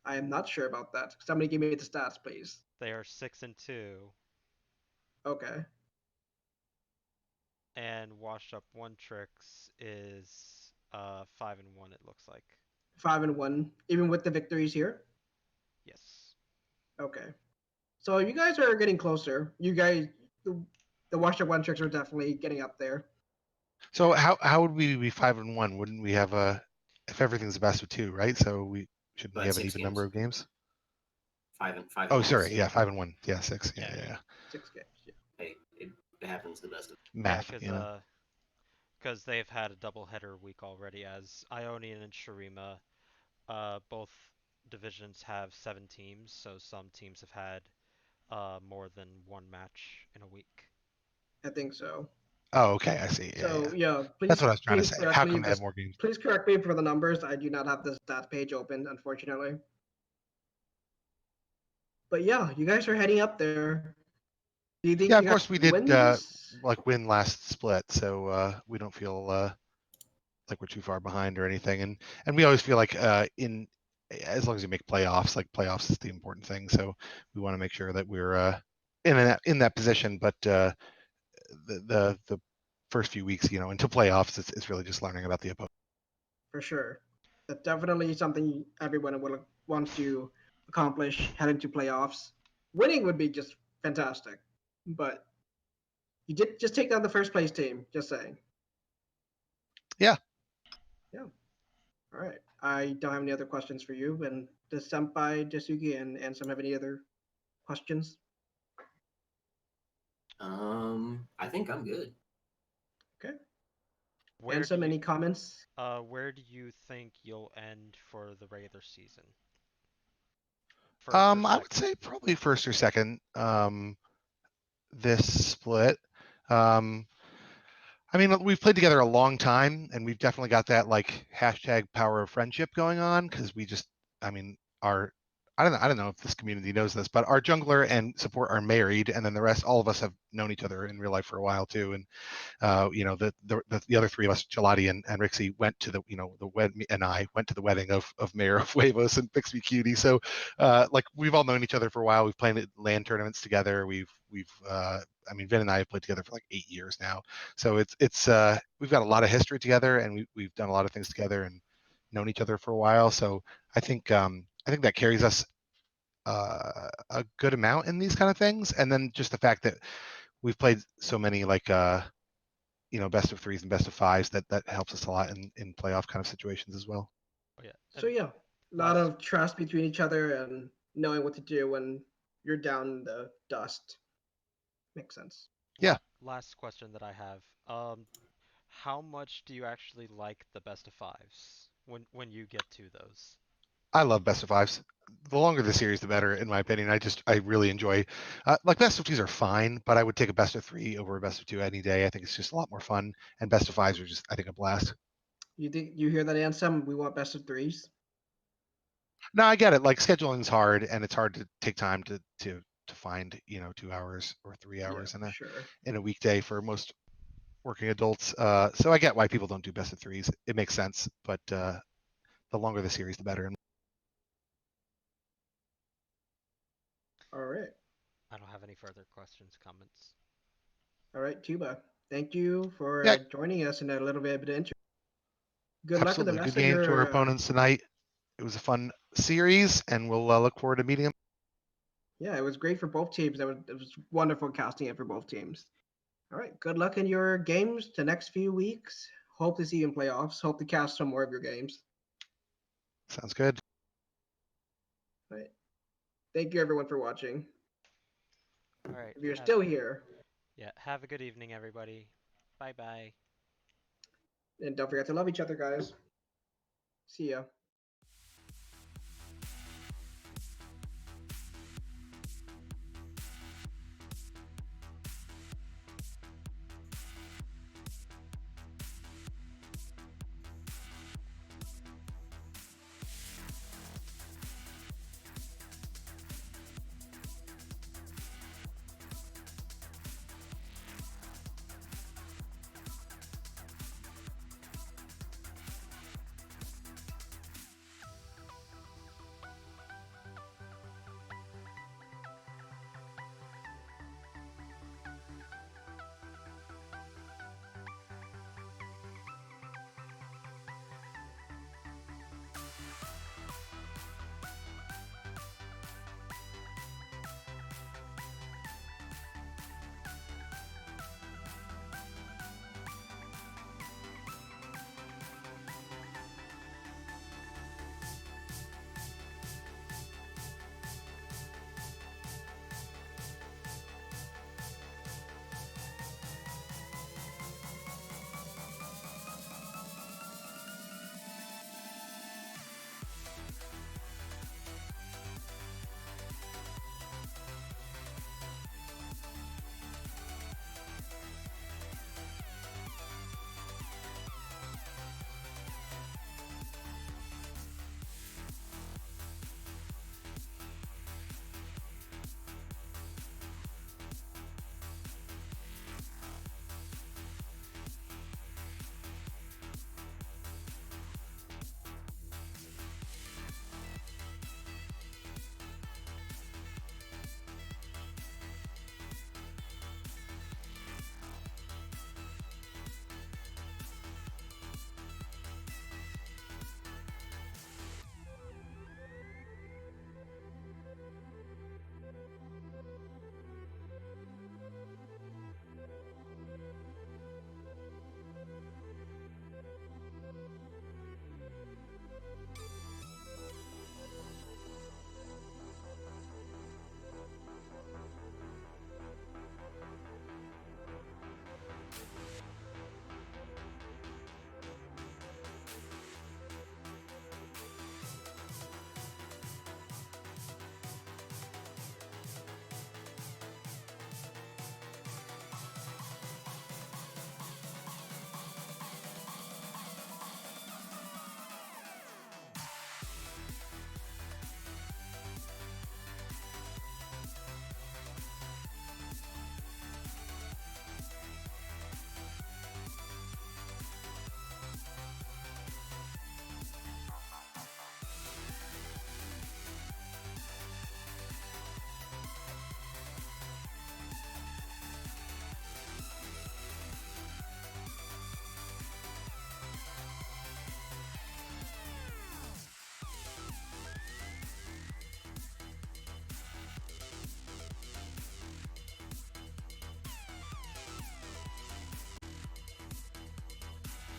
I am not sure about that. Somebody give me the stats, please. They are 6-2, Okay. and Washed Up One Tricks is 5-1. It looks like. 5-1, even with the victories here. Yes. Okay. So you guys are getting closer. You guys, the Washed Up One tricks are definitely getting up there. so how would we be 5-1? Wouldn't we have if everything's the best of two, right? So shouldn't we but have an 6 even number games, of games? 5 Oh, and sorry, 1. yeah, 5-1, yeah, 6, Yeah. yeah. 6 games. Yeah. Hey, it happens the best of. Yeah, Math, because they've had a doubleheader week already, as Ionian and Shurima, both divisions have 7 teams, so some teams have had more than one match in a week. I think so. Oh, okay, I see. So Yeah. yeah, That's please what I was trying to please say. correct How me. come they have more games? Please correct me for the numbers. I do not have the stats page open, unfortunately. But yeah, you guys are heading up there. Do you think Yeah, you of guys course we did win this? win last split, so we don't feel like we're too far behind or anything. And we always feel like in as long as you make playoffs, like playoffs is the important thing. So we want to make sure that we're in that position. But the first few weeks, into playoffs, it's really just learning about the opponent. For sure. That's definitely something everyone wants to accomplish heading to playoffs. Winning would be just fantastic, but you did just take down the first place team. Just saying. Yeah. Yeah. All right. I don't have any other questions for you. And does Senpai, Jasugi, and Ansem have any other questions? I think I'm good. Okay. Where do Ansem, you any comments? where do you think you'll end for the regular season? First or I would second? say probably first or second. This split. Um, I mean, we've played together a long time, and we've definitely got that like hashtag power of friendship going on because we just, I mean, our I don't know if this community knows this, but our jungler and support are married, and then the rest, all of us have known each other in real life for a while too. And the other three of us, Gelati and Rixie, went to the wedding, and I went to the wedding of Mayor of Huevos and Bixby Cutie. So, like we've all known each other for a while. We've played at LAN tournaments together. I mean, Vin and I have played together for like 8 years now. So it's we've got a lot of history together, and we've done a lot of things together and known each other for a while. So I think that carries us a good amount in these kind of things. And then just the fact that we've played so many like best of threes and best of fives that helps us a lot in playoff kind of situations as well. Oh yeah. So And yeah, a lot last of trust between each other and knowing what to do when you're down in the dust. Makes sense. Yeah, last question that I have. How much do you actually like the best of fives when you get to those? I love best of fives. The longer the series, the better, in my opinion. I really enjoy like best of twos are fine, but I would take a best of three over a best of two any day. I think it's just a lot more fun, and best of fives are just I think a blast. You hear that, Ansem? We want best of threes. No, I get it. Like scheduling's hard, and it's hard to take time to find 2 hours or three Yeah, hours sure. in a weekday for most working adults. So I get why people don't do best of threes. It makes sense, but the longer the series, the better. All right. I don't have any further questions, comments. All right, Tuba. Thank you for Yeah, joining us in a little bit of an intro. Good luck with the absolutely. Good rest of game to our your. opponents tonight. It was a fun series, and we'll look forward to meeting them. Yeah, it was great for both teams. It was wonderful casting it for both teams. All right. Good luck in your games the next few weeks. Hope to see you in playoffs. Hope to cast some more of your games. Sounds good. All right. Thank you everyone for watching. All right. If you're Have still here, yeah. Have a good evening, everybody. Bye bye. and don't forget to love each other, guys. See ya.